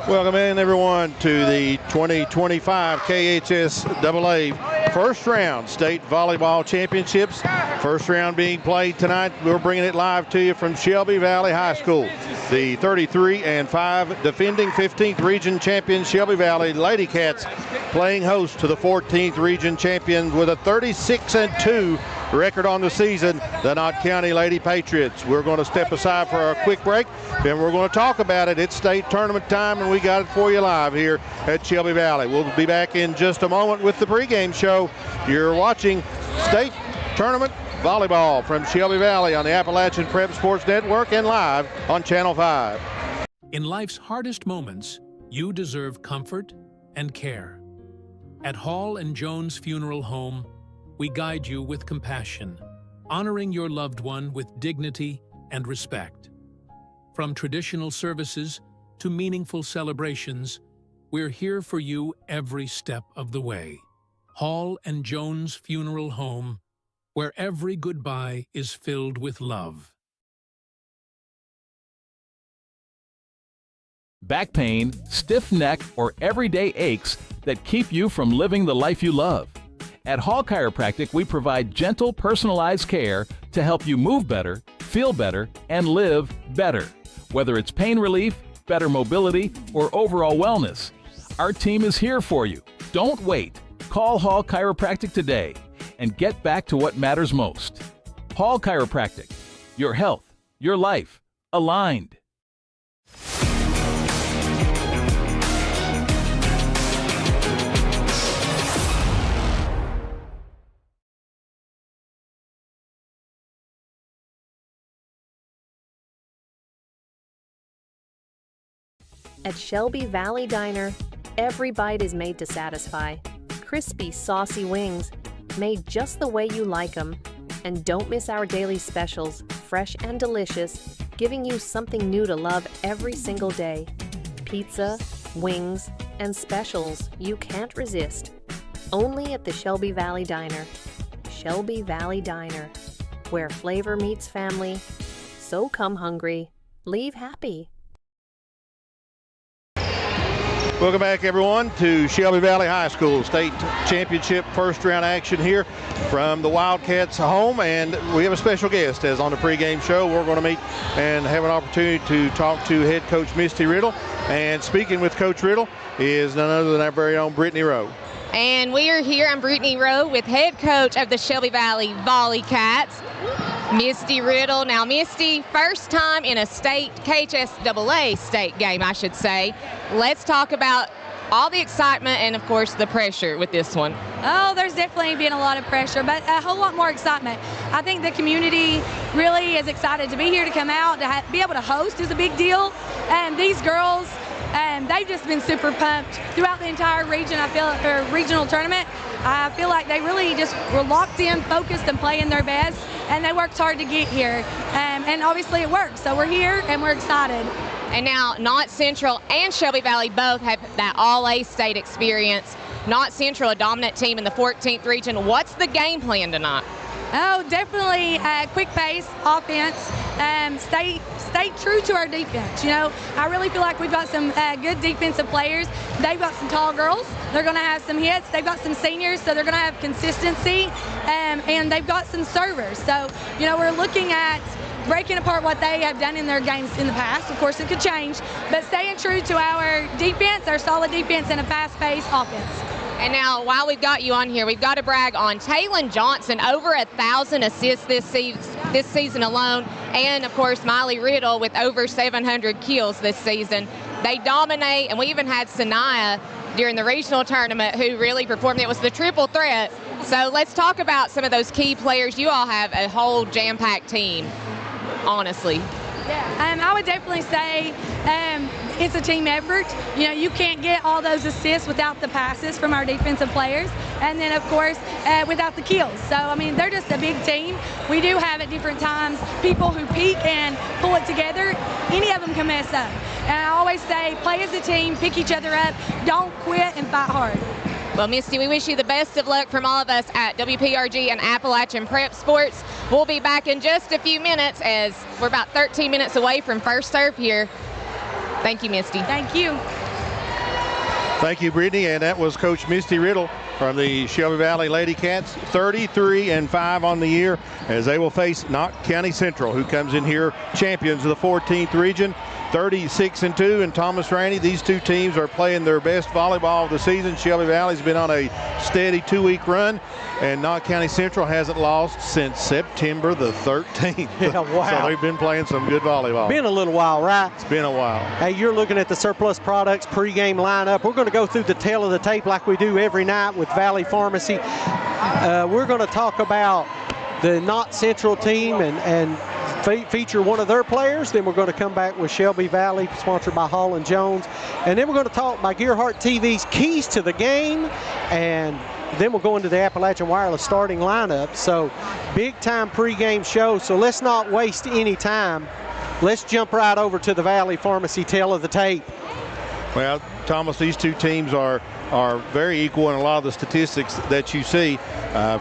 Welcome in, everyone, to the 2025 KHSAA first round state volleyball championships. First round being played tonight. We're bringing it live to you from Shelby Valley High School. The 33-5 defending 15th region champion Shelby Valley Lady Cats playing host to the 14th region champions with a 36-2 record on the season, the Knott County Lady Patriots. We're going to step aside for a quick break, then we're going to talk about it. It's state tournament time, and we got it for you live here at Shelby Valley. We'll be back in just a moment with the pregame show. You're watching state tournament volleyball from Shelby Valley on the Appalachian Prep Sports Network and live on Channel 5. In life's hardest moments, you deserve comfort and care. At Hall & Jones Funeral Home, we guide you with compassion, honoring your loved one with dignity and respect. From traditional services to meaningful celebrations, we're here for you every step of the way. Hall & Jones Funeral Home, where every goodbye is filled with love. Back pain, stiff neck, or everyday aches that keep you from living the life you love. At Hall Chiropractic, we provide gentle, personalized care to help you move better, feel better, and live better. Whether it's pain relief, better mobility, or overall wellness, our team is here for you. Don't wait. Call Hall Chiropractic today and get back to what matters most. Hall Chiropractic, your health, your life, aligned. At Shelby Valley Diner, every bite is made to satisfy. Crispy, saucy wings, made just the way you like them. And don't miss our daily specials, fresh and delicious, giving you something new to love every single day. Pizza, wings, and specials you can't resist. Only at the Shelby Valley Diner. Shelby Valley Diner, where flavor meets family. So come hungry, leave happy. Welcome back, everyone, to Shelby Valley High School State Championship first round action here from the Wildcats home. And we have a special guest as on the pregame show. We're going to meet and have an opportunity to talk to head coach Misty Riddle. And speaking with Coach Riddle is none other than our very own Brittany Rowe. And we are here. I'm Brittany Rowe with head coach of the Shelby Valley Volley Cats, Misty Riddle. Now, Misty, first time in a state, KHSAA state game, I should say. Let's talk about all the excitement and, of course, the pressure with this one. Oh, there's definitely been a lot of pressure, but a whole lot more excitement. I think the community really is excited to be here, to come out, to be able to host is a big deal. And these girls, they've just been super pumped throughout the entire region. I feel, or regional tournament. I feel like they really just were locked in, focused, and playing their best, and they worked hard to get here. And obviously it worked. So we're here and we're excited. And now Knott Central and Shelby Valley both have that all-A state experience. Knott Central, a dominant team in the 14th region. What's the game plan tonight? Oh, definitely quick pace, offense, stay true to our defense. You know, I really feel like we've got some good defensive players. They've got some tall girls. They're going to have some hits. They've got some seniors, so they're going to have consistency, and they've got some servers. So, you know, we're looking at breaking apart what they have done in their games in the past. Of course, it could change, but staying true to our defense, our solid defense, and a fast-paced offense. And now, while we've got you on here, we've got to brag on Taylon Johnson, over 1,000 assists this season alone, and of course Miley Riddle with over 700 kills this season. They dominate, and we even had Sanaya during the regional tournament who really performed. It was the triple threat. So let's talk about some of those key players. You all have a whole jam-packed team, honestly. Yeah, I would definitely say it's a team effort. You know, you can't get all those assists without the passes from our defensive players, and then of course without the kills. So I mean, they're just a big team. We do have at different times people who peak and pull it together. Any of them can mess up, and I always say play as a team, pick each other up, don't quit, and fight hard. Well, Misty, we wish you the best of luck from all of us at WPRG and Appalachian Prep Sports. We'll be back in just a few minutes as we're about 13 minutes away from first serve here. Thank you, Misty. Thank you. Thank you, Brittany. And that was Coach Misty Riddle from the Shelby Valley Lady Cats, 33-5 on the year, as they will face Knott County Central, who comes in here champions of the 14th region, 36-2. And Thomas Rainey, these two teams are playing their best volleyball of the season. Shelby Valley's been on a steady 2-week run, and Knott County Central hasn't lost since September the 13th. Yeah, wow. So they've been playing some good volleyball. Been a little while, right? It's been a while. Hey, you're looking at the Surplus Products pregame lineup. We're going to go through the tail of the tape like we do every night with Valley Pharmacy. We're going to talk about the Knott Central team and feature one of their players. Then we're going to come back with Shelby Valley, sponsored by Hall and Jones. And then we're going to talk by Gearhart TV's keys to the game. And then we'll go into the Appalachian Wireless starting lineup. So big time pregame show. So let's not waste any time. Let's jump right over to the Valley Pharmacy tail of the tape. Well, Thomas, these two teams are very equal in a lot of the statistics that you see.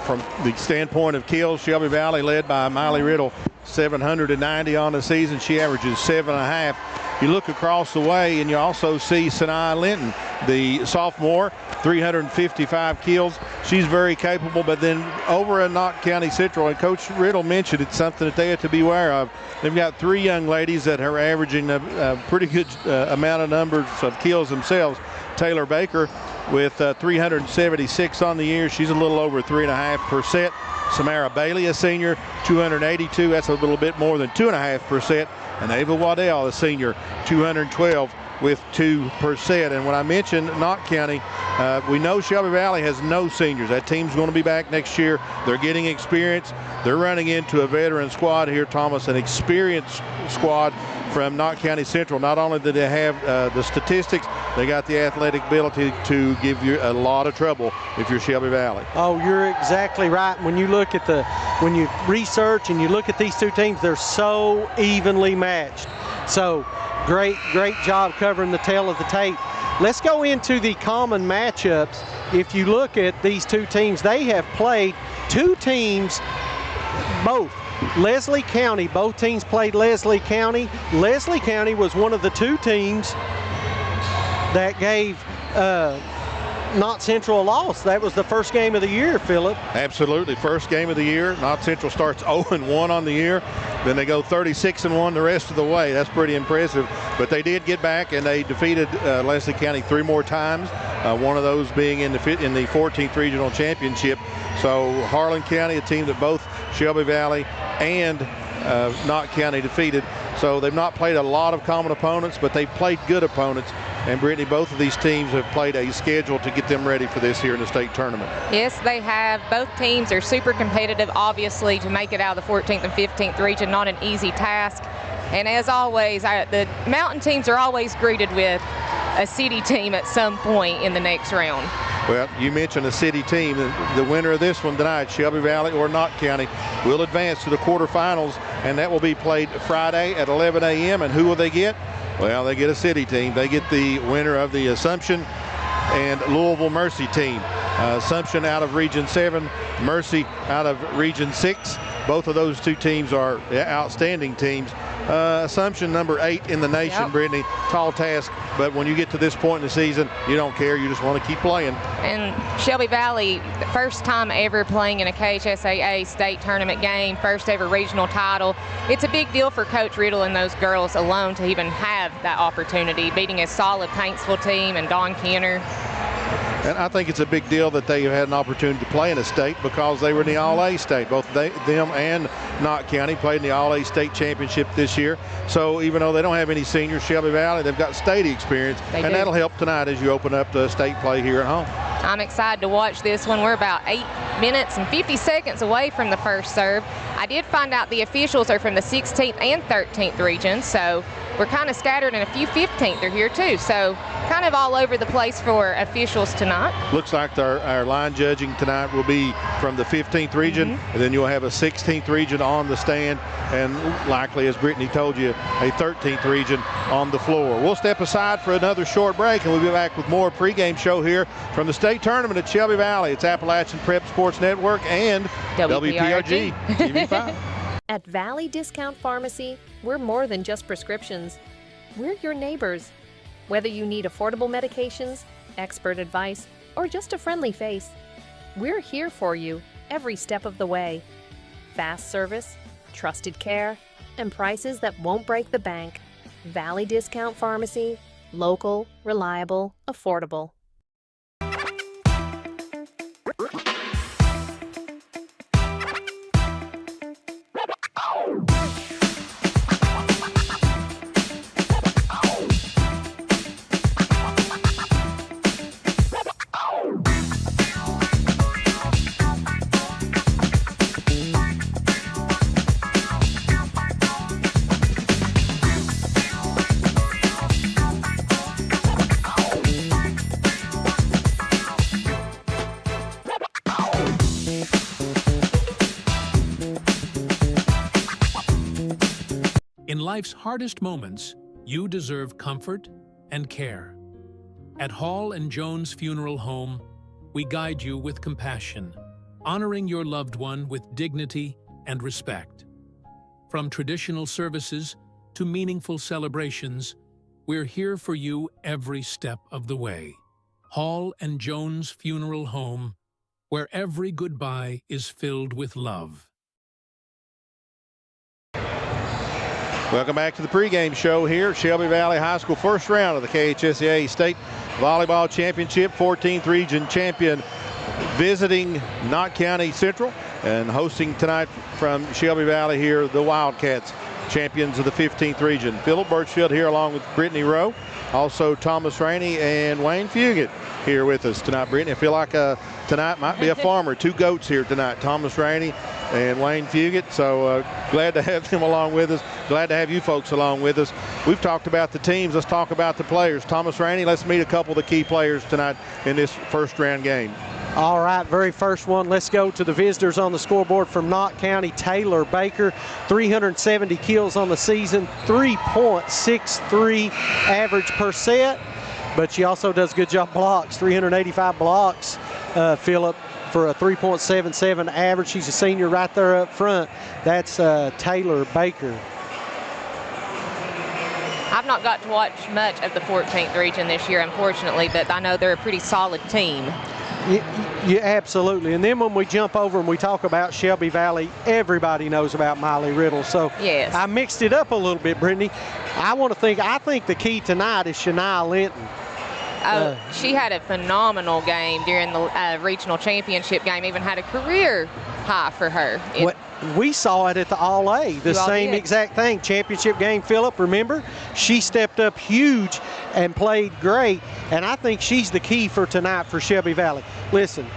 From the standpoint of kills, Shelby Valley led by Miley Riddle, 790 on the season. She averages 7.5. You look across the way and you also see Sanaa Linton, the sophomore, 355 kills. She's very capable, but then over at Knott County Central, and Coach Riddle mentioned it's something that they have to be aware of. They've got 3 young ladies that are averaging a pretty good amount of numbers of kills themselves. Taylor Baker with 376 on the year. She's a little over 3.5%. Samara Bailey, a senior, 282. That's a little bit more than 2.5%. And Ava Waddell, a senior, 212 with 2%. And when I mentioned Knott County, we know Shelby Valley has no seniors. That team's going to be back next year. They're getting experience. They're running into a veteran squad here, Thomas, an experienced squad from Knott County Central. Not only do they have the statistics, they got the athletic ability to give you a lot of trouble if you're Shelby Valley. Oh, you're exactly right. When you look at when you research and you look at these two teams, they're so evenly matched. So great job covering the tail of the tape. Let's go into the common matchups. If you look at these two teams, they have played two teams, both Leslie County. Both teams played Leslie County. Leslie County was one of the two teams that gave Knott Central a loss. That was the first game of the year, Philip. Absolutely, first game of the year. Knott Central starts 0-1 on the year. Then they go 36-1 the rest of the way. That's pretty impressive. But they did get back, and they defeated Leslie County 3 more times. One of those being in the 14th Regional Championship. So Harlan County, a team that both Shelby Valley and Knott County defeated. So they've not played a lot of common opponents, but they've played good opponents. And Brittany, both of these teams have played a schedule to get them ready for this here in the state tournament. Yes, they have. Both teams are super competitive, obviously, to make it out of the 14th and 15th region, not an easy task. And as always, the mountain teams are always greeted with a city team at some point in the next round. Well, you mentioned a city team. The winner of this one tonight, Shelby Valley or Knott County, will advance to the quarterfinals, and that will be played Friday at 11 a.m. And who will they get? Well, they get a city team. They get the winner of the Assumption and Louisville Mercy team. Assumption out of Region 7, Mercy out of Region 6. Both of those two teams are outstanding teams. Assumption number 8 in the nation, yep. Brittany, tall task, but when you get to this point in the season, you don't care, you just want to keep playing. And Shelby Valley, the first time ever playing in a KHSAA state tournament game, first ever regional title. It's a big deal for Coach Riddle and those girls alone to even have that opportunity, beating a solid Paintsville team and Dawn Kenner. And I think it's a big deal that they have had an opportunity to play in a state because they were in the All-A state. Both them and Knott County played in the All-A state championship this year. So even though they don't have any seniors, Shelby Valley, they've got state experience. And that'll help tonight as you open up the state play here at home. I'm excited to watch this one. We're about 8 minutes and 50 seconds away from the first serve. I did find out the officials are from the 16th and 13th regions, so we're kind of scattered, and a few 15th are here too. So kind of all over the place for officials tonight. Looks like our line judging tonight will be from the 15th region, and then you'll have a 16th region on the stand, and likely, as Brittany told you, a 13th region on the floor. We'll step aside for another short break, and we'll be back with more pregame show here from the state tournament at Shelby Valley. It's Appalachian Prep Sports Network and WPRG TV5. At Valley Discount Pharmacy, we're more than just prescriptions. We're your neighbors. Whether you need affordable medications, expert advice, or just a friendly face, we're here for you every step of the way. Fast service, trusted care, and prices that won't break the bank. Valley Discount Pharmacy, local, reliable, affordable. In life's hardest moments, you deserve comfort and care. At Hall & Jones Funeral Home, we guide you with compassion, honoring your loved one with dignity and respect. From traditional services to meaningful celebrations, we're here for you every step of the way. Hall & Jones Funeral Home, where every goodbye is filled with love. Welcome back to the pregame show here at Shelby Valley High School. First round of the KHSAA State Volleyball Championship. 14th region champion visiting Knott County Central, and hosting tonight from Shelby Valley here, the Wildcats, champions of the 15th region. Philip Birchfield here along with Brittany Rowe. Also Thomas Rainey and Wayne Fugit here with us tonight. Brittany, I feel like tonight might be a farmer. Two goats here tonight, Thomas Rainey and Wayne Fugit. So glad to have them along with us. Glad to have you folks along with us. We've talked about the teams. Let's talk about the players. Thomas Rainey, let's meet a couple of the key players tonight in this first round game. All right, very first one. Let's go to the visitors on the scoreboard from Knott County. Taylor Baker, 370 kills on the season, 3.63 average per set. But she also does a good job blocks, 385 blocks, Philip, for a 3.77 average. She's a senior right there up front. That's Taylor Baker. I've not got to watch much of the 14th region this year, unfortunately, but I know they're a pretty solid team. Yeah, absolutely. And then when we jump over and we talk about Shelby Valley, everybody knows about Miley Riddle. So yes, I mixed it up a little bit, Brittany. I think the key tonight is Shania Linton. Oh, she had a phenomenal game during the regional championship game, even had a career high for her. We saw it at the All-A, the same exact thing. Championship game, Philip, remember? She stepped up huge and played great, and I think she's the key for tonight for Shelby Valley. Listen,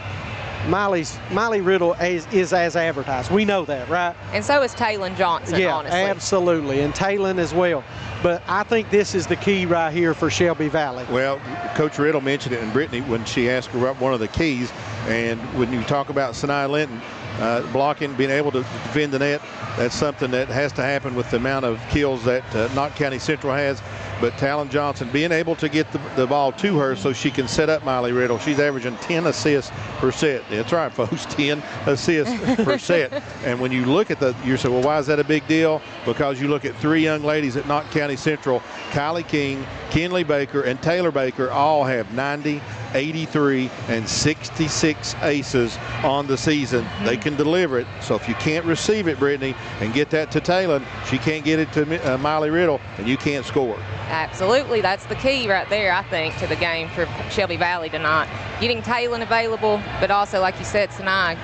Miley Riddle is as advertised. We know that, right? And so is Taylon Johnson, honestly. Yeah, absolutely, and Taylon as well. But I think this is the key right here for Shelby Valley. Well, Coach Riddle mentioned it, and Brittany, when she asked her about one of the keys, and when you talk about Shania Linton, blocking, being able to defend the net, that's something that has to happen with the amount of kills that Knott County Central has. But Taylon Johnson being able to get the ball to her so she can set up Miley Riddle. She's averaging 10 assists per set. That's right, folks, 10 assists per set. And when you look at you say, well, why is that a big deal? Because you look at three young ladies at Knott County Central, Kylie King, Kinley Baker, and Taylor Baker all have 90, 83, and 66 aces on the season. They can deliver it. So if you can't receive it, Brittany, and get that to Taylon, she can't get it to Miley Riddle, and you can't score. Absolutely, that's the key right there, I think, to the game for Shelby Valley tonight. Getting Taylon available, but also, like you said, Sinai,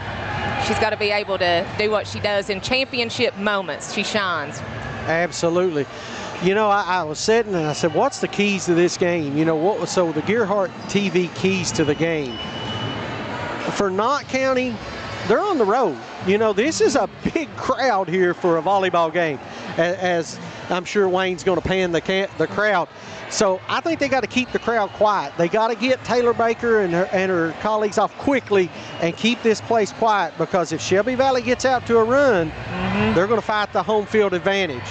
she's got to be able to do what she does in championship moments. She shines. Absolutely. You know, I was sitting and I said, what's the keys to this game? You know, so the Gearhart TV keys to the game. For Knott County, they're on the road. You know, this is a big crowd here for a volleyball game, as I'm sure Wayne's going to pan the crowd. So I think they got to keep the crowd quiet. They got to get Taylor Baker and her colleagues off quickly and keep this place quiet, because if Shelby Valley gets out to a run, they're going to fight the home field advantage.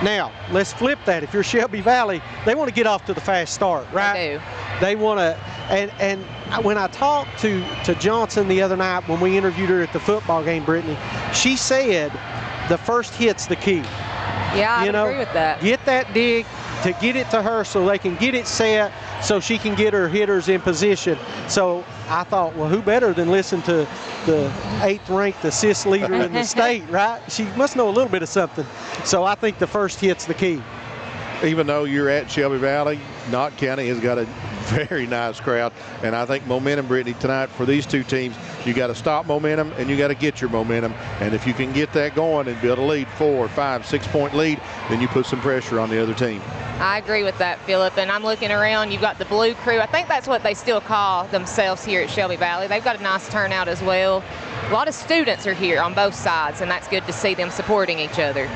Now, let's flip that. If you're Shelby Valley, they want to get off to the fast start, right? They do. They want to, and when I talked to Johnson the other night when we interviewed her at the football game, Brittany, she said the first hit's the key. Yeah, I agree with that. Get that dig, to get it to her so they can get it set so she can get her hitters in position. So I thought, well, who better than listen to the 8th-ranked assist leader in the state, right? She must know a little bit of something. So I think the first hit's the key. Even though you're at Shelby Valley, Knott County has got a very nice crowd, and I think momentum, Brittany, tonight for these two teams, you got to stop momentum and you got to get your momentum, and if you can get that going and build a lead, 4, 5, 6 point lead, then you put some pressure on the other team. I agree with that, Philip, and I'm looking around, you've got the Blue Crew. I think that's what they still call themselves here at Shelby Valley. They've got a nice turnout as well. A lot of students are here on both sides, and that's good to see them supporting each other.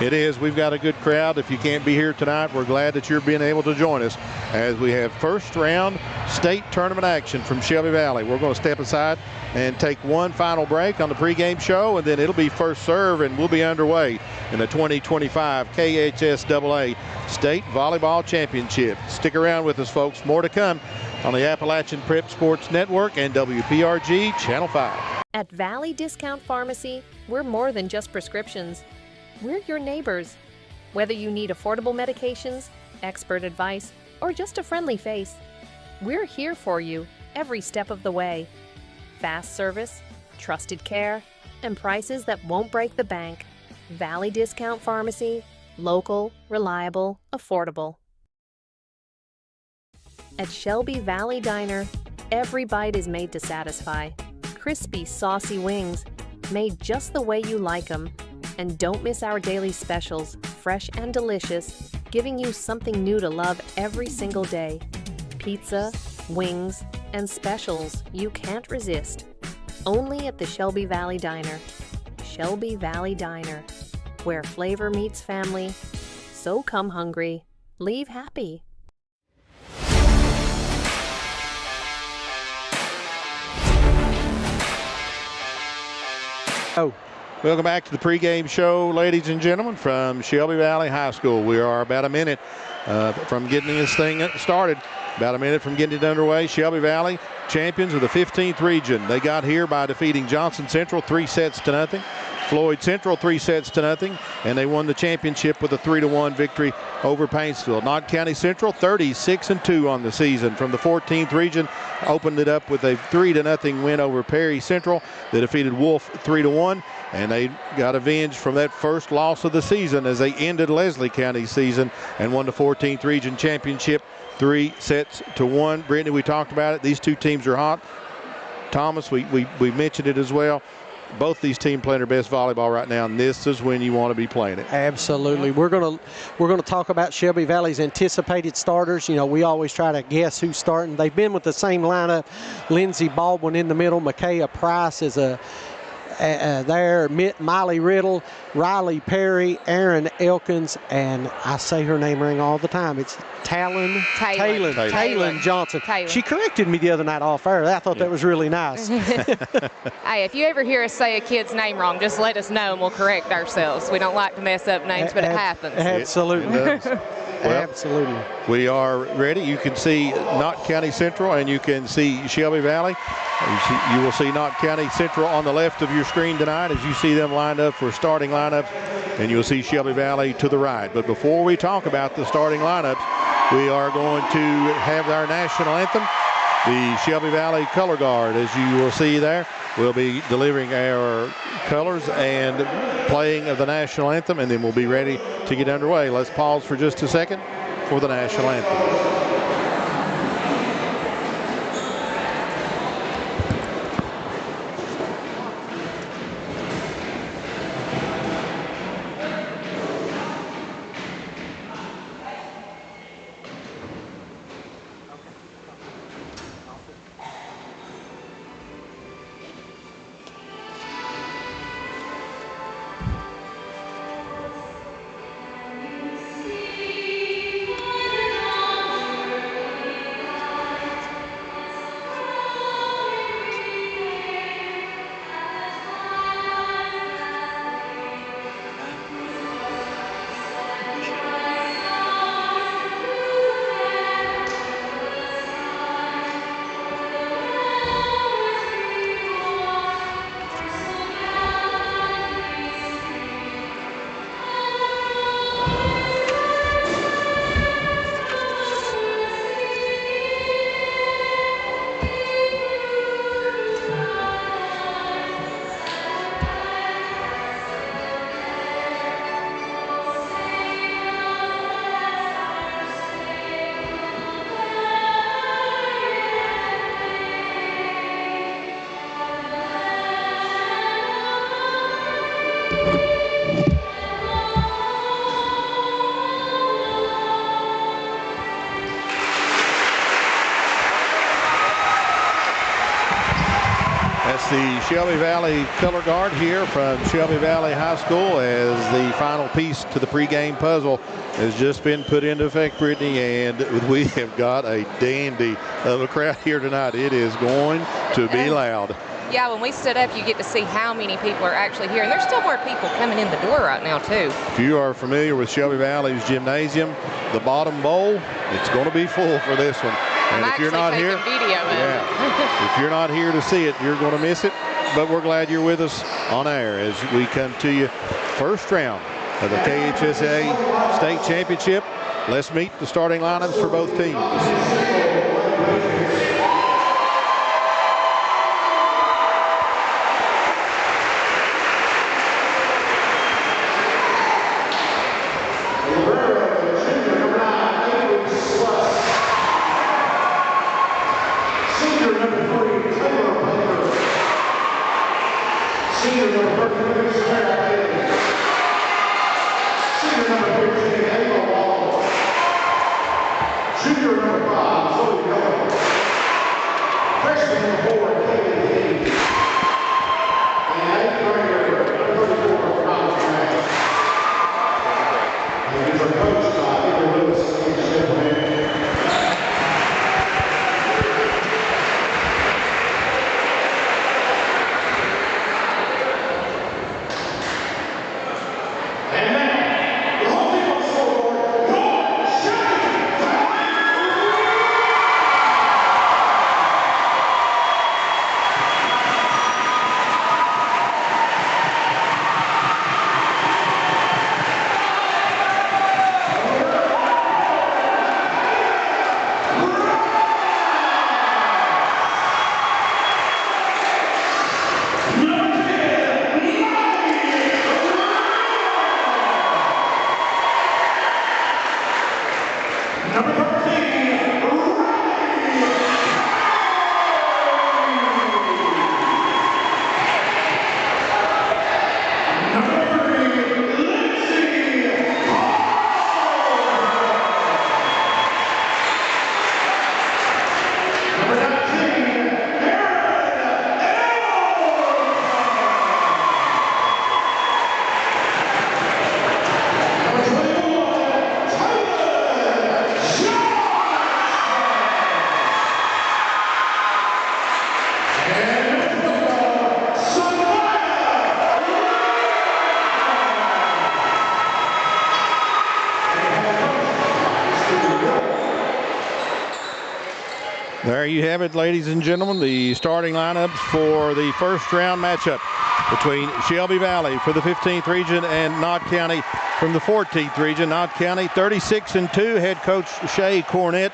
It is. We've got a good crowd. If you can't be here tonight, we're glad that you're being able to join us as we have first round state tournament action from Shelby Valley. We're going to step aside and take one final break on the pregame show, and then it'll be first serve, and we'll be underway in the 2025 KHSAA State Volleyball Championship. Stick around with us, folks. More to come on the Appalachian Prep Sports Network and WPRG Channel 5. At Valley Discount Pharmacy, we're more than just prescriptions. We're your neighbors. Whether you need affordable medications, expert advice, or just a friendly face, we're here for you every step of the way. Fast service, trusted care, and prices that won't break the bank. Valley Discount Pharmacy, local, reliable, affordable. At Shelby Valley Diner, every bite is made to satisfy. Crispy, saucy wings, made just the way you like them. And don't miss our daily specials, fresh and delicious, giving you something new to love every single day. Pizza, wings, and specials you can't resist. Only at the Shelby Valley Diner. Shelby Valley Diner, where flavor meets family. So come hungry, leave happy. Oh. Welcome back to the pregame show, ladies and gentlemen, from Shelby Valley High School. We are about a minute from getting this thing started. About a minute from getting it underway. Shelby Valley, champions of the 15th region. They got here by defeating Johnson Central 3-0. Floyd Central 3-0, and they won the championship with a 3-1 victory over Paintsville. Knott County Central 36-2 on the season from the 14th region. Opened it up with a 3-0 win over Perry Central. They defeated Wolf 3-1, and they got avenged from that first loss of the season as they ended Leslie County's season and won the 14th region championship 3-1. Brittany, we talked about it. These two teams are hot. Thomas, we mentioned it as well. Both these teams playing their best volleyball right now, and this is when you want to be playing it. Absolutely. We're gonna talk about Shelby Valley's anticipated starters. You know, we always try to guess who's starting. They've been with the same lineup. Lindsey Baldwin in the middle. Micaiah Price is there. Miley Riddle, Riley Perry, Aaron Elkins, and I say her name wrong all the time. It's Talon Johnson. Taylor. She corrected me the other night off air. I thought that was really nice. Hey, if you ever hear us say a kid's name wrong, just let us know and we'll correct ourselves. We don't like to mess up names, but it happens. Absolutely. Well, absolutely. We are ready. You can see Knott County Central and you can see Shelby Valley. You will see Knott County Central on the left of your screen tonight as you see them lined up for starting lineups, and you'll see Shelby Valley to the right. But before we talk about the starting lineups, we are going to have our national anthem. The Shelby Valley Color Guard, as you will see there, will be delivering our colors and playing of the national anthem, and then we'll be ready to get underway. Let's pause for just a second for the national anthem. the Shelby Valley color guard here from Shelby Valley High School, as the final piece to the pregame puzzle has just been put into effect, Brittany, and we have got a dandy of a crowd here tonight. It is going to be loud. Yeah, when we stood up, you get to see how many people are actually here. And there's still more people coming in the door right now, too. If you are familiar with Shelby Valley's gymnasium, the bottom bowl, it's going to be full for this one. And if you're not here, if you're not here to see it, you're going to miss it. But we're glad you're with us on air as we come to you first round of the KHSAA State Championship. Let's meet the starting lineups for both teams. There you have it, ladies and gentlemen, the starting lineups for the first round matchup between Shelby Valley for the 15th region and Knott County from the 14th region. Knott County 36-2, head coach Shay Cornett.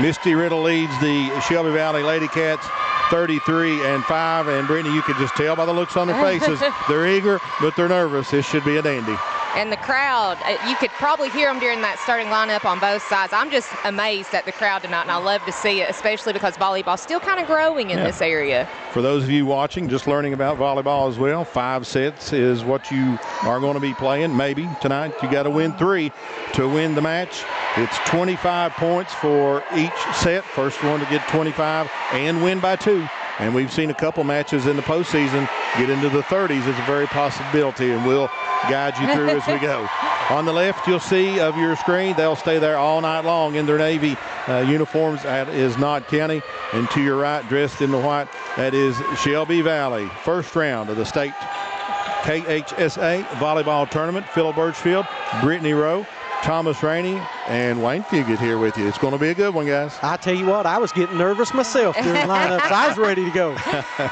Misty Riddle leads the Shelby Valley Lady Cats 33-5, and Brittany, you could just tell by the looks on their faces, they're eager, but they're nervous. This should be a dandy. And the crowd, you could probably hear them during that starting lineup on both sides. I'm just amazed at the crowd tonight, and I love to see it, especially because volleyball's still kind of growing in this area. For those of you watching, just learning about volleyball as well, 5 sets is what you are going to be playing. Maybe tonight you got to win 3 to win the match. It's 25 points for each set. First one to get 25 and win by 2. And we've seen a couple matches in the postseason get into the 30s. It's a very possibility, and we'll guide you through as we go. On the left, you'll see of your screen, they'll stay there all night long in their Navy uniforms. That is Knott County. And to your right, dressed in the white, that is Shelby Valley. First round of the state KHSAA volleyball tournament. Phil Birchfield, Brittany Rowe, Thomas Rainey, and Wayne Fugit here with you. It's going to be a good one, guys. I tell you what, I was getting nervous myself during lineups. I was ready to go.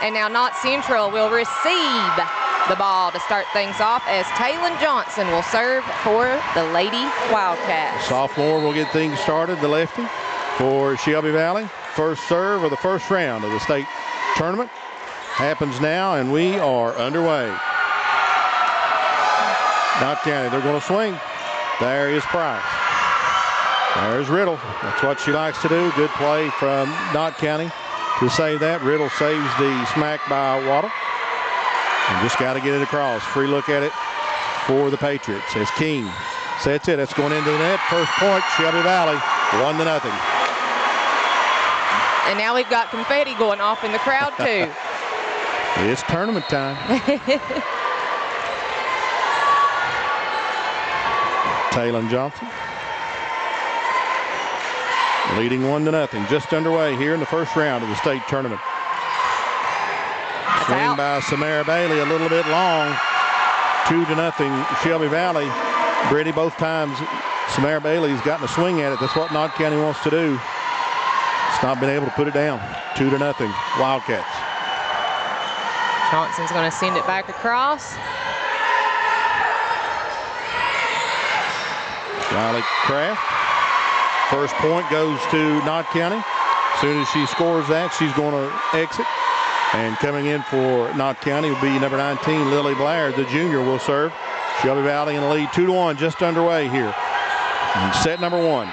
And now Knott Central will receive the ball to start things off, as Taylon Johnson will serve for the Lady Wildcats. Sophomore will get things started, the lefty, for Shelby Valley. First serve of the first round of the state tournament happens now, and we are underway. Knott County, they're going to swing. There is Price. There's Riddle. That's what she likes to do. Good play from Knott County to save that. Riddle saves the smack by Waddle. And just got to get it across. Free look at it for the Patriots as King sets it. That's going into the net. First point, Shelby Valley, 1-0. And now we've got confetti going off in the crowd too. It's tournament time. Taylon Johnson leading 1-0. Just underway here in the first round of the state tournament. Swing by Samara Bailey, a little bit long. 2-0 Shelby Valley. Brady, both times Samara Bailey's gotten a swing at it. That's what Knott County wants to do. It's not been able to put it down. 2-0 Wildcats. Johnson's going to send it back across. Riley Kraft. First point goes to Knott County. As soon as she scores that, she's going to exit. And coming in for Knott County will be number 19, Lily Blair. The junior will serve. Shelby Valley in the lead, 2-1, just underway here. And set number 1.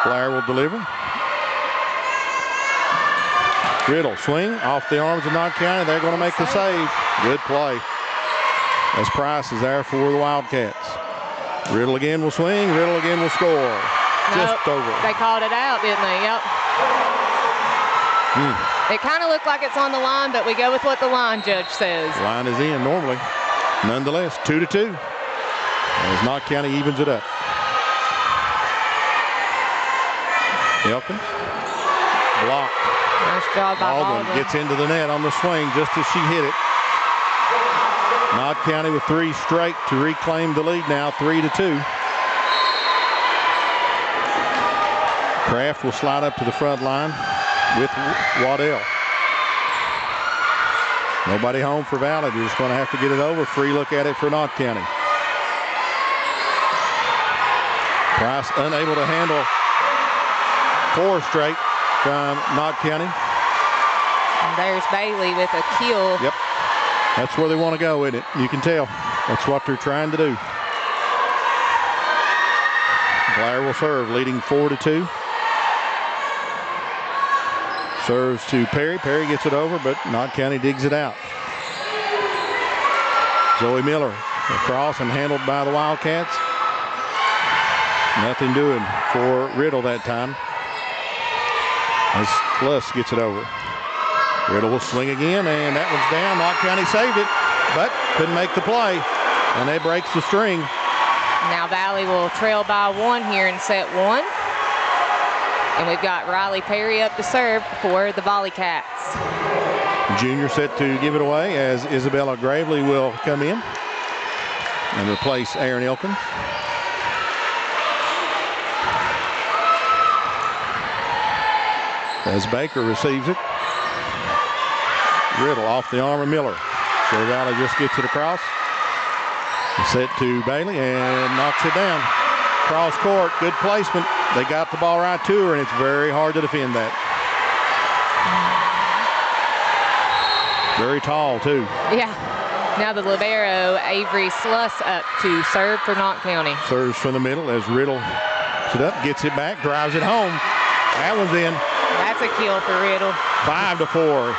Blair will deliver. Riddle swing off the arms of Knott County. They're going to make the save. Good play. As Price is there for the Wildcats. Riddle again will swing. Riddle again will score. Just over. They called it out, didn't they? Yep. It kind of looked like it's on the line, but we go with what the line judge says. Line is in normally. Nonetheless, 2-2. As Knott County evens it up. Elkins. Blocked. Nice job by Baldwin. Gets into the net on the swing just as she hit it. Knott County with 3 straight to reclaim the lead now, 3-2. Kraft will slide up to the front line with Waddell. Nobody home for Valley. They're just going to have to get it over. Free look at it for Knott County. Price unable to handle 4 straight from Knott County. And there's Bailey with a kill. Yep. That's where they want to go, isn't it? You can tell. That's what they're trying to do. Blair will serve, leading 4-2. Serves to Perry. Perry gets it over, but Knott County digs it out. Zoe Miller across and handled by the Wildcats. Nothing doing for Riddle that time. As Plus gets it over. Riddle will swing again, and that one's down. Knott County saved it, but couldn't make the play, and that breaks the string. Now Valley will trail by 1 here in set 1. And we've got Riley Perry up to serve for the Volley Cats. Junior set to give it away as Isabella Gravely will come in and replace Aaron Elkins. As Baker receives it. Riddle off the arm of Miller. So Valley just gets it across. Set to Bailey and knocks it down. Cross court, good placement. They got the ball right to her, and it's very hard to defend that. Very tall, too. Yeah. Now the libero, Avery Sluss, up to serve for Knott County. Serves from the middle as Riddle it up, gets it back, drives it home. That one's in. That's a kill for Riddle. 5-4.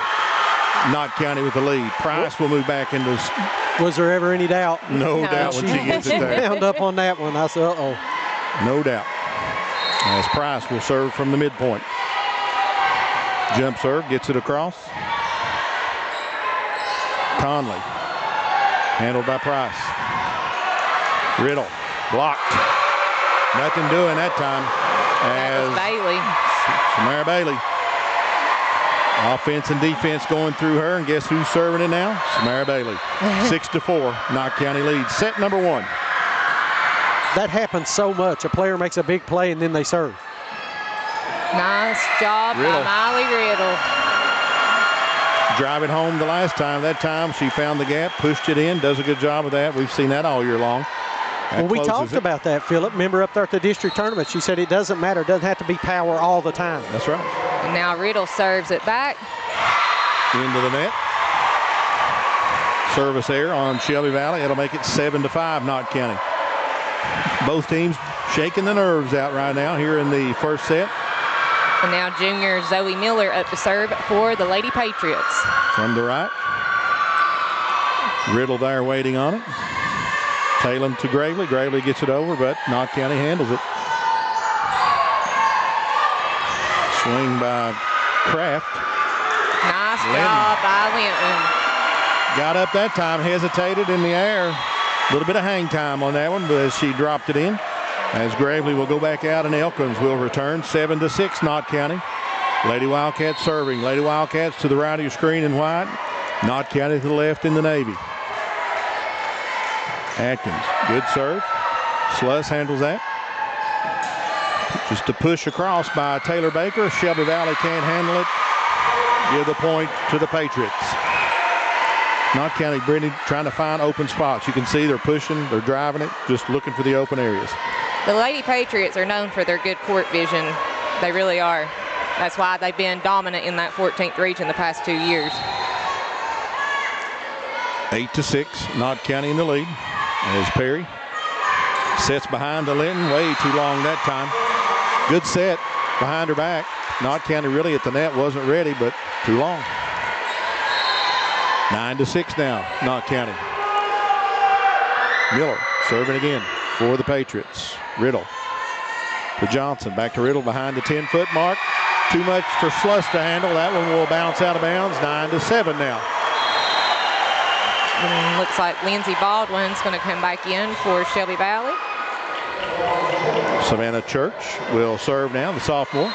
Knott County with the lead. Price will move back into. Was there ever any doubt? No doubt when she gets it there. Bound up on that one. I said, uh-oh. No doubt. As Price will serve from the midpoint. Jump serve, gets it across. Conley, handled by Price. Riddle, blocked. Nothing doing that time. That was Bailey. Samara Bailey. Offense and defense going through her, and guess who's serving it now? Samara Bailey. 6-4, Knott County leads. Set number 1. That happens so much. A player makes a big play and then they serve. Nice job Riddle. by Miley Riddle. Drive it home the last time. That time she found the gap, pushed it in, does a good job of that. We've seen that all year long. That well, we talked it. about that, Philip. Remember up there at the district tournament, she said it doesn't matter. It doesn't have to be power all the time. That's right. And now Riddle serves it back. Into the net. Service error on Shelby Valley. It'll make it 7-5, Knott County. Both teams shaking the nerves out right now here in the first set. And now junior Zoe Miller up to serve for the Lady Patriots. From the right. Riddle there waiting on it. Taylon to Gravely. Gravely gets it over, but Knott County handles it. Swing by Kraft. Nice job by Linton. Got up that time, hesitated in the air. A little bit of hang time on that one, but as she dropped it in. As Gravely will go back out and Elkins will return. 7-6, Knott County. Lady Wildcats serving. Lady Wildcats to the right of your screen in white. Knott County to the left in the navy. Atkins, good serve. Sluss handles that. Just a push across by Taylor Baker. Shelby Valley can't handle it. Give the point to the Patriots. Knott County, Brittany, trying to find open spots. You can see they're pushing, they're driving it, just looking for the open areas. The Lady Patriots are known for their good court vision. They really are. That's why they've been dominant in that 14th region the past 2 years. 8-6, Knott County in the lead. As Perry sets behind to Linton, way too long that time. Good set behind her back. Knott County really at the net wasn't ready, but too long. 9-6 now, Knott County. Miller serving again for the Patriots. Riddle to Johnson, back to Riddle behind the 10-foot mark. Too much for Sluss to handle. That one will bounce out of bounds. 9-7 now. And looks like Lindsey Baldwin's going to come back in for Shelby Valley. Savannah Church will serve now, the sophomore,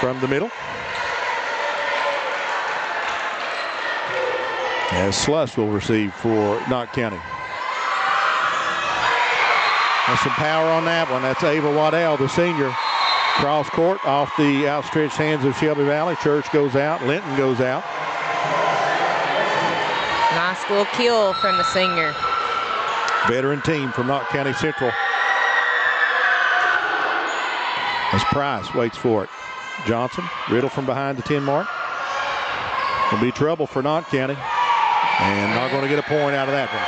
from the middle. As Sluss will receive for Knott County. That's some power on that one. That's Ava Waddell, the senior. Cross court off the outstretched hands of Shelby Valley. Church goes out. Linton goes out. Nice little kill from the senior. Veteran team from Knott County Central. As Price waits for it. Johnson, Riddle from behind the 10 mark. Will be trouble for Knott County. And not going to get a point out of that one.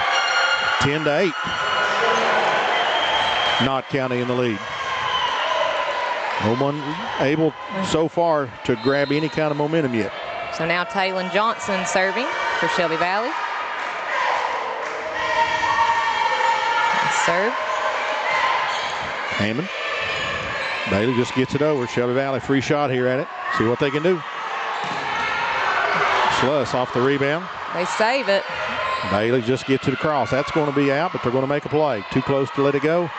10-8. Knott County in the lead. No one able so far to grab any kind of momentum yet. So now Taylon Johnson serving for Shelby Valley. Serve. Hammond. Bailey just gets it over. Shelby Valley free shot here at it. See what they can do. Sluss off the rebound. They save it. Bailey just gets it across. That's going to be out, but they're going to make a play. Too close to let it go.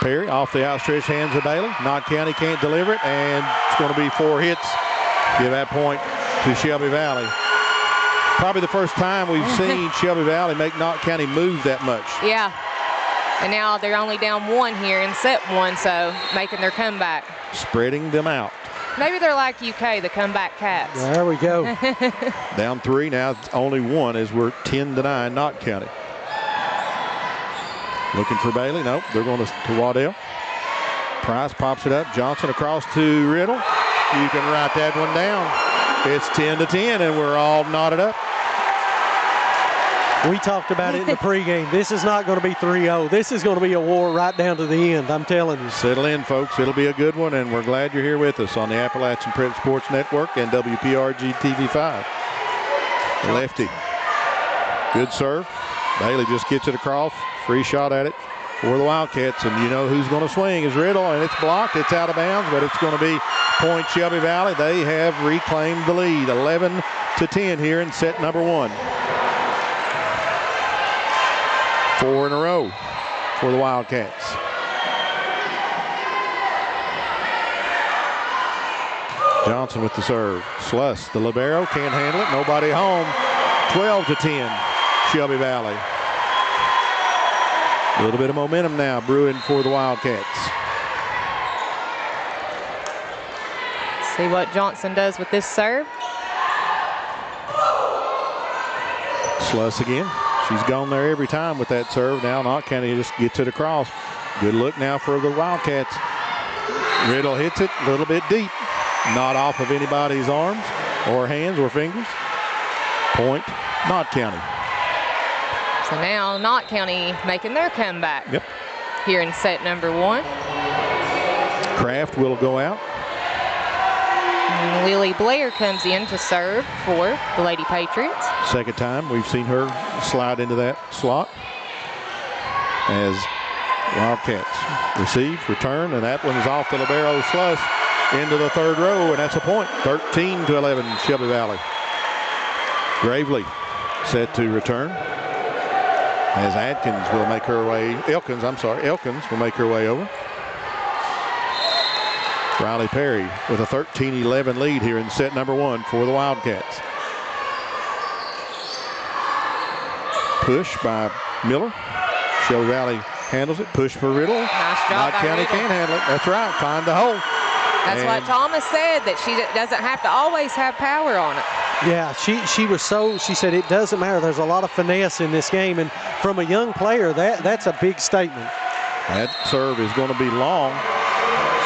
Perry off the outstretched hands of Bailey. Knott County can't deliver it, and it's going to be 4 hits. Give that point to Shelby Valley. Probably the first time we've seen Shelby Valley make Knott County move that much. Yeah. And now they're only down 1 here in set 1, so making their comeback. Spreading them out. Maybe they're like UK, the comeback Cats. There we go. Down 3, now it's only 1 as we're 10-9 Knott County. Looking for Bailey. Nope, they're going to Waddell. Price pops it up. Johnson across to Riddle. You can write that one down. It's 10-10, and we're all knotted up. We talked about it in the pregame. This is not going to be 3-0. This is going to be a war right down to the end, I'm telling you. Settle in, folks. It'll be a good one, and we're glad you're here with us on the Appalachian Prep Sports Network and WPRG TV5. Lefty. Good serve. Bailey just gets it across. Free shot at it for the Wildcats, and you know who's going to swing is Riddle, and it's blocked. It's out of bounds, but it's going to be point Shelby Valley. They have reclaimed the lead, 11-10 here in set number 1. 4 in a row for the Wildcats. Johnson with the serve. Sluss, the libero, can't handle it. Nobody home. 12-10, Shelby Valley. A little bit of momentum now brewing for the Wildcats. See what Johnson does with this serve. Sluss again. She's gone there every time with that serve. Now Knott County just gets it across. Good look now for the Wildcats. Riddle hits it a little bit deep. Not off of anybody's arms or hands or fingers. Point, Knott County. So now Knott County making their comeback. Yep. Here in set number 1. Kraft will go out. And Lily Blair comes in to serve for the Lady Patriots. Second time we've seen her slide into that slot. As Wildcats receive, return, and that one is off the libero Sluss. into the third row, and that's a point. 13-11, Shelby Valley. Gravely set to return as Elkins will make her way over. Riley Perry with a 13-11 lead here in set number 1 for the Wildcats. Push by Miller. Shelby Valley handles it. Push for Riddle. Nice job Knott by County Riddle. can't handle it. That's right. Find the hole. That's what Thomas said, that she doesn't have to always have power on it. Yeah, she said it doesn't matter. There's a lot of finesse in this game, and from a young player, that's a big statement. That serve is going to be long,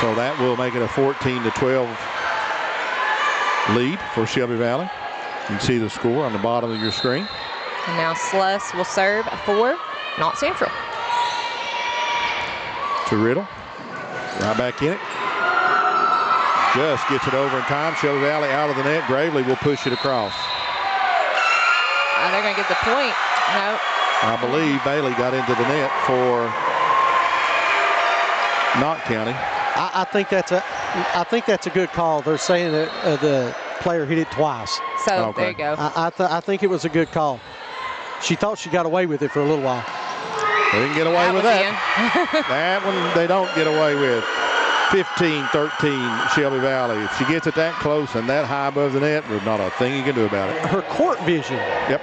so that will make it a 14-12 lead for Shelby Valley. You can see the score on the bottom of your screen. And now Sluss will serve for Knott Central. To Riddle. Right back in it. Just gets it over in time. Shelby Valley out of the net. Gravely will push it across. They're going to get the point. No. I believe Bailey got into the net for Knott County. I think that's a good call. They're saying that the player hit it twice. So Okay. there you go. I think it was a good call. She thought she got away with it for a little while. They didn't get away with was that. That one they don't get away with. 15-13 Shelby Valley. If she gets it that close and that high above the net, there's not a thing you can do about it. Her court vision. Yep.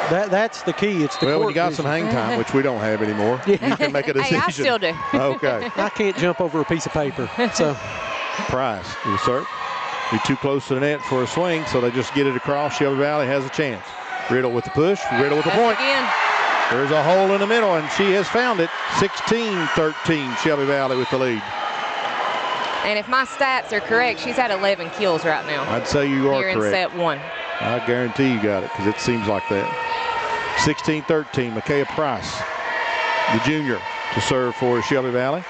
That's the key. It's the Well, court when you got vision. some hang time, which we don't have anymore, you can make a decision. Hey, I still do. Okay. I can't jump over a piece of paper. So Price will serve. Be too close to the net for a swing, so they just get it across. Shelby Valley has a chance. Riddle with the push. Riddle with the point. Again. There's a hole in the middle, and she has found it. 16-13 Shelby Valley with the lead. And if my stats are correct, she's had 11 kills right now. I'd say you are here correct. in set 1. I guarantee you got it because it seems like that. 16-13, Micaiah Price, the junior, to serve for Shelby Valley.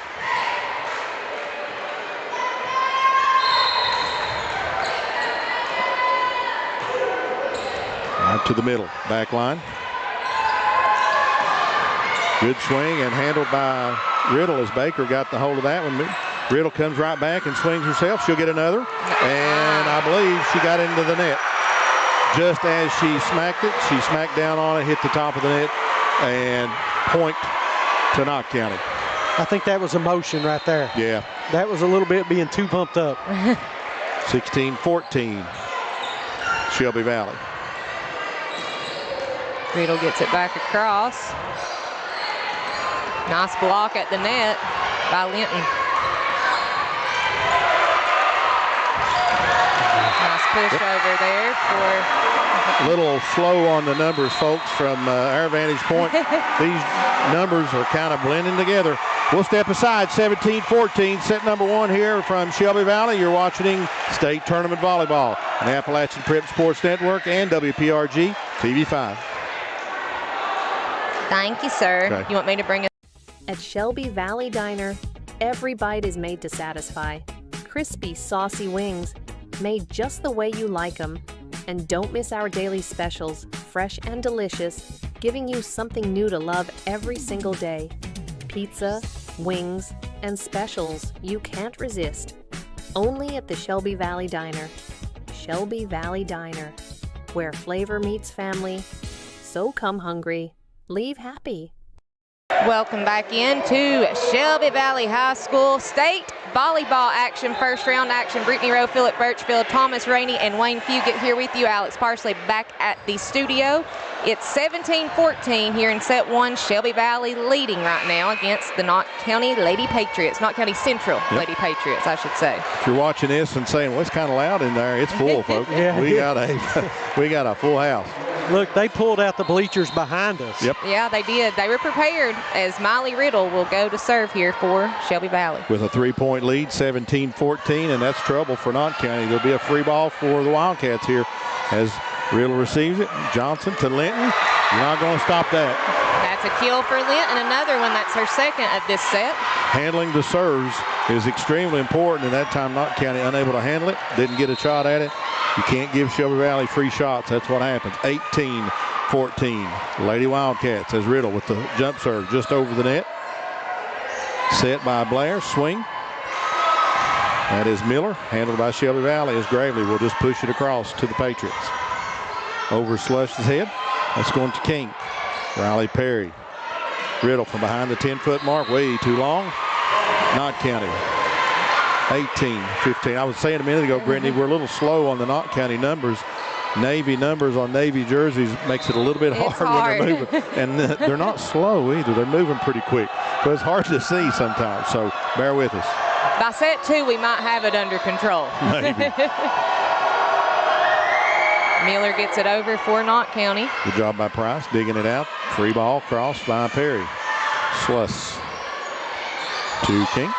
Out to the middle, back line. Good swing and handled by Riddle as Baker got the hold of that one. Riddle comes right back and swings herself. She'll get another. And I believe she got into the net. Just as she smacked it, she smacked down on it, hit the top of the net, and point to Knott County. I think that was emotion right there. Yeah. That was a little bit being too pumped up. 16-14, Shelby Valley. Riddle gets it back across. Nice block at the net by Linton. Nice push over there for... A little slow on the numbers, folks, from our vantage point. These numbers are kind of blending together. We'll step aside. 17-14, set number 1 here from Shelby Valley. You're watching State Tournament Volleyball on the Appalachian Prep Sports Network and WPRG TV5. Thank you, sir. Okay. You want me to bring it? At Shelby Valley Diner, every bite is made to satisfy. Crispy, saucy wings, made just the way you like them. And don't miss our daily specials, fresh and delicious, giving you something new to love every single day. Pizza, wings, and specials you can't resist. Only at the Shelby Valley Diner. Shelby Valley Diner, where flavor meets family. So come hungry, leave happy. Welcome back in to Shelby Valley High School State Volleyball action, first round action. Brittany Rowe, Phillip Birchfield, Thomas Rainey, and Wayne Fugit here with you. Alex Parsley back at the studio. It's 17-14 here in set 1. Shelby Valley leading right now against the Knott County Lady Patriots. Knott County Central Lady Patriots, I should say. If you're watching this and saying, well, it's kind of loud in there, it's full, folks. Yeah. We got a full house. Look, they pulled out the bleachers behind us. Yep. Yeah, they did. They were prepared as Miley Riddle will go to serve here for Shelby Valley. With a 3-point lead, 17-14, and that's trouble for Knott County. There'll be a free ball for the Wildcats here as Riddle receives it. Johnson to Linton. You're not going to stop that. That's a kill for Linton, another one. That's her second of this set. Handling the serves is extremely important, and that time Knott County unable to handle it. Didn't get a shot at it. You can't give Shelby Valley free shots. That's what happens. 18-14. Lady Wildcats as Riddle with the jump serve just over the net. Set by Blair. Swing. That is Miller, handled by Shelby Valley as Gravely will just push it across to the Patriots. Over Slush's head. That's going to King. Riley Perry. Riddle from behind the 10-foot mark, way too long. Knott County, 18-15. I was saying a minute ago, Brittany, we're a little slow on the Knott County numbers. Navy numbers on Navy jerseys makes it a little bit hard when they're moving. And they're not slow either. They're moving pretty quick. So it's hard to see sometimes. So bear with us. By set 2, we might have it under control. Maybe. Miller gets it over for Knott County. Good job by Price, digging it out. Free ball crossed by Perry. Sluss to King.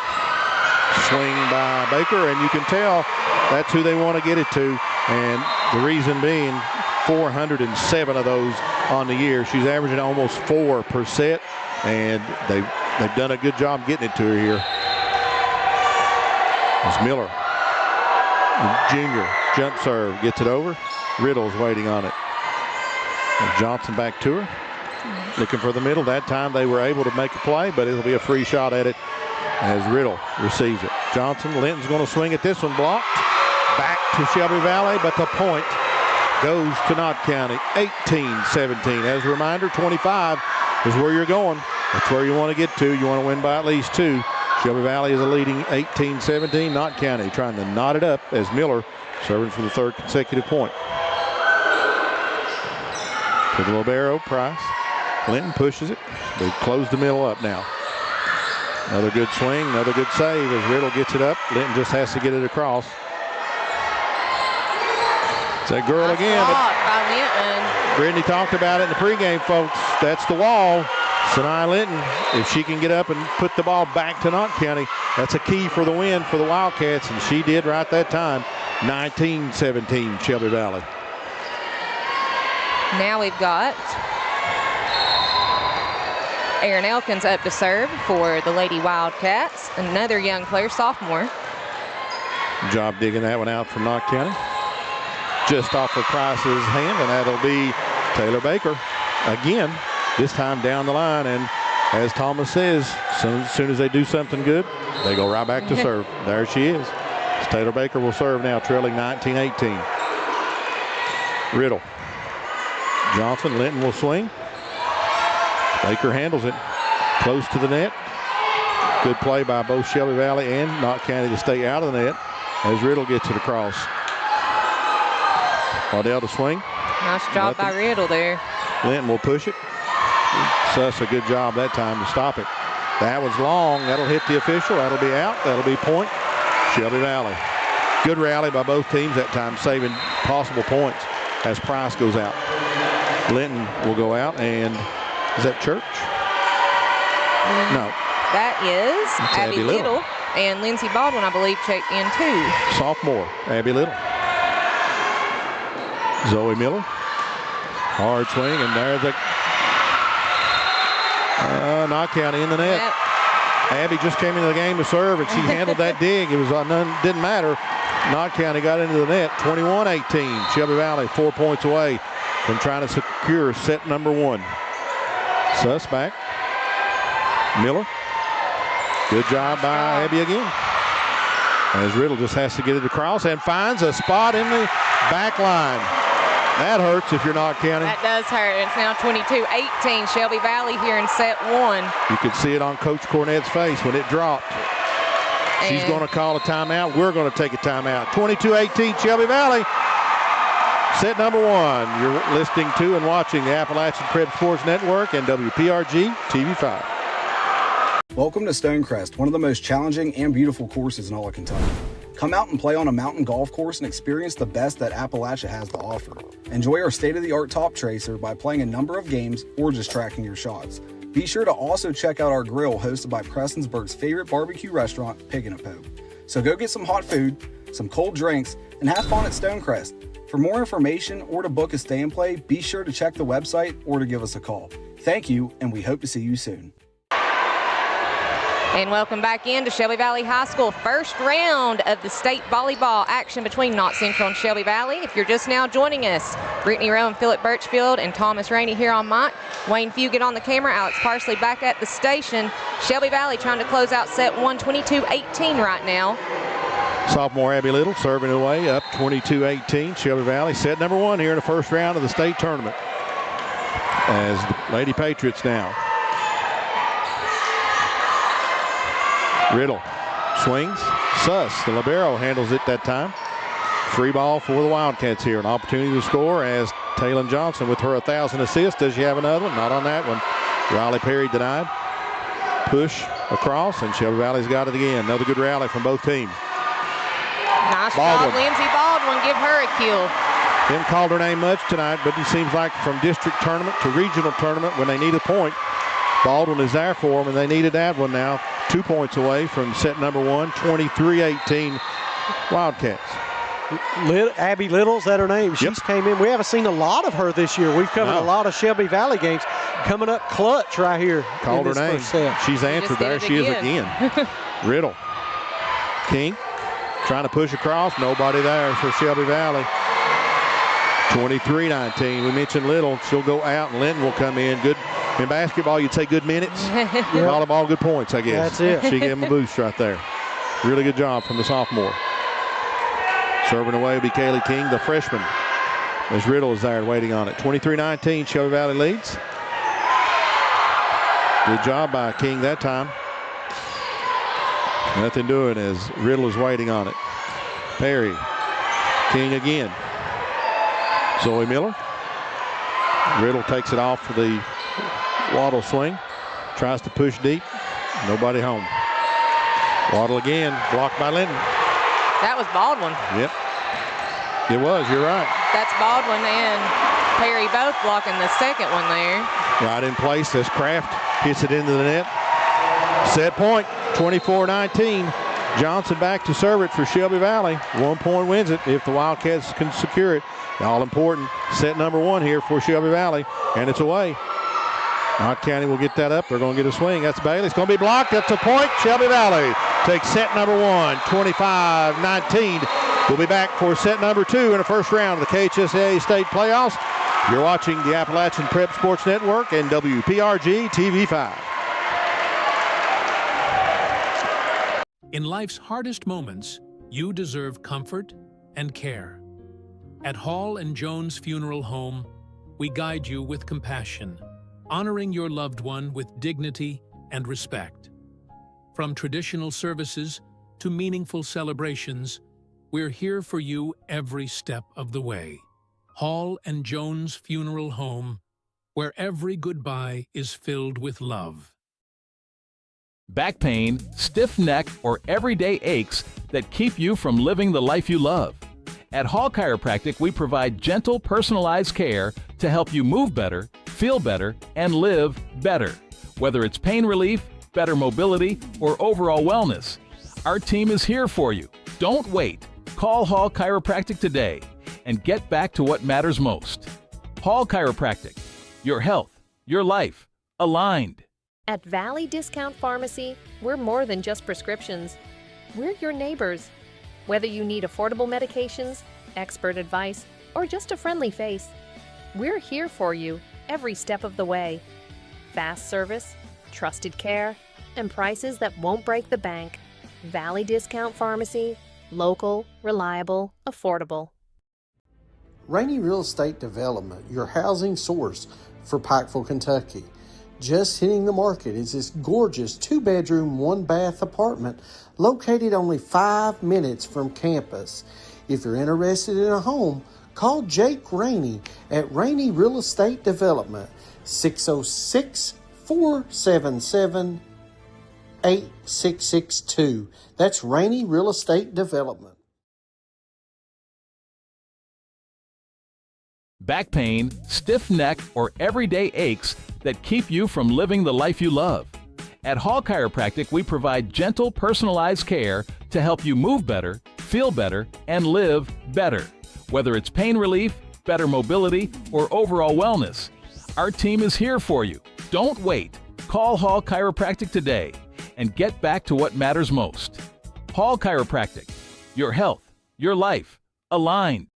Swing by Baker, and you can tell that's who they want to get it to. And the reason being 407 of those on the year. She's averaging almost 4 per set, and they've done a good job getting it to her here. It's Miller. Junior jump serve, gets it over. Riddle's waiting on it. And Johnson back to her. Looking for the middle. That time they were able to make a play, but it'll be a free shot at it as Riddle receives it. Johnson, Linton's going to swing at this one, blocked. Back to Shelby Valley, but the point goes to Knott County, 18-17. As a reminder, 25 is where you're going. That's where you want to get to. You want to win by at least 2. Shelby Valley is a leading 18-17. Knott County trying to knot it up as Miller serving for the 3rd consecutive point. To the libero, Price. Linton pushes it. They close the middle up now. Another good swing, another good save as Riddle gets it up. Linton just has to get it across. It's that girl nice again. By Linton. Brittany talked about it in the pregame, folks. That's the wall. Sanai Linton, if she can get up and put the ball back to Knott County, that's a key for the win for the Wildcats, and she did right that time. 19-17, Shelby Valley. Now we've got Aaron Elkins up to serve for the Lady Wildcats. Another young player, sophomore. Job digging that one out from Knott County. Just off of Price's hand, and that'll be Taylor Baker again, this time down the line. And as Thomas says, as soon as they do something good, they go right back to serve. There she is. Taylor Baker will serve now, trailing 19-18. Riddle. Johnson, Linton will swing. Baker handles it. Close to the net. Good play by both Shelby Valley and Knott County to stay out of the net as Riddle gets it across. Waddell to swing. Nice job by Riddle there. Linton will push it. Suss a good job that time to stop it. That was long. That'll hit the official. That'll be out. That'll be point. Shelby Valley. Good rally by both teams that time, saving possible points as Price goes out. Linton will go out, and is that Church? No. That is Abby Little. And Lindsey Baldwin, I believe, checked in too. Sophomore, Abby Little. Zoe Miller. Hard swing, and there's a Knott County in the net. Yep. Abby just came into the game to serve, and she handled that dig. It was didn't matter. Knott County got into the net, 21-18. Shelby Valley 4 points away from trying to secure set number 1. Suss back. Miller. Good job by Abby again. As Riddle just has to get it across and finds a spot in the back line. That hurts if you're Knott County. That does hurt. It's now 22-18. Shelby Valley here in set 1. You could see it on Coach Cornett's face when it dropped. She's going to call a timeout. We're going to take a timeout. 22-18 Shelby Valley. Set number 1. You're listening to and watching the Appalachian Prep Sports Network and WPRG TV5. Welcome to Stonecrest, one of the most challenging and beautiful courses in all of Kentucky. Come out and play on a mountain golf course and experience the best that Appalachia has to offer. Enjoy our state-of-the-art top tracer by playing a number of games or just tracking your shots. Be sure to also check out our grill hosted by Prestonsburg's favorite barbecue restaurant, Pig and a Poke. So go get some hot food, some cold drinks, and have fun at Stonecrest. For more information or to book a stay and play, be sure to check the website or to give us a call. Thank you, and we hope to see you soon. And welcome back into Shelby Valley High School. First round of the state volleyball action between Knott Central and Shelby Valley. If you're just now joining us, Brittany Rowe, Phillip Birchfield, and Thomas Rainey here on mic. Wayne Fugit on the camera, Alex Parsley back at the station. Shelby Valley trying to close out set 1, 22-18 right now. Sophomore Abby Little serving it away, up 22-18. Shelby Valley set number 1 here in the first round of the state tournament. As the Lady Patriots now. Riddle swings. Suss, the libero, handles it that time. Free ball for the Wildcats here. An opportunity to score as Taylon Johnson with her 1,000 assists. Does she have another one? Not on that one. Riley Perry denied. Push across, and Shelby Valley's got it again. Another good rally from both teams. Nice job, Lindsey Baldwin. Give her a kill. Didn't call her name much tonight, but it seems like from district tournament to regional tournament, when they need a point, Baldwin is there for them, and they needed that one now. 2 points away from set number 1, 23-18 Wildcats. Abby Little, is that her name? She's came in. We haven't seen a lot of her this year. We've covered a lot of Shelby Valley games. Coming up clutch right here. Called her name. She's answered. There she is again. Riddle. King trying to push across. Nobody there for Shelby Valley. 23-19. We mentioned Little. She'll go out, and Linton will come in. Good. In basketball, you'd say good minutes. Volleyball, good points, I guess. That's it. She gave him a boost right there. Really good job from the sophomore. Serving away will be Kaylee King, the freshman, as Riddle is there waiting on it. 23-19, Shelby Valley leads. Good job by King that time. Nothing doing as Riddle is waiting on it. Perry. King again. Zoe Miller. Riddle takes it off for the Waddle swing. Tries to push deep. Nobody home. Waddle again. Blocked by Linton. That was Baldwin. Yep. It was. You're right. That's Baldwin and Perry both blocking the second one there. Right in place as Kraft hits it into the net. Set point. 24-19. Johnson back to serve it for Shelby Valley. 1 point wins it if the Wildcats can secure it. All important. Set number 1 here for Shelby Valley. And it's away. Knott County will get that up. They're going to get a swing. That's Bailey. It's going to be blocked. That's a point. Shelby Valley takes set number 1, 25-19. We'll be back for set number 2 in the first round of the KHSAA state playoffs. You're watching the Appalachian Prep Sports Network and WPRG TV5. In life's hardest moments, you deserve comfort and care. At Hall and Jones Funeral Home, we guide you with compassion, honoring your loved one with dignity and respect. From traditional services to meaningful celebrations, we're here for you every step of the way. Hall and Jones Funeral Home, where every goodbye is filled with love. Back pain, stiff neck, or everyday aches that keep you from living the life you love. At Hall Chiropractic, we provide gentle, personalized care to help you move better, feel better, and live better. Whether it's pain relief, better mobility, or overall wellness, our team is here for you. Don't wait. Call Hall Chiropractic today and get back to what matters most. Hall Chiropractic. Your health, your life, aligned. At Valley Discount Pharmacy, we're more than just prescriptions. We're your neighbors. Whether you need affordable medications, expert advice, or just a friendly face, we're here for you every step of the way. Fast service, trusted care, and prices that won't break the bank. Valley Discount Pharmacy, local, reliable, affordable. Rainey Real Estate Development, your housing source for Pikeville, Kentucky. Just hitting the market is this gorgeous 2-bedroom, 1-bath apartment located only 5 minutes from campus. If you're interested in a home, call Jake Rainey at Rainey Real Estate Development, 606-477-8662. That's Rainey Real Estate Development. Back pain, stiff neck, or everyday aches that keep you from living the life you love. At Hall Chiropractic, we provide gentle, personalized care to help you move better, feel better, and live better. Whether it's pain relief, better mobility, or overall wellness, our team is here for you. Don't wait. Call Hall Chiropractic today and get back to what matters most. Hall Chiropractic. Your health, your life, aligned.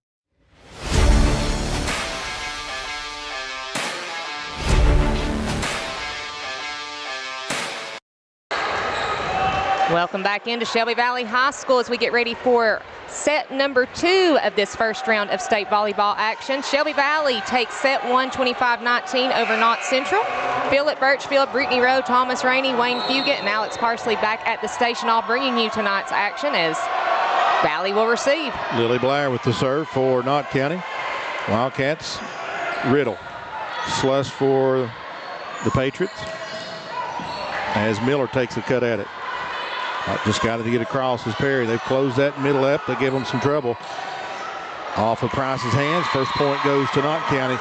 Welcome back into Shelby Valley High School as we get ready for set number 2 of this first round of state volleyball action. Shelby Valley takes set 1, 25-19 over Knott Central. Phillip Birchfield, Brittany Rowe, Thomas Rainey, Wayne Fugit, and Alex Parsley back at the station, all bringing you tonight's action as Valley will receive. Lily Blair with the serve for Knott County. Wildcats, Riddle. Sluss for the Patriots as Miller takes a cut at it. Just got it to get across as Perry. They've closed that middle up. They give them some trouble. Off of Price's hands. First point goes to Knott County.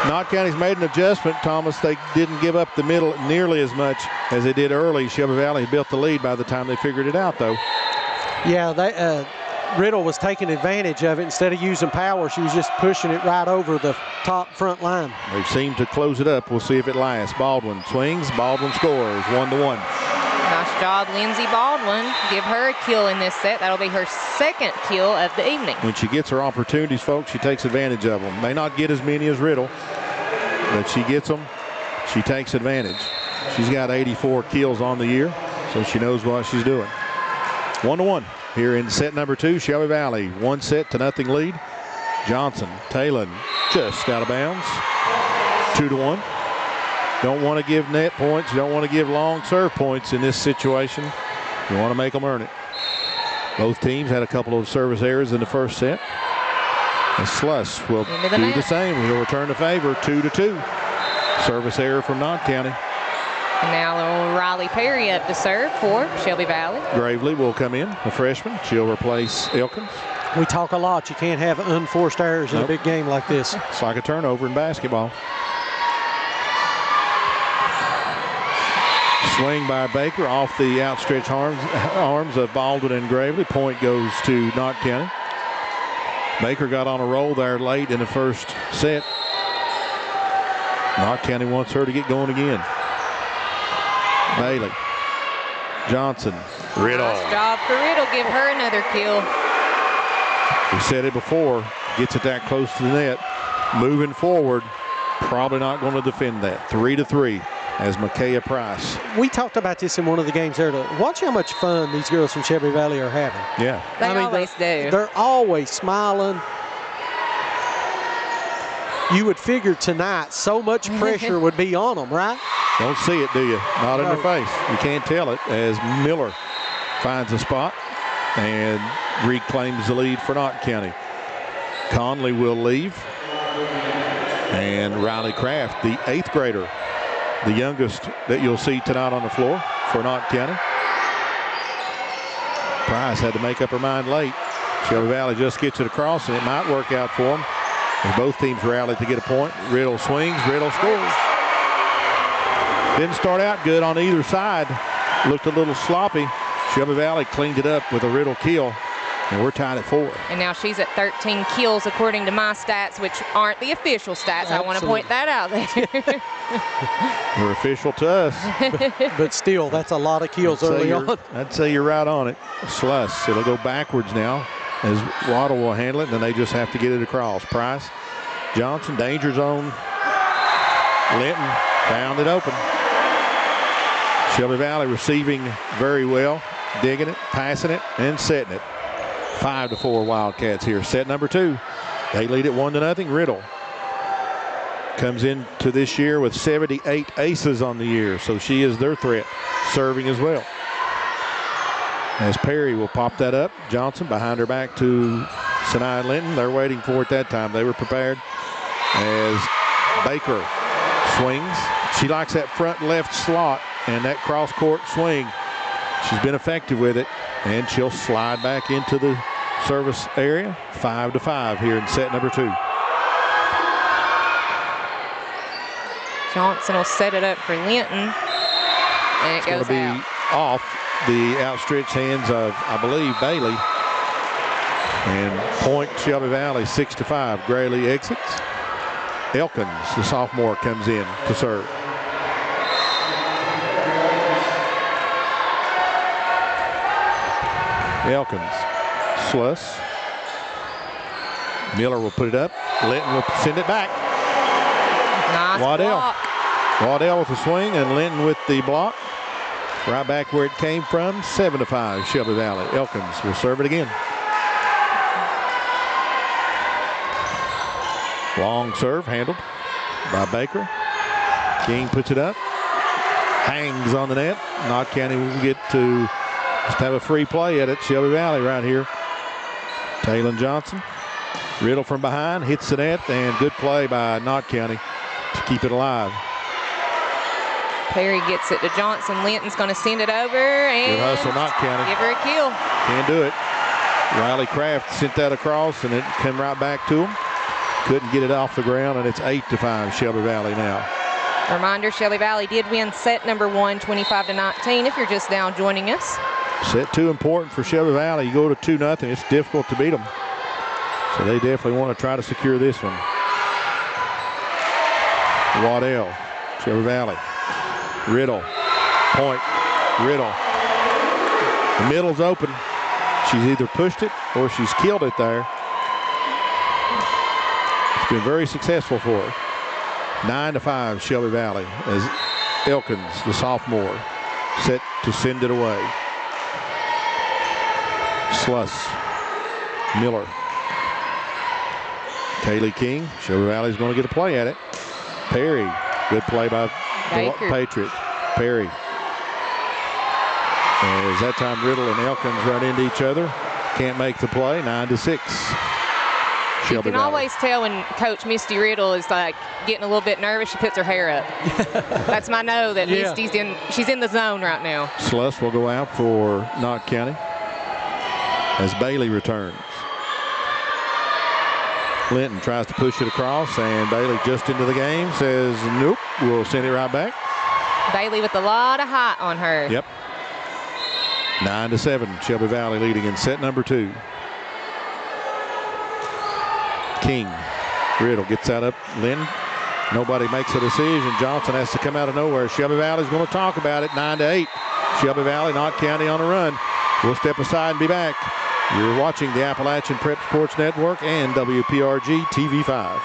Knott County's made an adjustment, Thomas. They didn't give up the middle nearly as much as they did early. Shelby Valley built the lead by the time they figured it out, though. Yeah, Riddle was taking advantage of it. Instead of using power, she was just pushing it right over the top front line. They seem to close it up. We'll see if it lasts. Baldwin swings. Baldwin scores 1-1. Nice job, Lindsey Baldwin. Give her a kill in this set. That'll be her second kill of the evening. When she gets her opportunities, folks, she takes advantage of them. May not get as many as Riddle, but she gets them. She takes advantage. She's got 84 kills on the year, so she knows what she's doing. 1-1 here in set number 2. Shelby Valley, 1-0 lead. Johnson, Talon just out of bounds. 2-1. Don't want to give net points. You don't want to give long serve points in this situation. You want to make them earn it. Both teams had a couple of service errors in the first set. And Sluss will do the same. He'll return the favor, 2-2. Service error from Knott County. And now little Riley Perry up to serve for Shelby Valley. Gravely will come in, a freshman. She'll replace Elkins. We talk a lot. You can't have unforced errors in a big game like this. It's like a turnover in basketball. Swing by Baker off the outstretched arms of Baldwin and Gravely. Point goes to Knott County. Baker got on a roll there late in the first set. Knott County wants her to get going again. Bailey. Johnson. Riddle. Nice job for Riddle. Give her another kill. We said it before. Gets it that close to the net. Moving forward. Probably not going to defend that. 3-3. As Micaiah Price. We talked about this in one of the games there. Watch how much fun these girls from Shelby Valley are having. Yeah. They always do. They're always smiling. You would figure tonight so much pressure would be on them, right? Don't see it, do you? Not in their face. You can't tell it as Miller finds a spot and reclaims the lead for Knott County. Conley will leave. And Riley Kraft, the 8th grader, the youngest that you'll see tonight on the floor for Knott County. Price had to make up her mind late. Shelby Valley just gets it across, and it might work out for them. As both teams rallied to get a point. Riddle swings, Riddle scores. Didn't start out good on either side. Looked a little sloppy. Shelby Valley cleaned it up with a Riddle kill. And we're tied at 4. And now she's at 13 kills according to my stats, which aren't the official stats. Absolutely. I want to point that out there. They're official to us. But still, that's a lot of kills early on. I'd say you're right on it. Sluss. It'll go backwards now as Waddle will handle it, and then they just have to get it across. Price, Johnson, danger zone. Linton found it open. Shelby Valley receiving very well, digging it, passing it, and setting it. 5-4 Wildcats here. Set number 2. They lead it 1-0. Riddle comes into this year with 78 aces on the year, so she is their threat, serving as well. As Perry will pop that up. Johnson behind her back to Sinai Linton. They're waiting for it that time. They were prepared. As Baker swings. She likes that front left slot and that cross-court swing. She's been effective with it. And she'll slide back into the service area. 5-5 here in set number 2. Johnson will set it up for Linton. And it goes out. It's going to be off the outstretched hands of, I believe, Bailey. And point Shelby Valley 6-5. Grayley exits. Elkins, the sophomore, comes in to serve. Elkins, Sluss. Miller will put it up. Linton will send it back. Nice Waddell. block. Waddell with the swing and Linton with the block. Right back where it came from, 7-5, Shelby Valley. Elkins will serve it again. Long serve, handled by Baker. King puts it up. Hangs on the net. Knott County will get to just have a free play at it. Shelby Valley right here. Taylon Johnson. Riddle from behind, hits the net, and good play by Knott County to keep it alive. Perry gets it to Johnson. Linton's going to send it over and good hustle, Knott County. Give her a kill. Can't do it. Riley Kraft sent that across, and it came right back to him. Couldn't get it off the ground, and it's 8-5 Shelby Valley now. Reminder, Shelby Valley did win set number 1, 25-19, if you're just now joining us. Set 2 important for Shelby Valley. You go to 2-0, it's difficult to beat them. So they definitely want to try to secure this one. Waddell, Shelby Valley. Riddle, point, Riddle. The middle's open. She's either pushed it or she's killed it there. It's been very successful for her. 9-5 Shelby Valley as Elkins, the sophomore, set to send it away. Sluss, Miller. Kaylee King, Shelby Valley's going to get a play at it. Perry, good play by the Patriots. Perry. And as that time Riddle and Elkins run into each other, can't make the play. 9-6. Shelby you can Valley. Always tell when Coach Misty Riddle is like getting a little bit nervous. She puts her hair up. That's my know that Misty's she's in the zone right now. Sluss will go out for Knott County as Bailey returns. Linton tries to push it across, and Bailey just into the game says nope. We'll send it right back. Bailey with a lot of height on her. Yep. 9-7 Shelby Valley leading in set number 2. King, Riddle gets that up. Lynn, nobody makes a decision. Johnson has to come out of nowhere. Shelby Valley's going to talk about it. 9-8. Shelby Valley, Knott County on a run. We'll step aside and be back. You're watching the Appalachian Prep Sports Network and WPRG TV5.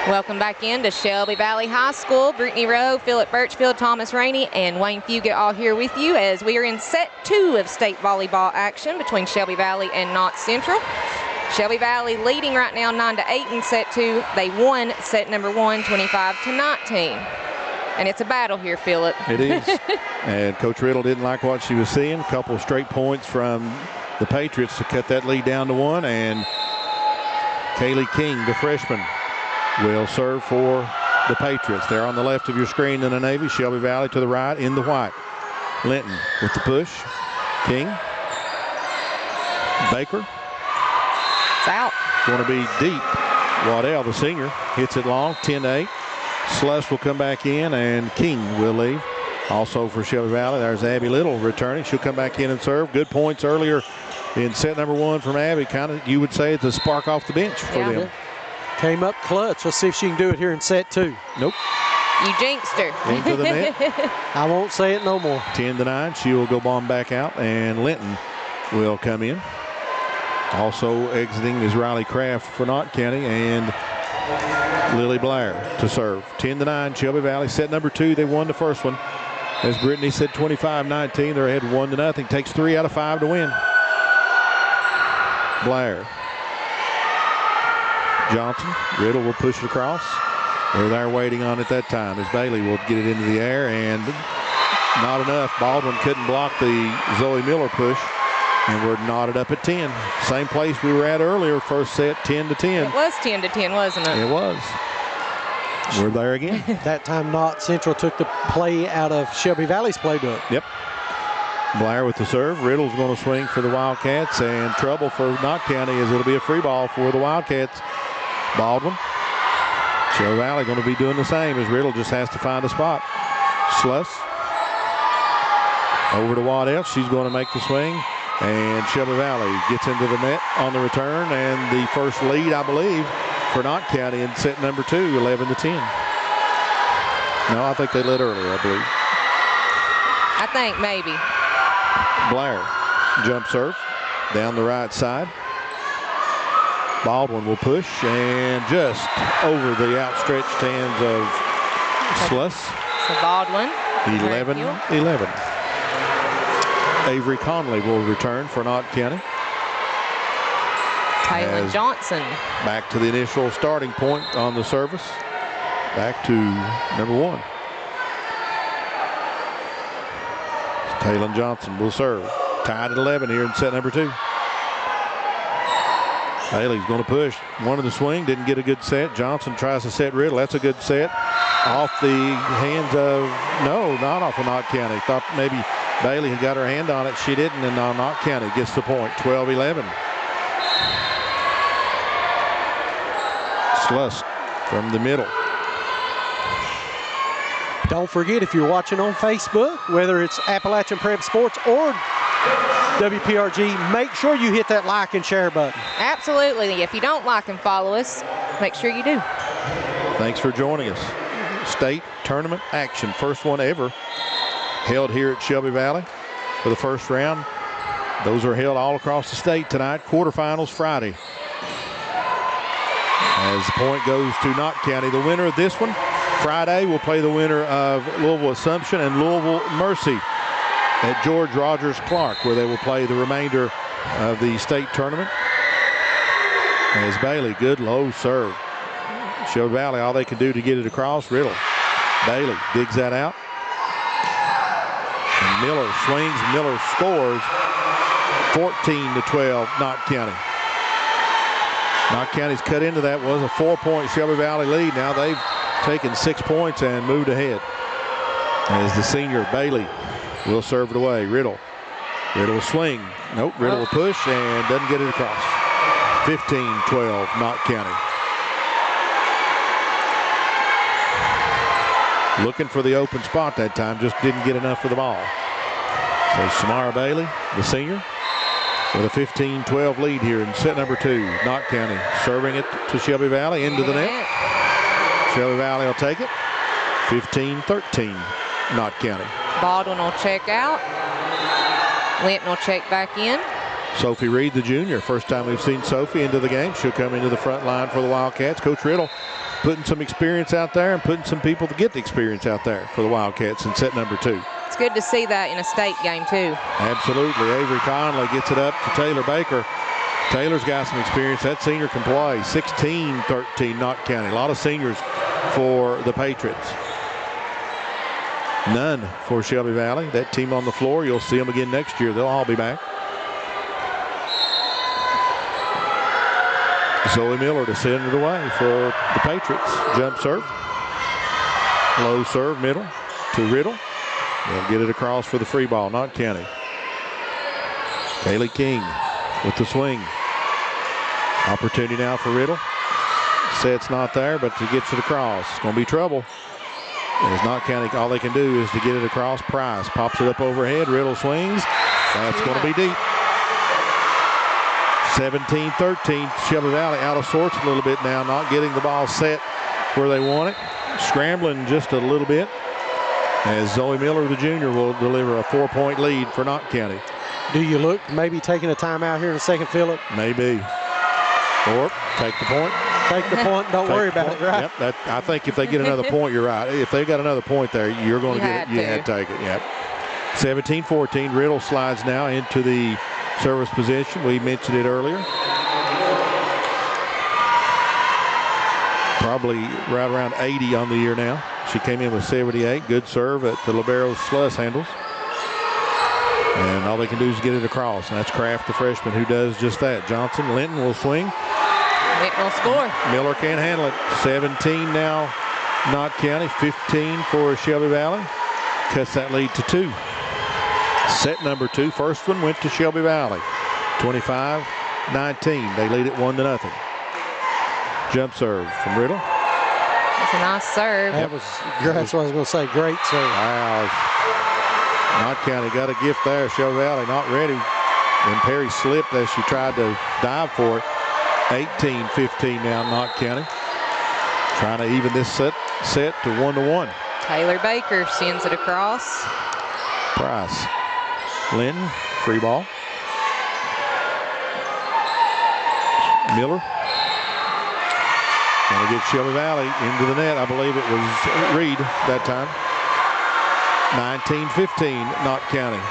Welcome back into Shelby Valley High School. Brittany Rowe, Phillip Birchfield, Thomas Rainey, and Wayne Fugit all here with you as we are in set 2 of state volleyball action between Shelby Valley and Knott Central. Shelby Valley leading right now 9-8 in set 2. They won set number 1, 25-19. And it's a battle here, Phillip. It is. And Coach Riddle didn't like what she was seeing. A couple of straight points from the Patriots to cut that lead down to 1. And Kaylee King, the freshman, will serve for the Patriots. They're on the left of your screen in the Navy. Shelby Valley to the right in the white. Linton with the push. King. Baker. It's out. Going to be deep. Waddell, the senior, hits it long, 10-8. Sluss will come back in, and King will leave. Also for Shelby Valley, there's Abby Little returning. She'll come back in and serve. Good points earlier in set number 1 from Abby. Kind of, you would say, it's a spark off the bench for them. Yeah. Came up clutch. Let's see if she can do it here in set 2. Nope. You jinxed her. Into the net. I won't say it no more. 10-9. She will go bomb back out, and Linton will come in. Also exiting is Riley Kraft for Knott County, and Lily Blair to serve. 10-9 Shelby Valley. Set number 2. They won the first one. As Brittany said, 25-19. They're ahead 1-0. Takes 3 out of 5 to win. Blair. Johnson. Riddle will push it across. They're there waiting on it that time as Bailey will get it into the air, and not enough. Baldwin couldn't block the Zoe Miller push, and we're knotted up at 10. Same place we were at earlier, first set, 10-10. It was 10-10, wasn't it? It was. We're there again. That time Knott Central took the play out of Shelby Valley's playbook. Yep. Blair with the serve. Riddle's going to swing for the Wildcats, and trouble for Knott County as it'll be a free ball for the Wildcats. Baldwin Shelby Valley going to be doing the same as Riddle just has to find a spot. Sluss over to Waddell. She's going to make the swing. And Shelby Valley gets into the net on the return. And the first lead, I believe, for Knott County in set number 2, 11-10. No, I think they led earlier, I believe. I think maybe. Blair, jump serve down the right side. Baldwin will push and just over the outstretched hands of Sluss. So Baldwin. 11-11. Avery Conley will return for Knott County. Taylor Johnson. Back to the initial starting point on the service. Back to number 1. Taylor Johnson will serve. Tied at 11 here in set number 2. Bailey's going to push. Wanted to swing, didn't get a good set. Johnson tries to set Riddle. That's a good set. Off the hands of, no, not off of Knott County. Thought maybe Bailey had got her hand on it. She didn't, and Knott County gets the point. 12-11. Sluss from the middle. Don't forget, if you're watching on Facebook, whether it's Appalachian Prep Sports or WPRG, make sure you hit that like and share button. Absolutely. If you don't like and follow us, make sure you do. Thanks for joining us. State tournament action. First one ever held here at Shelby Valley for the first round. Those are held all across the state tonight. Quarterfinals Friday. As the point goes to Knott County. The winner of this one Friday will play the winner of Louisville Assumption and Louisville Mercy at George Rogers Clark, where they will play the remainder of the state tournament. As Bailey, good low serve. Shelby Valley, all they can do to get it across. Riddle. Bailey digs that out. And Miller swings. Miller scores. 14-12, Knott County. Knott County's cut into that. Was a 4-point Shelby Valley lead. Now they've taken 6 points and moved ahead. As the senior Bailey will serve it away. Riddle will swing. Nope, Riddle will push and doesn't get it across. 15-12, Knott County. Looking for the open spot that time, just didn't get enough for the ball. So Samara Bailey, the senior, with a 15-12 lead here in set number 2. Knott County serving it to Shelby Valley into the net. Shelby Valley will take it. 15-13, Knott County. Baldwin will check out. Linton will check back in. Sophie Reed, the junior. First time we've seen Sophie into the game. She'll come into the front line for the Wildcats. Coach Riddle putting some experience out there and putting some people to get the experience out there for the Wildcats in set number 2. It's good to see that in a state game, too. Absolutely. Avery Conley gets it up to Taylor Baker. Taylor's got some experience. That senior can play. 16-13, Knott County. A lot of seniors for the Patriots. None for Shelby Valley. That team on the floor, you'll see them again next year. They'll all be back. Zoe Miller to send it away for the Patriots. Jump serve. Low serve, middle to Riddle. They'll get it across for the free ball, Knott County. Kaylee King with the swing. Opportunity now for Riddle. Set's not there, but he gets it across. It's going to be trouble. As Knott County, all they can do is to get it across. Price pops it up overhead. Riddle swings. That's going to be deep. 17-13. Shelby Valley out of sorts a little bit now, not getting the ball set where they want it. Scrambling just a little bit. As Zoe Miller, the junior, will deliver a 4-point lead for Knott County. Do you look maybe taking a timeout here in a second, Phillip? Maybe. Or take the point. Take the point. Don't worry about it, right? Yep. I think if they get another point, you're right. If they got another point there, you're going to get it. You had to take it. Yep. 17-14. Riddle slides now into the service position. We mentioned it earlier. Probably right around 80 on the year now. She came in with 78. Good serve at the libero Sluss handles. And all they can do is get it across. And that's Kraft, the freshman, who does just that. Johnson, Linton will swing. Linton will score. Miller can't handle it. 17 now, Knott County. 15 for Shelby Valley. Cuts that lead to 2. Set number 2. First one went to Shelby Valley. 25-19. They lead it 1-0. Jump serve from Riddle. That's a nice serve. That's what I was going to say. Great serve. Wow. Knott County got a gift there. Shelby Valley not ready. And Perry slipped as she tried to dive for it. 18-15 now, Knott County. Trying to even this set to 1-1. Taylor Baker sends it across. Price. Linton, free ball. Miller. Going to get Shelby Valley into the net. I believe it was Reed that time. 19-15, Knott County.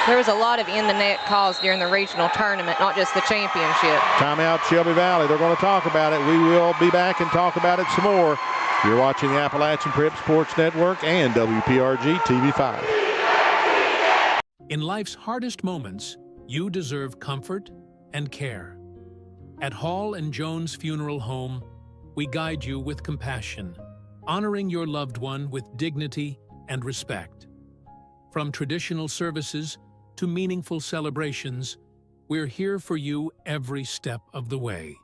There was a lot of in the net calls during the regional tournament, not just the championship. Timeout, Shelby Valley. They're going to talk about it. We will be back and talk about it some more. You're watching the Appalachian Prep Sports Network and WPRG TV5. In life's hardest moments, you deserve comfort and care. At Hall & Jones Funeral Home, we guide you with compassion, honoring your loved one with dignity and respect. From traditional services to meaningful celebrations, we're here for you every step of the way.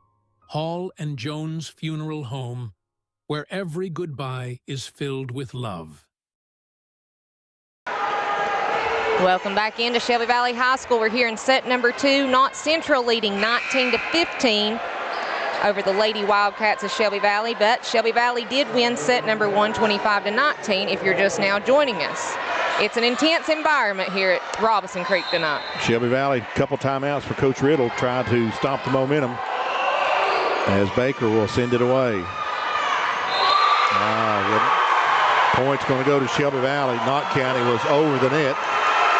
Hall & Jones Funeral Home, where every goodbye is filled with love. Welcome back into Shelby Valley High School. We're here in set number 2. Knott Central leading 19-15 over the Lady Wildcats of Shelby Valley, but Shelby Valley did win set number 1, 25-19, if you're just now joining us. It's an intense environment here at Robinson Creek tonight. Shelby Valley, a couple timeouts for Coach Riddle, trying to stop the momentum as Baker will send it away. Point's going to go to Shelby Valley. Knott County was over the net,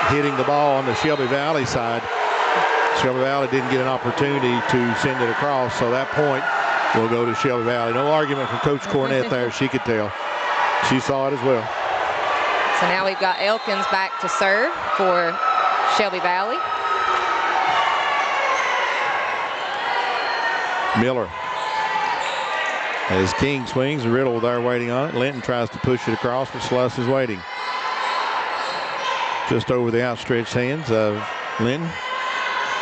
hitting the ball on the Shelby Valley side. Shelby Valley didn't get an opportunity to send it across, so that point will go to Shelby Valley. No argument from Coach Cornett there. She could tell. She saw it as well. So now we've got Elkins back to serve for Shelby Valley. Miller. As King swings, Riddle there waiting on it. Linton tries to push it across, but Sluss is waiting. Just over the outstretched hands of Linton.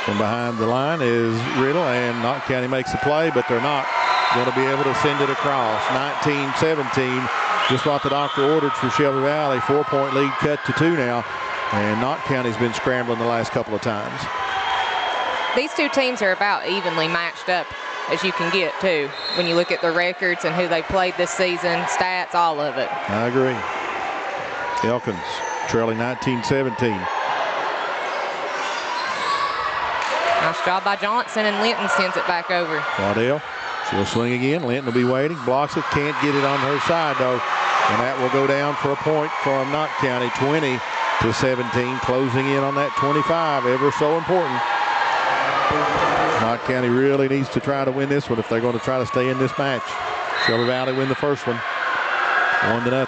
From behind the line is Riddle, and Knott County makes a play, but they're not going to be able to send it across. 19-17, just what the doctor ordered for Shelby Valley. 4-point lead cut to 2 now, and Knott County's been scrambling the last couple of times. These two teams are about evenly matched up as you can get, too, when you look at the records and who they played this season, stats, all of it. I agree. Elkins trailing 19-17. Nice job by Johnson, and Linton sends it back over. Waddell, she'll swing again. Linton will be waiting, blocks it, can't get it on her side, though. And that will go down for a point from Knott County, 20-17, closing in on that 25, ever so important. Knott County really needs to try to win this one if they're going to try to stay in this match. Shelby Valley win the first one, 1-0.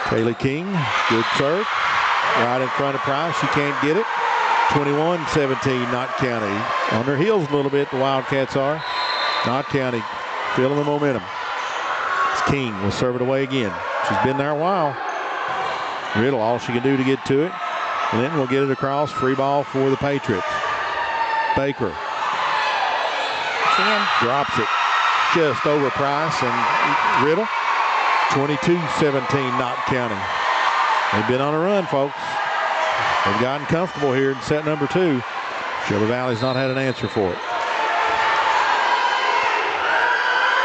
Kaylee King, good serve, right in front of Price. She can't get it. 21-17, Knott County. On their heels a little bit, the Wildcats are. Knott County feeling the momentum. It's King will serve it away again. She's been there a while. Riddle, all she can do to get to it. Linton will get it across. Free ball for the Patriots. Baker drops it just over Price and Riddle. 22-17, Knott County. They've been on a run, folks. They've gotten comfortable here in set number 2. Shelby Valley's not had an answer for it.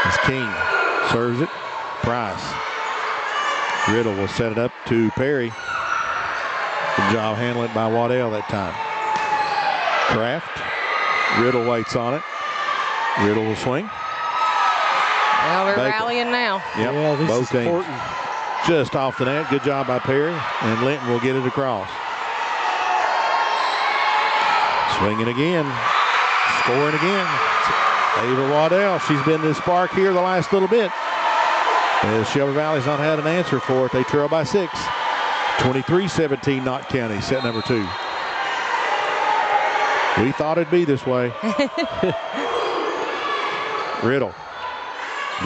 As King serves it. Price. Riddle will set it up to Perry. Good job handling it by Waddell that time. Kraft. Riddle waits on it. Riddle will swing. Well, we're rallying now. Yep, yeah, this both is teams. important. Just off the net. Good job by Perry. And Linton will get it across. Swinging again. Scoring again. Ava Waddell. She's been the spark here the last little bit. As Shelby Valley's not had an answer for it. They trail by 6. 23-17, Knott County, set number 2. We thought it'd be this way. Riddle.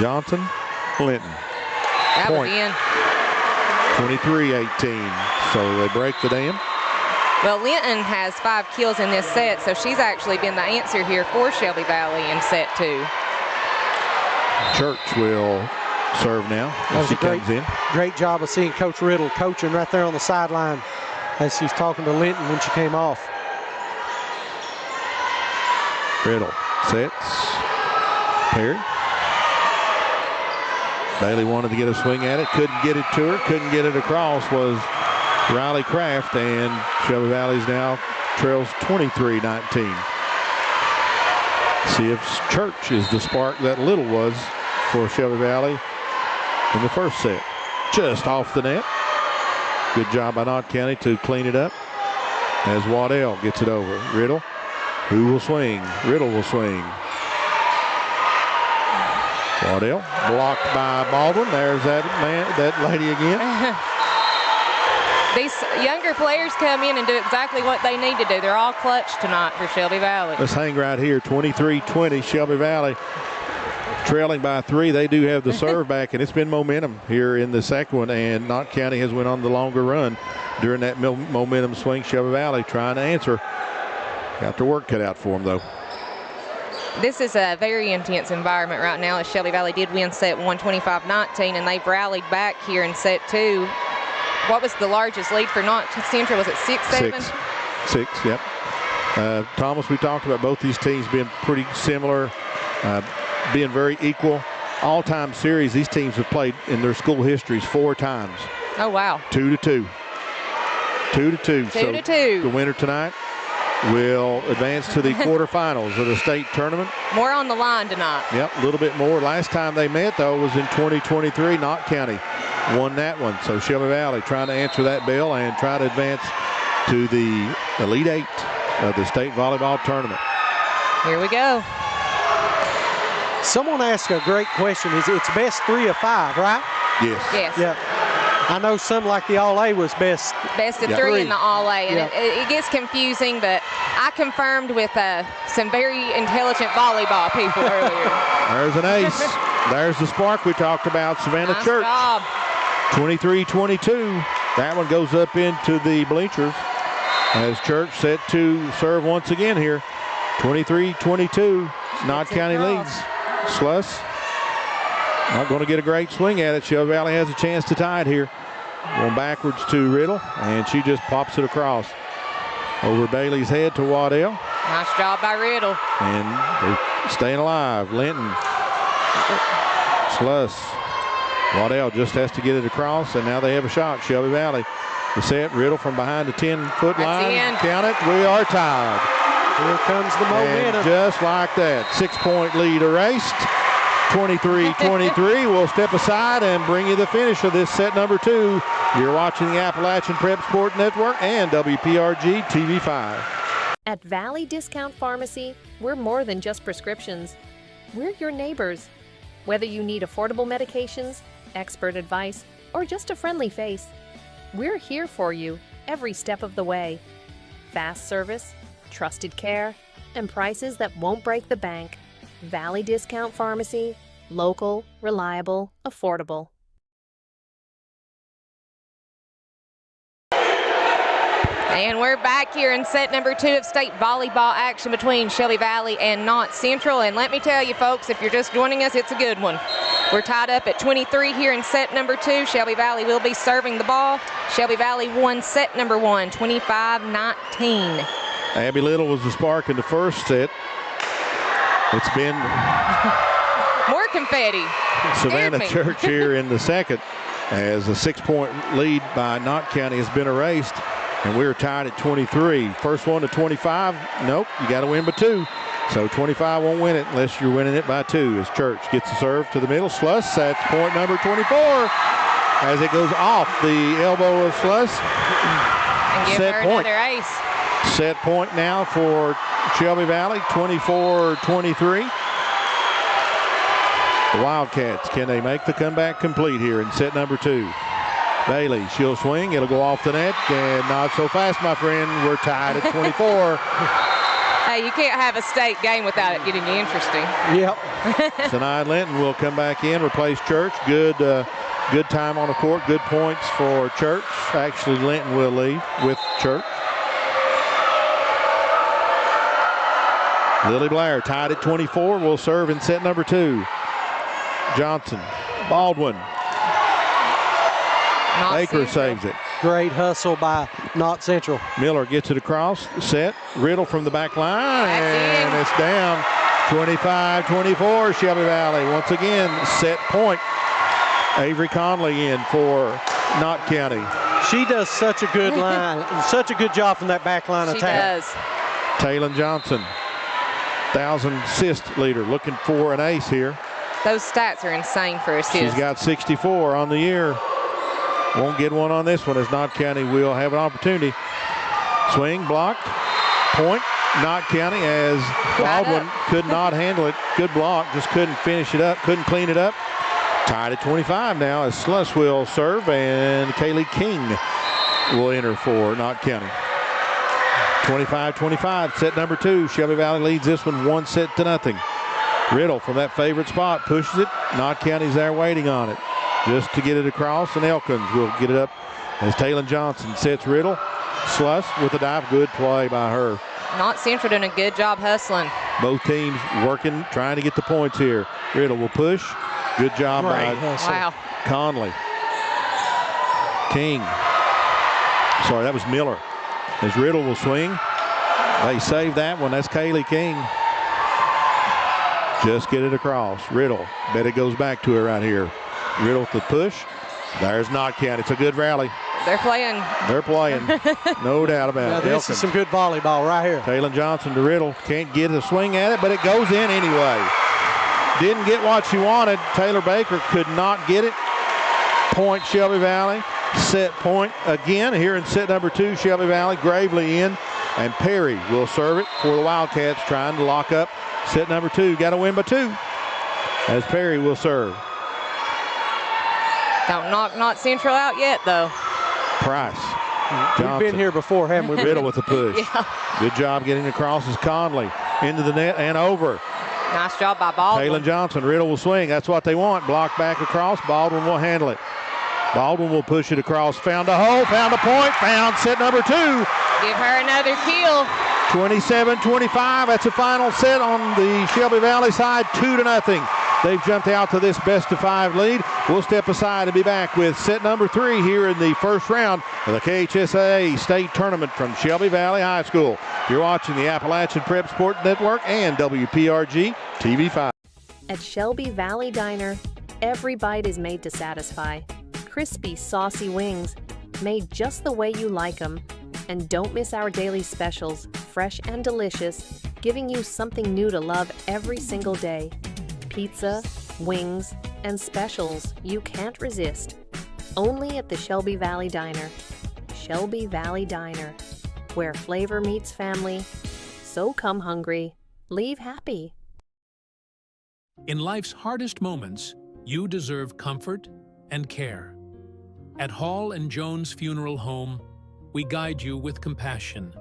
Johnson. Linton. That Point. was in. 23-18. So they break the dam. Well, Linton has 5 kills in this set, so she's actually been the answer here for Shelby Valley in set 2. Church will serve now as she comes in. Great job of seeing Coach Riddle coaching right there on the sideline as she's talking to Linton when she came off. Riddle sets. Perry. Bailey wanted to get a swing at it. Couldn't get it to her. Couldn't get it across was Riley Kraft. And Shelby Valley's now trails 23-19. See if Church is the spark that Little was for Shelby Valley in the first set. Just off the net. Good job by Knott County to clean it up as Waddell gets it over. Riddle, who will swing? Riddle will swing. Waddell blocked by Baldwin. There's that lady again. These younger players come in and do exactly what they need to do. They're all clutch tonight for Shelby Valley. Let's hang right here. 23-20, Shelby Valley trailing by 3. They do have the serve back, and it's been momentum here in the second one, and Knott County has went on the longer run during that momentum swing. Shelby Valley trying to answer. Got their work cut out for them, though. This is a very intense environment right now, as Shelby Valley did win set 125-19, and they've rallied back here in set 2. What was the largest lead for Knott Central? Was it 6-7? 6, yep. Thomas, we talked about both these teams being pretty similar, being very equal. All-time series, these teams have played in their school histories 4 times. Oh, wow. 2-2. 2-2. 2-2. The winner tonight will advance to the quarterfinals of the state tournament. More on the line tonight. Yep, a little bit more. Last time they met, though, was in 2023. Knott County won that one. So Shelby Valley trying to answer that bell and try to advance to the Elite 8 of the state volleyball tournament. Here we go. Someone asked a great question. It's best 3 of 5, right? Yes. Yes. Yeah. I know some like the All-A was best of 3 in the All-A, and it gets confusing, but I confirmed with some very intelligent volleyball people earlier. There's an ace. There's the spark we talked about, Savannah Nice Church. job. 23-22. That one goes up into the bleachers as Church set to serve once again here. 23-22. Knott County leads. Sluss not going to get a great swing at it. Shelby Valley has a chance to tie it here. Going backwards to Riddle, and she just pops it across over Bailey's head to Waddell. Nice job by Riddle. And they're staying alive. Linton, Sluss, Waddell just has to get it across, and now they have a shot. Shelby Valley, the set. Riddle from behind the 10-foot line. Count it. We are tied. Here comes the momentum. And just like that, 6-point lead erased. 23-23. We'll step aside and bring you the finish of this set number 2. You're watching the Appalachian Prep Sport Network and WPRG TV5. At Valley Discount Pharmacy, we're more than just prescriptions. We're your neighbors. Whether you need affordable medications, expert advice, or just a friendly face, we're here for you every step of the way. Fast service, trusted care, and prices that won't break the bank. Valley Discount Pharmacy, local, reliable, affordable. And we're back here in set number 2 of state volleyball action between Shelby Valley and Knott Central. And let me tell you, folks, if you're just joining us, it's a good one. We're tied up at 23 here in set number 2. Shelby Valley will be serving the ball. Shelby Valley won set number 1, 25-19. Abby Little was the spark in the first set. It's been more confetti. Savannah Church here in the second, as a 6-point lead by Knott County has been erased, and we're tied at 23. First one to 25, nope, you got to win by 2. So 25 won't win it unless you're winning it by 2. As Church gets the serve to the middle. Sluss, that's point number 24, as it goes off the elbow of Sluss. And give her another ace. Set point now for Shelby Valley, 24-23. The Wildcats, can they make the comeback complete here in set number 2? Bailey, she'll swing, it'll go off the net, and not so fast, my friend. We're tied at 24. Hey, you can't have a state game without it getting interesting. Yep. Sanai Linton will come back in, replace Church. Good time on the court, good points for Church. Actually, Linton will leave with Church. Lily Blair tied at 24, will serve in set number 2. Johnson. Baldwin. Baker saves it. Great hustle by Knott Central. Miller gets it across, set. Riddle from the back line, and it's down. 25-24, Shelby Valley. Once again, set point. Avery Conley in for Knott County. She does such a good line, such a good job from that back line attack. She does. Taylon Johnson, 1,000 assist leader, looking for an ace here. Those stats are insane for assists. She's got 64 on the year. Won't get one on this one as Knott County will have an opportunity. Swing blocked. Point. Knott County as Baldwin could not handle it. Good block. Just couldn't finish it up. Couldn't clean it up. Tied at 25 now as Sluss will serve and Kaylee King will enter for Knott County. 25-25. Set number 2. Shelby Valley leads this one 1-0. Riddle from that favorite spot pushes it. Knott County's there waiting on it. Just to get it across, and Elkins will get it up as Taylon Johnson sets Riddle. Sluss with a dive. Good play by her. Knott Central doing a good job hustling. Both teams working, trying to get the points here. Riddle will push. Good job by Conley. King. Sorry, that was Miller. As Riddle will swing. They saved that one. That's Kaylee King. Just get it across. Riddle. Bet it goes back to her right here. Riddle with the push. There's Knott County. It's a good rally. They're playing. They're playing. No doubt about it. This is some good volleyball right here. Taylon Johnson to Riddle. Can't get a swing at it, but it goes in anyway. Didn't get what she wanted. Taylor Baker could not get it. Point Shelby Valley. Set point again here in set number 2. Shelby Valley. Gravely in. And Perry will serve it for the Wildcats, trying to lock up set number 2. Got to win by 2 as Perry will serve. Don't knock Knott Central out yet, though. Price. Johnson. We've been here before, haven't we? Riddle with the push. Yeah. Good job getting across as Conley into the net and over. Nice job by Baldwin. Taylon Johnson. Riddle will swing. That's what they want. Block back across. Baldwin will handle it. Baldwin will push it across. Found a hole. Found a point. Found set number 2. Give her another kill. 27-25. That's the final set on the Shelby Valley side. 2-0. They've jumped out to this best-of-5 lead. We'll step aside and be back with set number 3 here in the first round of the KHSAA State Tournament from Shelby Valley High School. You're watching the Appalachian Prep Sport Network and WPRG TV5. At Shelby Valley Diner, every bite is made to satisfy. Crispy, saucy wings, made just the way you like them. And don't miss our daily specials, fresh and delicious, giving you something new to love every single day. Pizza, wings, and specials you can't resist. Only at the Shelby Valley Diner. Shelby Valley Diner, where flavor meets family. So come hungry, leave happy. In life's hardest moments, you deserve comfort and care. At Hall and Jones Funeral Home, we guide you with compassion,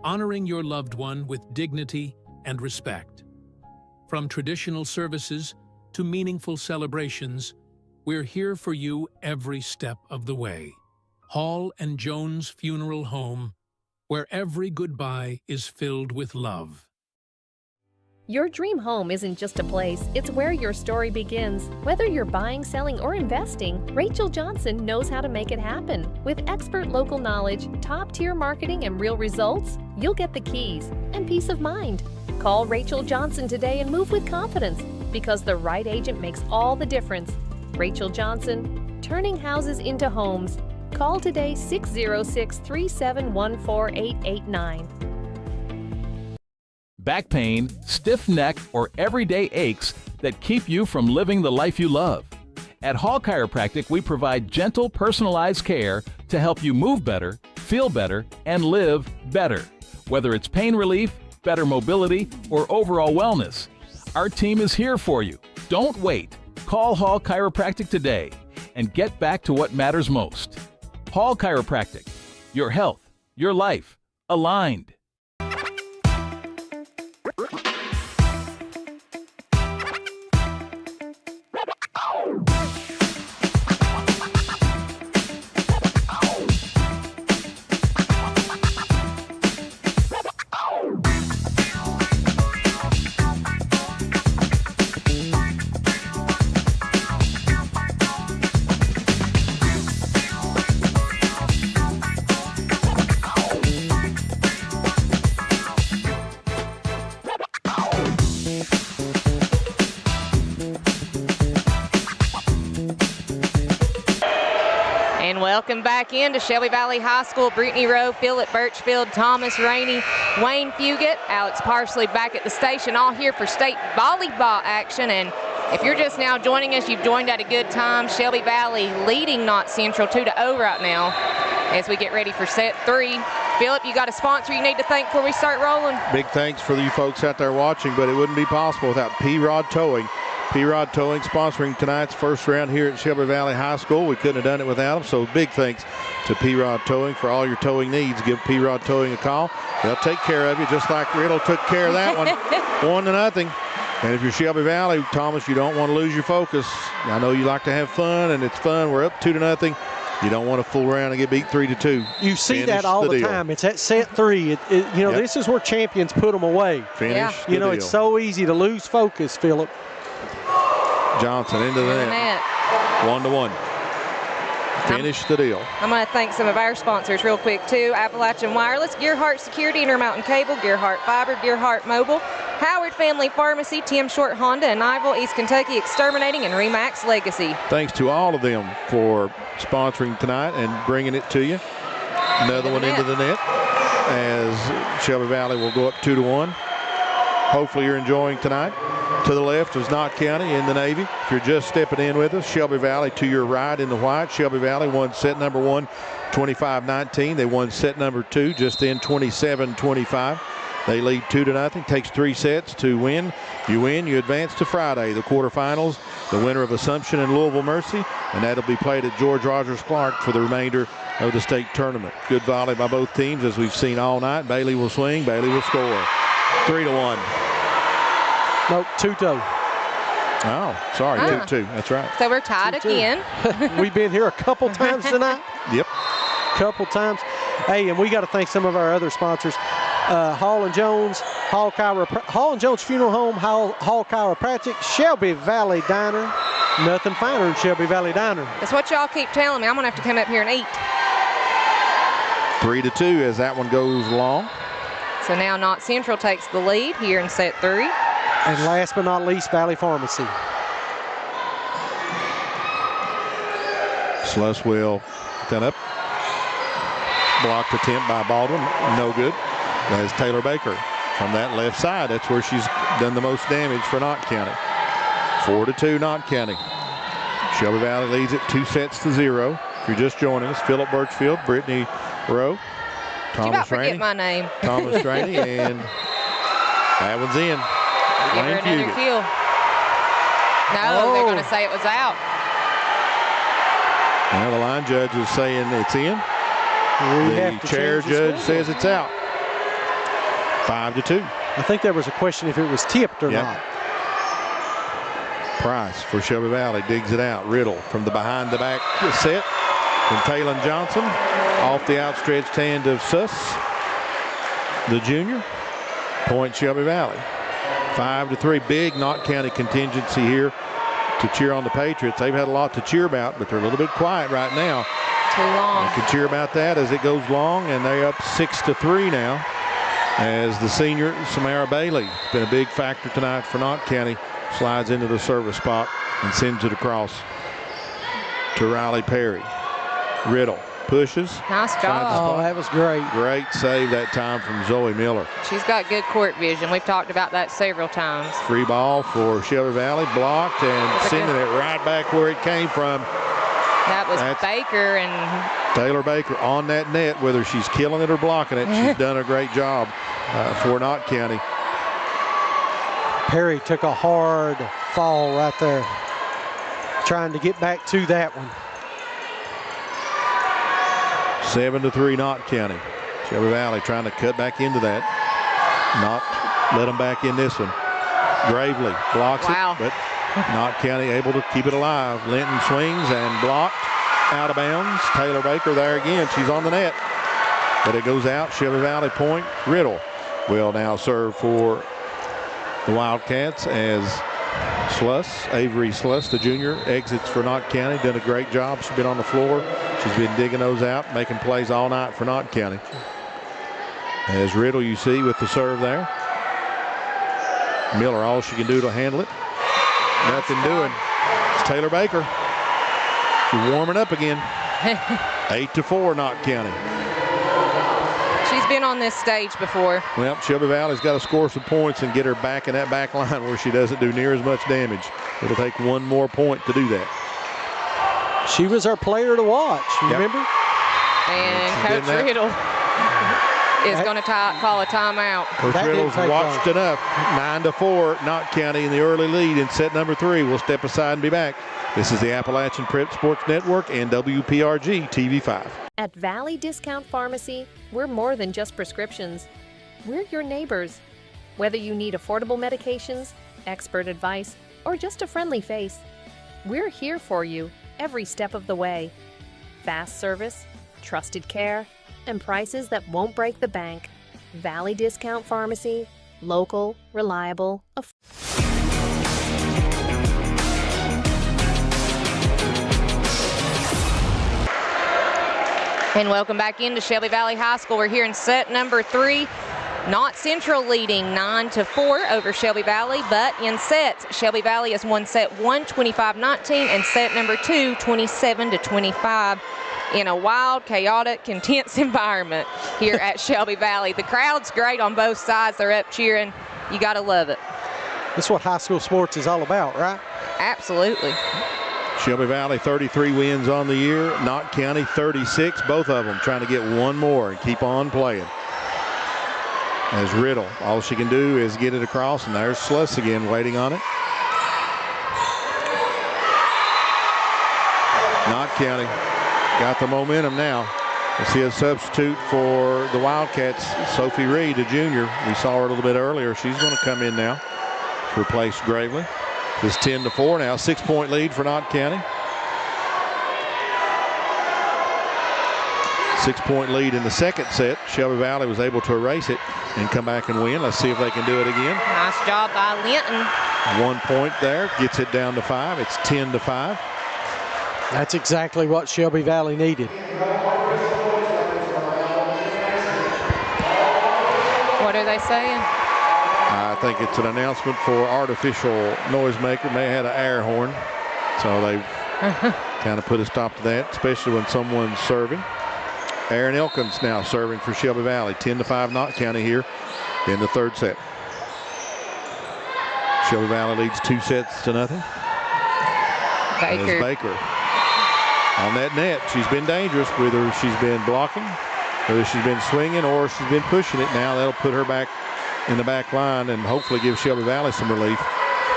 honoring your loved one with dignity and respect. From traditional services to meaningful celebrations, we're here for you every step of the way. Hall and Jones Funeral Home, where every goodbye is filled with love. Your dream home isn't just a place, it's where your story begins. Whether you're buying, selling, or investing, Rachel Johnson knows how to make it happen. With expert local knowledge, top-tier marketing, and real results, you'll get the keys and peace of mind. Call Rachel Johnson today and move with confidence, because the right agent makes all the difference. Rachel Johnson, turning houses into homes. Call today 606-371-4889. Back pain, stiff neck, or everyday aches that keep you from living the life you love. At Hall Chiropractic, we provide gentle, personalized care to help you move better, feel better, and live better. Whether it's pain relief, better mobility, or overall wellness, our team is here for you. Don't wait. Call Hall Chiropractic today and get back to what matters most. Hall Chiropractic. Your health, your life, aligned. Welcome back into Shelby Valley High School. Brittany Rowe, Phillip Birchfield, Thomas Rainey, Wayne Fugit, Alex Parsley back at the station, all here for state volleyball action. And if you're just now joining us, you've joined at a good time. Shelby Valley leading Knott Central 2-0 right now as we get ready for set 3. Phillip, you got a sponsor you need to thank before we start rolling? Big thanks for you folks out there watching, but it wouldn't be possible without P-Rod Towing. P-Rod Towing sponsoring tonight's first round here at Shelby Valley High School. We couldn't have done it without them, so big thanks to P-Rod Towing for all your towing needs. Give P-Rod Towing a call. They'll take care of you just like Riddle took care of that one. 1-0. And if you're Shelby Valley, Thomas, you don't want to lose your focus. I know you like to have fun, and it's fun. We're up 2-0. You don't want to fool around and get beat 3-2. You see that all the time. It's at set 3. This is where champions put them away. Finish the deal. It's so easy to lose focus, Phillip. Johnson into the net. 1-1. Finish the deal. I'm going to thank some of our sponsors real quick, too. Appalachian Wireless, Gearhart Security, Intermountain Cable, Gearhart Fiber, Gearhart Mobile, Howard Family Pharmacy, Tim Short Honda in Iville, East Kentucky Exterminating, and Remax Legacy. Thanks to all of them for sponsoring tonight and bringing it to you. Another one into the net as Shelby Valley will go up 2-1. Hopefully you're enjoying tonight. To the left is Knott County in the Navy. If you're just stepping in with us, Shelby Valley to your right in the white. Shelby Valley won set number 1, 25-19. They won set number 2 just then, 27-25. They lead 2-0. Takes 3 sets to win. You win, you advance to Friday, the quarterfinals. The winner of Assumption and Louisville Mercy, and that'll be played at George Rogers Clark for the remainder of the state tournament. Good volley by both teams as we've seen all night. Bailey will swing, Bailey will score. 3-1. Nope, 2-2. Oh, sorry, 2-2. That's right. So we're tied 2-2. again. We've been here a couple times tonight. Yep. Couple times. Hey, and we got to thank some of our other sponsors. Hall & Jones, Hall & Jones Funeral Home, Hall Chiropractic, Shelby Valley Diner. Nothing finer than Shelby Valley Diner. That's what y'all keep telling me. I'm going to have to come up here and eat. 3-2 as that one goes long. So now Knott Central takes the lead here in set 3. And last but not least, Valley Pharmacy. Sluss will then up. Blocked attempt by Baldwin. No good. That's Taylor Baker from that left side. That's where she's done the most damage for Knott County. 4-2 Knott County. Shelby Valley leads it 2-0. If you're just joining us, Phillip Birchfield, Brittany Rowe, Thomas Rainey. My name. Thomas Rainey, and that one's in. Give her another kill. No, they're going to say it was out. Well, the line judge is saying it's in. The chair judge says it's out. 5-2. I think there was a question if it was tipped or not. Price for Shelby Valley digs it out. Riddle from the behind the back set from Taylon Johnson. Off the outstretched hand of Suss, the junior. Point Shelby Valley. 5-3. Big Knott County contingency here to cheer on the Patriots. They've had a lot to cheer about, but they're a little bit quiet right now. Too long. They can cheer about that as it goes long, and they're up 6-3 now as the senior Samara Bailey has been a big factor tonight for Knott County. Slides into the service spot and sends it across to Riley Perry. Riddle pushes. Nice job. Oh, that was great. Great save that time from Zoe Miller. She's got good court vision. We've talked about that several times. Free ball for Shelby Valley, blocked and sending it right back where it came from. That was Baker and Taylor Baker on that net. Whether she's killing it or blocking it, she's done a great job for Knott County. Perry took a hard fall right there, trying to get back to that one. 7-3 Knott County. Shelby Valley trying to cut back into that. Not let them back in this one. Gravely blocks it, but Knott County able to keep it alive. Linton swings and blocked out of bounds. Taylor Baker there again. She's on the net, but it goes out. Shelby Valley point. Riddle will now serve for the Wildcats as Avery Sluss, the junior, exits for Knott County. Done a great job. She's been on the floor. She's been digging those out, making plays all night for Knott County. As Riddle, you see, with the serve there. Miller, all she can do to handle it. Nothing doing. It's Taylor Baker. She's warming up again. 8-4, Knott County. She's been on this stage before. Well, Shelby Valley's got to score some points and get her back in that back line where she doesn't do near as much damage. It'll take one more point to do that. She was our player to watch, remember? And Coach Riddle is going to call a timeout. Coach Riddle's watched enough. 9-4, Knott County in the early lead in set number 3. We'll step aside and be back. This is the Appalachian Prep Sports Network and WPRG TV5. At Valley Discount Pharmacy, we're more than just prescriptions. We're your neighbors. Whether you need affordable medications, expert advice, or just a friendly face, we're here for you every step of the way. Fast service, trusted care, and prices that won't break the bank. Valley Discount Pharmacy, local, reliable, And welcome back into Shelby Valley High School. We're here in set number 3. Knott Central leading 9-4 over Shelby Valley, but in sets, Shelby Valley has won set 1, 25-19, and set number 2, 27-25. In a wild, chaotic, intense environment here at Shelby Valley. The crowd's great on both sides. They're up cheering. You got to love it. That's what high school sports is all about, right? Absolutely. Shelby Valley 33 wins on the year. Knott County 36. Both of them trying to get one more and keep on playing. As Riddle, all she can do is get it across, and there's Sluss again waiting on it. Knott County got the momentum now. We'll see a substitute for the Wildcats, Sophie Reed, a junior. We saw her a little bit earlier. She's going to come in now to replace Gravely. It's 10-4 now, 6-point lead for Knott County. 6-point lead in the second set. Shelby Valley was able to erase it and come back and win. Let's see if they can do it again. Nice job by Linton. 1 point there, gets it down to 5. It's 10-5. That's exactly what Shelby Valley needed. What are they saying? I think it's an announcement for artificial noisemaker. May have had an air horn. So they kind of put a stop to that, especially when someone's serving. Aaron Elkins now serving for Shelby Valley. 10-5 Knott County here in the third set. Shelby Valley leads 2-0. Baker. Baker on that net. She's been dangerous, whether she's been blocking, whether she's been swinging, or she's been pushing it. Now that'll put her back in the back line and hopefully give Shelby Valley some relief,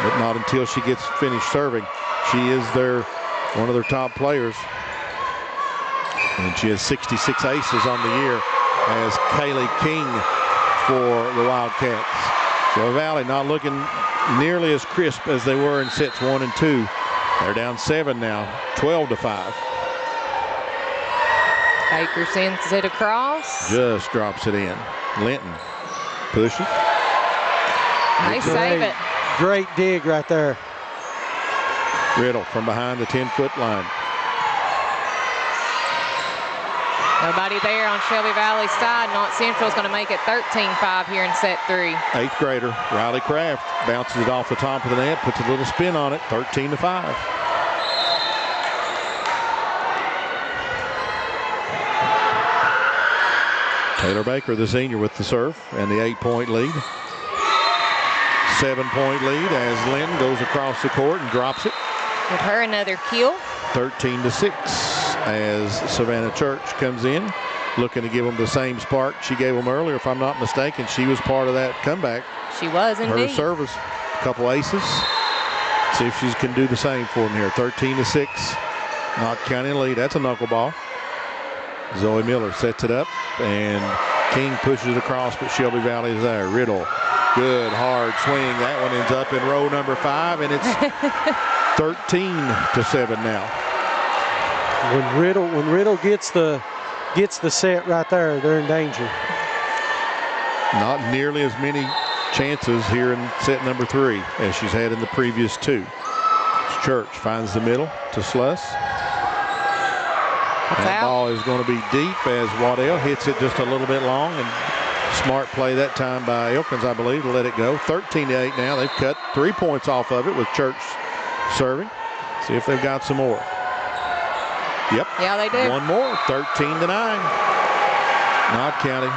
but not until she gets finished serving. She is one of their top players, and she has 66 aces on the year as Kaylee King for the Wildcats. Shelby Valley not looking nearly as crisp as they were in sets 1 and 2. They're down 7 now, 12-5. Baker sends it across. Just drops it in. Linton pushes. They save it. Great dig right there. Riddle from behind the 10-foot line. Nobody there on Shelby Valley's side. Knott Central's going to make it 13-5 here in set 3. 8th grader Riley Kraft bounces it off the top of the net, puts a little spin on it, 13-5. Taylor Baker, the senior, with the serve and the 8-point lead. 7-point lead as Linton goes across the court and drops it. Give her another kill. 13-6 as Savannah Church comes in, looking to give them the same spark she gave them earlier. If I'm not mistaken, she was part of that comeback. She was indeed. Her service, a couple aces. See if she can do the same for them here. 13-6, Knott County lead. That's a knuckleball. Zoe Miller sets it up, and King pushes it across, but Shelby Valley is there. Riddle, good hard swing. That one ends up in row number 5, and it's 13-7 now. When Riddle gets the set right there, they're in danger. Not nearly as many chances here in set number 3 as she's had in the previous 2. Church finds the middle to Sluss. That ball is going to be deep as Waddell hits it just a little bit long, and smart play that time by Elkins, I believe, to let it go. 13-8 now. They've cut 3 points off of it with Church serving. See if they've got some more. Yep. Yeah, they do. One more, 13-9. Knott County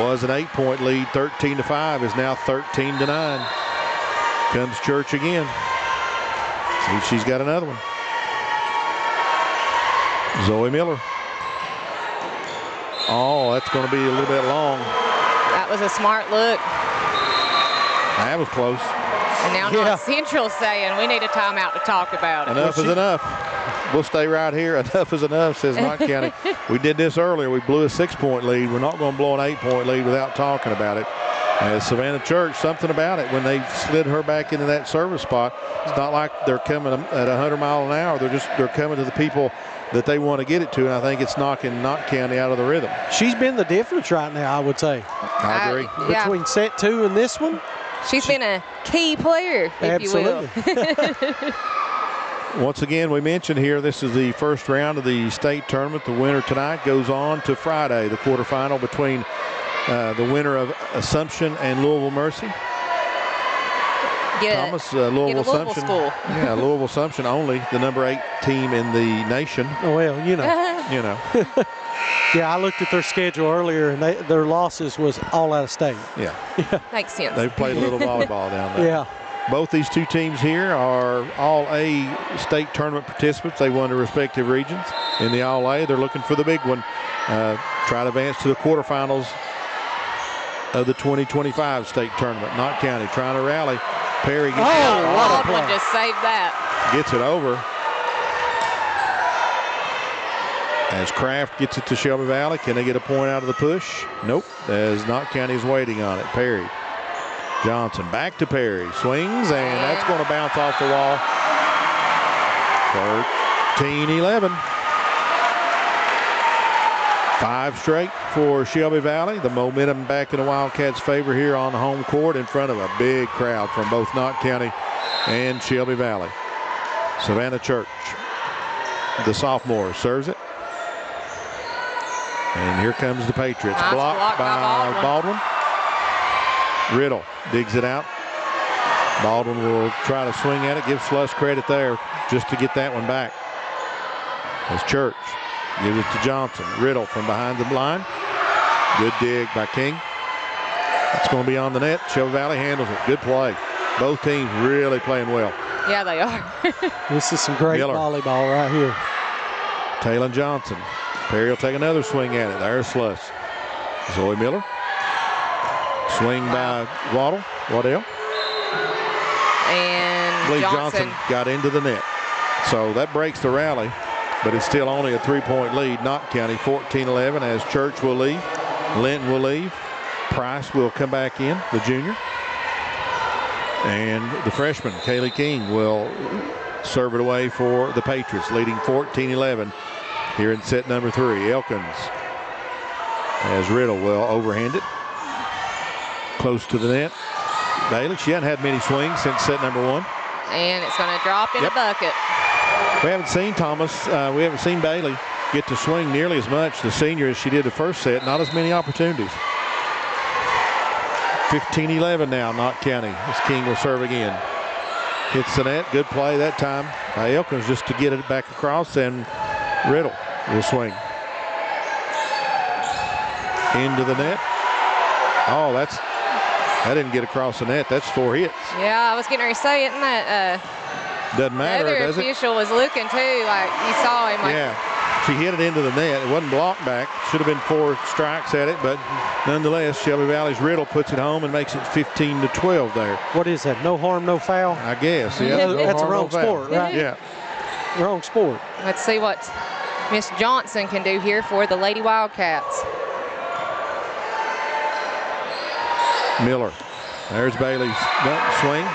was an 8-point lead, 13-5 is now 13-9. Comes Church again. See if she's got another one. Zoe Miller. Oh, that's going to be a little bit long. That was a smart look. That was close. And now Knott Central saying we need a timeout to talk about it. Enough is enough. We'll stay right here. Enough is enough, says Knott County. We did this earlier. We blew a 6-point lead. We're not going to blow an 8-point lead without talking about it. As Savannah Church, something about it when they slid her back into that service spot. It's not like they're coming at 100 miles an hour. They're coming to the people that they want to get it to, and I think it's knocking Knott County out of the rhythm. She's been the difference right now, I would say. I agree. Between set 2 and this one. She's been a key player, if you will. Once again, we mentioned here this is the first round of the state tournament. The winner tonight goes on to Friday, the quarterfinal between the winner of Assumption and Louisville Mercy. Thomas, Louisville Assumption. School. Yeah, Louisville Assumption only the number 8 team in the nation. Well, you know. You know. Yeah, I looked at their schedule earlier, and their losses was all out of state. Yeah. Makes sense. They've played a little volleyball down there. Yeah. Both these two teams here are All-A state tournament participants. They won their respective regions. In the All-A, they're looking for the big one. Try to advance to the quarterfinals of the 2025 state tournament. Knott County trying to rally. Perry gets Baldwin just saved that. Gets it over. As Kraft gets it to Shelby Valley, can they get a point out of the push? Nope, as Knott County is waiting on it. Perry. Johnson back to Perry. Swings, and that's going to bounce off the wall. 13-11. 5 straight for Shelby Valley. The momentum back in the Wildcats' favor here on the home court in front of a big crowd from both Knott County and Shelby Valley. Savannah Church, the sophomore, serves it. And here comes the Patriots. Nice blocked by Baldwin. Riddle digs it out. Baldwin will try to swing at it. Give Sluss credit there just to get that one back. As Church gives it to Johnson. Riddle from behind the line. Good dig by King. It's going to be on the net. Shelby Valley handles it. Good play. Both teams really playing well. Yeah, they are. This is some great volleyball right here. Taylor Johnson. Perry will take another swing at it. There's Sluss. Zoe Miller. Swing by Waddell. And Johnson got into the net. So that breaks the rally, but it's still only a 3-point lead. Knott County 14-11 as Church will leave. Linton will leave. Price will come back in, the junior. And the freshman, Kaylee King, will serve it away for the Patriots, leading 14-11 here in set number 3. Elkins, as Riddle will overhand it. Close to the net. Bailey, she hasn't had many swings since set number 1. And it's going to drop in a bucket. We haven't seen we haven't seen Bailey get to swing nearly as much, the senior, as she did the first set. Not as many opportunities. 15-11 now, Knott County, as King will serve again. Hits the net. Good play that time by Elkins just to get it back across, and Riddle will swing. Into the net. Oh, that didn't get across the net. That's 4 hits. Yeah, I was getting ready to say, isn't that? Doesn't matter, the other does it? official was looking too, like you saw him. Like, yeah, she hit it into the net. It wasn't blocked back. Should have been 4 strikes at it, but nonetheless, Shelby Valley's Riddle puts it home and makes it 15-12 there. What is that? No harm, no foul? I guess. Yeah, that's a wrong sport, right? Yeah. Wrong sport. Let's see what Miss Johnson can do here for the Lady Wildcats. Miller. There's Bailey's swing.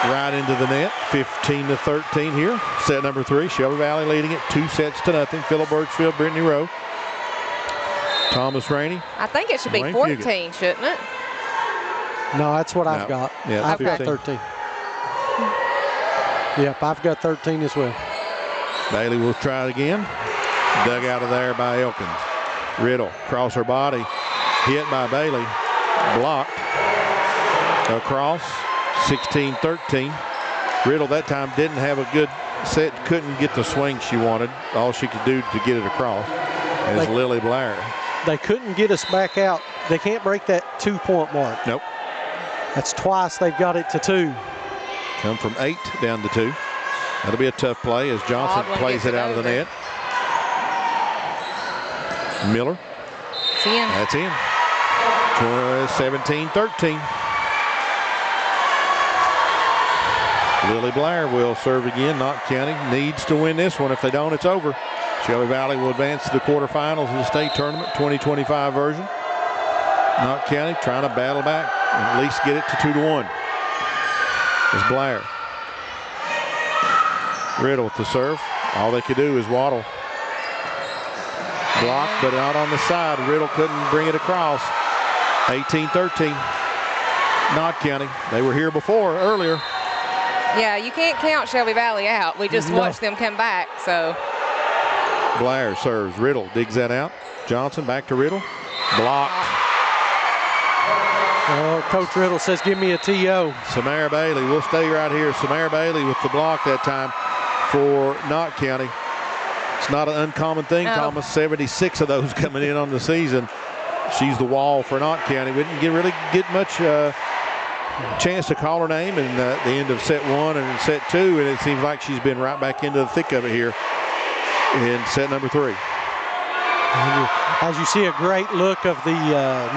Right into the net. 15-13 here. Set number 3. Shelby Valley leading it 2-0. Phillip Birchfield, Brittany Rowe. Thomas Rainey. I think it should be 14, shouldn't it? No, that's what I've got. Yeah, I've got 13. Yep, I've got 13 as well. Bailey will try it again. Dug out of there by Elkins. Riddle across her body. Hit by Bailey. Blocked. Across. 16-13. Riddle that time didn't have a good set couldn't get the swing she wanted. All she could do to get it across is Lily Blair. They couldn't get us back out. They can't break that 2-point mark. Nope. That's twice they've got it to 2. Come from 8 down to 2. That'll be a tough play as Johnson plays it out of the net. Miller. It's in. That's in. 17-13. Lily Blair will serve again. Knott County needs to win this one. If they don't, it's over. Shelby Valley will advance to the quarterfinals of the state tournament, 2025 version. Knott County trying to battle back and at least get it to 2-1. It's Blair. Riddle with the serve. All they could do is waddle. Block, but not on the side. Riddle couldn't bring it across. 18-13. Knott County. They were here earlier. Yeah, you can't count Shelby Valley out. We just watched them come back, so. Blair serves. Riddle digs that out. Johnson back to Riddle. Blocked. Oh, Coach Riddle says, give me a TO. Samara Bailey, we'll stay right here. Samara Bailey with the block that time for Knott County. It's not an uncommon thing, No. Thomas. 76 of those coming in on the season. She's the wall for Knott County. We didn't really get much chance to call her name in the end of set 1 and set 2, and it seems like she's been right back into the thick of it here in set number 3. As you see a great look of the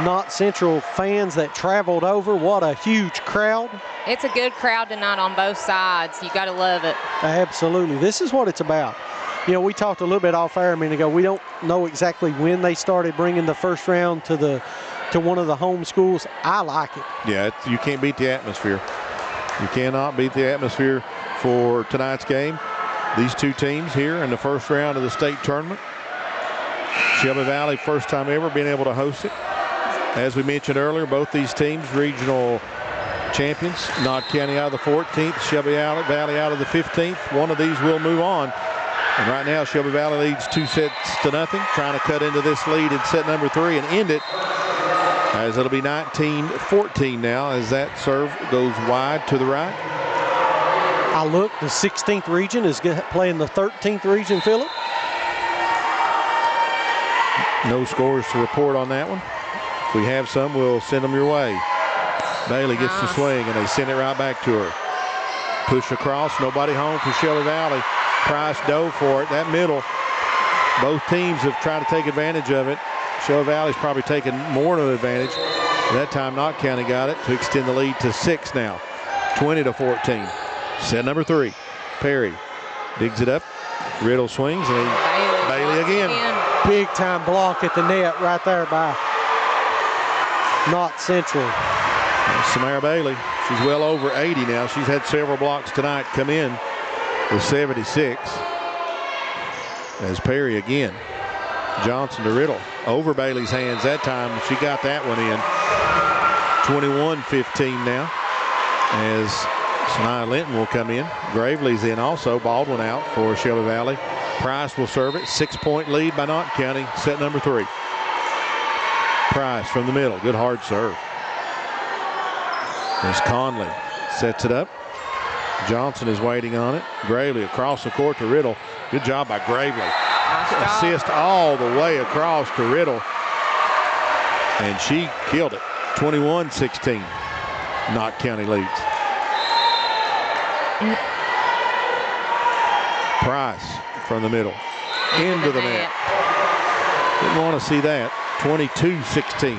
Knott Central fans that traveled over. What a huge crowd. It's a good crowd tonight on both sides. You got to love it. Absolutely. This is what it's about. You know, we talked a little bit off air a minute ago. We don't know exactly when they started bringing the first round to one of the home schools. I like it. Yeah, you can't beat the atmosphere. You cannot beat the atmosphere for tonight's game. These two teams here in the first round of the state tournament. Shelby Valley, first time ever being able to host it. As we mentioned earlier, both these teams regional champions. Knott County out of the 14th, Shelby Valley out of the 15th. One of these will move on. And right now, Shelby Valley leads 2-0, trying to cut into this lead in set number 3 and end it, as it'll be 19-14 now as that serve goes wide to the right. I look, the 16th region is playing the 13th region, Phillip. No scores to report on that one. If we have some, we'll send them your way. Bailey gets the swing, and they send it right back to her. Push across, nobody home for Shelby Valley. Price dove for it. That middle, both teams have tried to take advantage of it. Shelby Valley's probably taken more of an advantage. That time, Knott County got it to extend the lead to 6 now. 20-14. Set number 3. Perry digs it up. Riddle swings, and Bailey again. Big time block at the net right there by Knott Central. Samara Bailey, she's well over 80 now. She's had several blocks tonight come in with 76. As Perry again. Johnson to Riddle. Over Bailey's hands that time. She got that one in. 21-15 now. As Sanaya Linton will come in. Gravely's in also. Baldwin out for Shelby Valley. Price will serve it. 6-point lead by Knott County. Set number 3. Price from the middle. Good hard serve. There's Conley. Sets it up. Johnson is waiting on it. Gravely across the court to Riddle. Good job by Gravely. Assist all the way across to Riddle. And she killed it. 21-16. Knott County leads. Price from the middle. Into the net. Didn't want to see that. 22-16.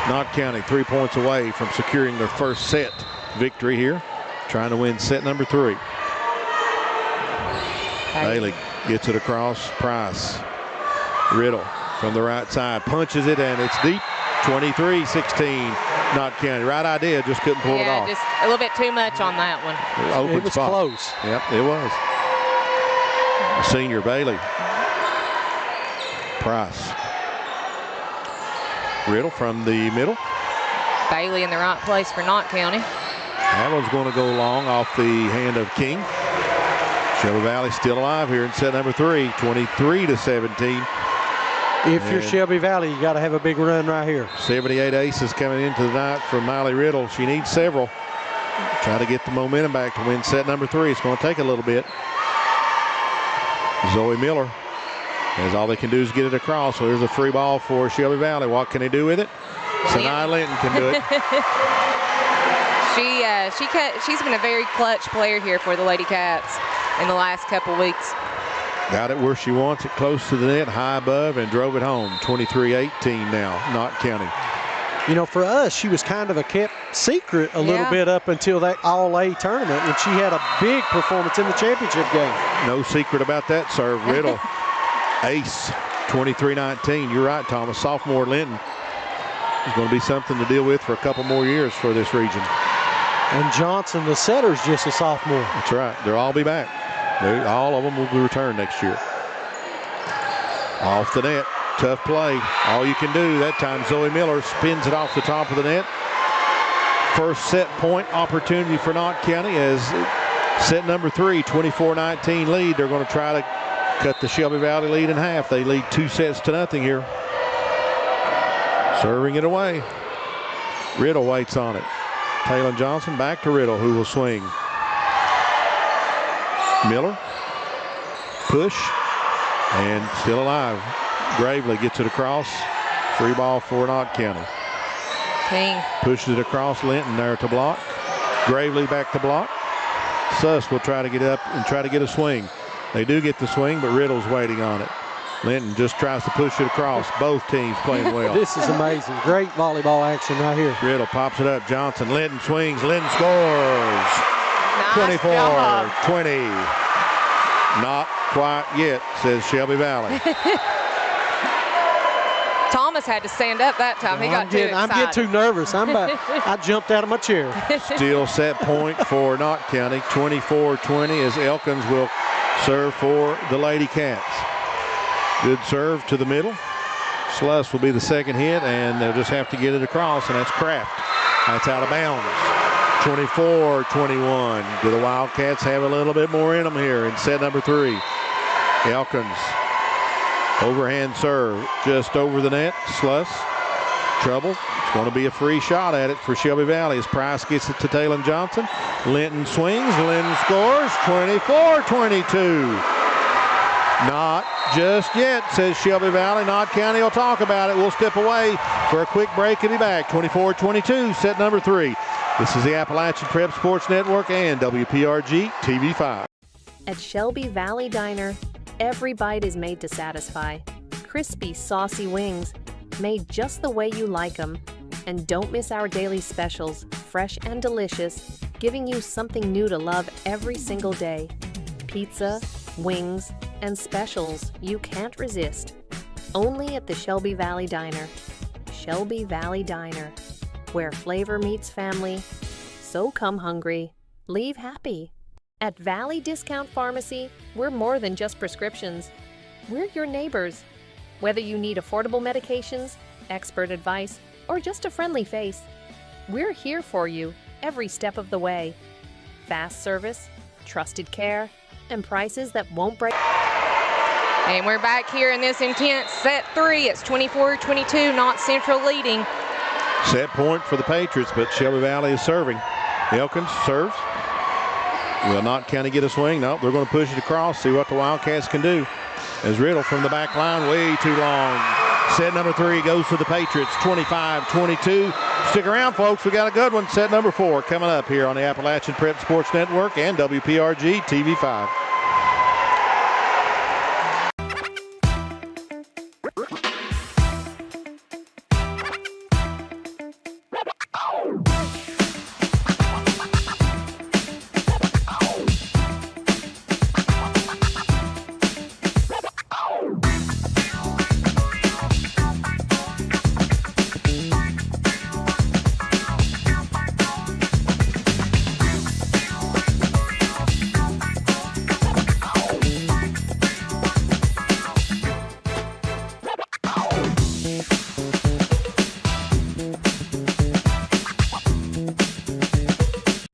Knott County 3 points away from securing their first set victory here. Trying to win set number 3. Bailey gets it across. Price. Riddle from the right side. Punches it, and it's deep. 23-16. Knott County. Right idea, just couldn't pull it off. Just a little bit too much on that one. Open it was spot. close. Yep, it was. Senior Bailey. Price. Riddle from the middle. Bailey in the right place for Knott County. That one's going to go long off the hand of King. Shelby Valley still alive here in set number 3, 23-17. If you're Shelby Valley, you got to have a big run right here. 78 aces coming into the night from Miley Riddle. She needs several. Try to get the momentum back to win set number 3. It's going to take a little bit. Zoe Miller. As all they can do is get it across. So there's a free ball for Shelby Valley. What can they do with it? Sinai Linton can do it. She's been a very clutch player here for the Lady Cats in the last couple weeks. Got it where she wants it, close to the net, high above, and drove it home. 23-18 now, Knott County. You know, for us, she was kind of a kept secret a little bit up until that All-A tournament when she had a big performance in the championship game. No secret about that serve. Riddle, ace, 23-19. You're right, Thomas. Sophomore Linton is going to be something to deal with for a couple more years for this region. And Johnson, the setter's just a sophomore. That's right. They'll all be back. All of them will be returned next year. Off the net. Tough play. All you can do that time, Zoe Miller spins it off the top of the net. First set point opportunity for Knott County as set number 3, 24-19 lead. They're going to try to cut the Shelby Valley lead in half. They lead 2-0 here. Serving it away. Riddle waits on it. Taylor Johnson back to Riddle, who will swing. Miller. Push. And still alive. Gravely gets it across. Free ball for Knott County. King pushes it across. Linton there to block. Gravely back to block. Suss will try to get up and try to get a swing. They do get the swing, but Riddle's waiting on it. Linton just tries to push it across. Both teams playing well. This is amazing. Great volleyball action right here. Riddle pops it up. Johnson. Linton swings. Linton scores. Nice 24-20. Not quite yet, says Shelby Valley. Thomas had to stand up that time. He got too excited. I'm getting too nervous. I jumped out of my chair. Still set point for Knott County. 24-20 as Elkins will serve for the Lady Cats. Good serve to the middle. Sluss will be the second hit, and they'll just have to get it across, and that's Kraft. That's out of bounds. 24-21. Do the Wildcats have a little bit more in them here in set number 3? Elkins. Overhand serve just over the net. Sluss. Trouble. It's going to be a free shot at it for Shelby Valley as Price gets it to Taylor Johnson. Linton swings. Linton scores. 24-22. Not just yet, says Shelby Valley. Knott County will talk about it. We'll step away for a quick break and be back. 24-22, set number 3. This is the Appalachian Prep Sports Network and WPRG TV5. At Shelby Valley Diner, every bite is made to satisfy. Crispy, saucy wings, made just the way you like them. And don't miss our daily specials, fresh and delicious, giving you something new to love every single day. Pizza, wings, and specials you can't resist. Only at the Shelby Valley Diner. Shelby Valley Diner, where flavor meets family. So come hungry, leave happy. At Valley Discount Pharmacy, we're more than just prescriptions. We're your neighbors. Whether you need affordable medications, expert advice, or just a friendly face, we're here for you every step of the way. Fast service, trusted care, and prices that won't break. And we're back here in this intense set 3. It's 24-22, Knott Central leading. Set point for the Patriots, but Shelby Valley is serving. Elkins serves. Will Knott County get a swing? No, they're going to push it across, see what the Wildcats can do. As Riddle from the back line, way too long. Set number 3 goes to the Patriots, 25-22. Stick around, folks. We got a good one. Set number 4 coming up here on the Appalachian Prep Sports Network and WPRG TV5.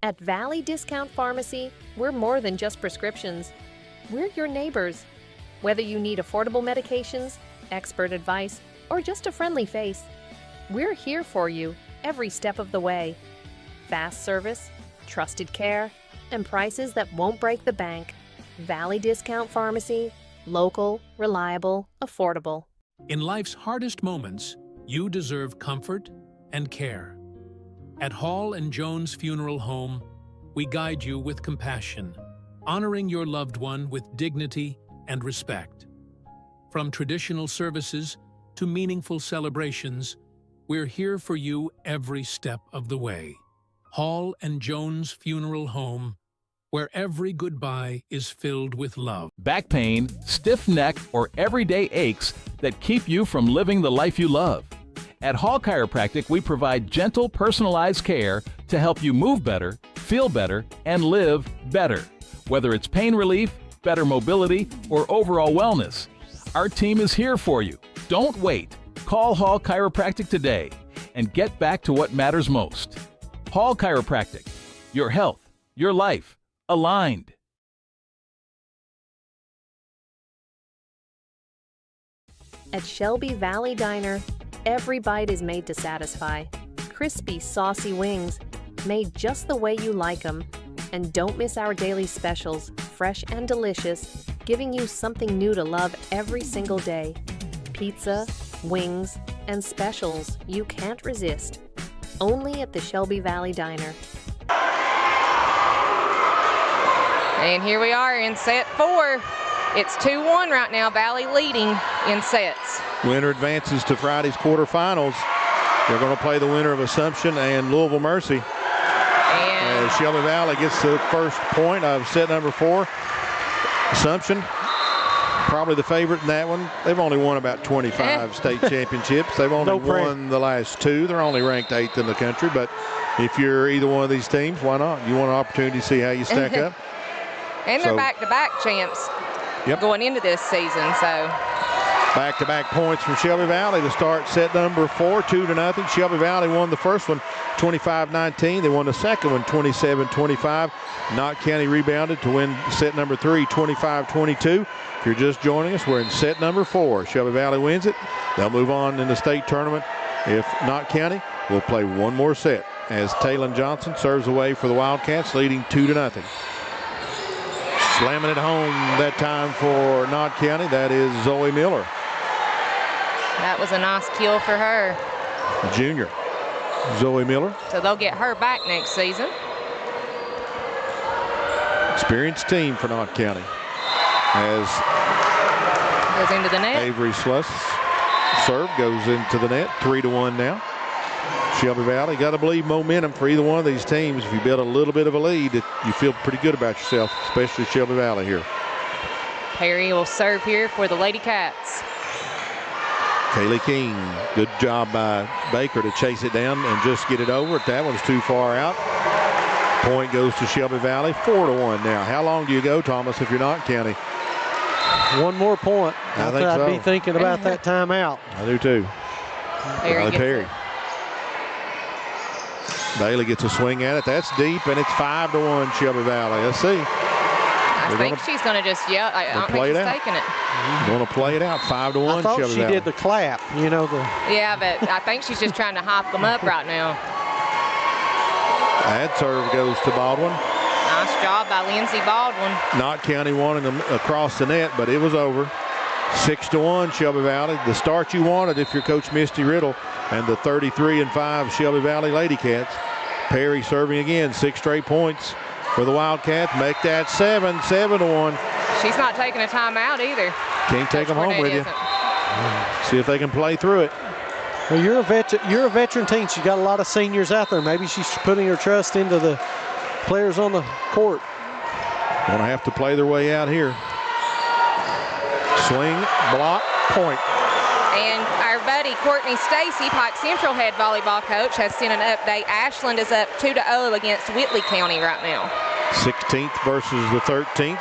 At Valley Discount Pharmacy, we're more than just prescriptions. We're your neighbors. Whether you need affordable medications, expert advice, or just a friendly face, we're here for you every step of the way. Fast service, trusted care, and prices that won't break the bank. Valley Discount Pharmacy, Local, reliable, affordable. In life's hardest moments, you deserve comfort and care. At Hall & Jones Funeral Home, we guide you with compassion, honoring your loved one with dignity and respect. From traditional services to meaningful celebrations, we're here for you every step of the way. Hall & Jones Funeral Home, where every goodbye is filled with love. Back pain, stiff neck, or everyday aches that keep you from living the life you love. At Hall Chiropractic, we provide gentle, personalized care to help you move better, feel better, and live better. Whether it's pain relief, better mobility, or overall wellness, our team is here for you. Don't wait. Call Hall Chiropractic today and get back to what matters most. Hall Chiropractic. Your health, your life, aligned. At Shelby Valley Diner, every bite is made to satisfy. Crispy, saucy wings, made just the way you like them. And don't miss our daily specials, fresh and delicious, giving you something new to love every single day. Pizza, wings, and specials you can't resist. Only at the Shelby Valley Diner. And here we are in set 4. It's 2-1 right now, Valley leading in sets. Winner advances to Friday's quarterfinals. They're going to play the winner of Assumption and Louisville Mercy. And As Shelby Valley gets the first point of set number 4. Assumption, probably the favorite in that one. They've only won about 25 state championships. They've only won the last 2. They're only ranked 8th in the country, but if you're either one of these teams, why not? You want an opportunity to see how you stack up. And they're back-to-back champs going into this season. So back-to-back points from Shelby Valley to start set number 4, 2-0. Shelby Valley won the first one 25-19. They won the second one 27-25. Knott County rebounded to win set number 3 25-22. If you're just joining us, we're in set number 4. Shelby Valley wins it. They'll move on in the state tournament. If Knott County will play one more set as Taylon Johnson serves away for the Wildcats, leading 2-0. Slamming it home that time for Knott County. That is Zoe Miller. that was a nice kill for her. Junior Zoe Miller. So they'll get her back next season. Experienced team for Knott County. As goes into the net. Avery Sluss serve goes into the net. 3-1 now. Shelby Valley, got to believe momentum for either one of these teams. If you build a little bit of a lead, you feel pretty good about yourself, especially Shelby Valley here. Perry will serve here for the Lady Cats. Kaylee King, good job by Baker to chase it down and just get it over. That one's too far out. Point goes to Shelby Valley, 4-1 now. How long do you go, Thomas, if you're Knott County? One more point. I think so. I'd be thinking about that timeout. I do too. Perry. Bailey gets a swing at it. That's deep, and it's 5-1 Shelby Valley. Let's see. I think she's going to just yell. I don't think she's taking it. Going to play it out. 5-1 Shelby Valley. I thought she did the clap, you know. Yeah, but I think she's just trying to hype them up right now. That serve goes to Baldwin. Nice job by Lindsey Baldwin. Knott County wanted them across the net, but it was over. 6-1 Shelby Valley. The start you wanted if you're Coach Misty Riddle. And the 33-5 Shelby Valley Lady Cats. Perry serving again, 6 straight points for the Wildcats. Make that 7-1. She's not taking a timeout either. Can't take them home with you. See if they can play through it. Well, you're a veteran team. She's got a lot of seniors out there. Maybe she's putting her trust into the players on the court. Going to have to play their way out here. Swing, block, point. And our buddy Courtney Stacy, Pike Central head volleyball coach, has sent an update. Ashland is up 2-0 against Whitley County right now. 16th versus the 13th.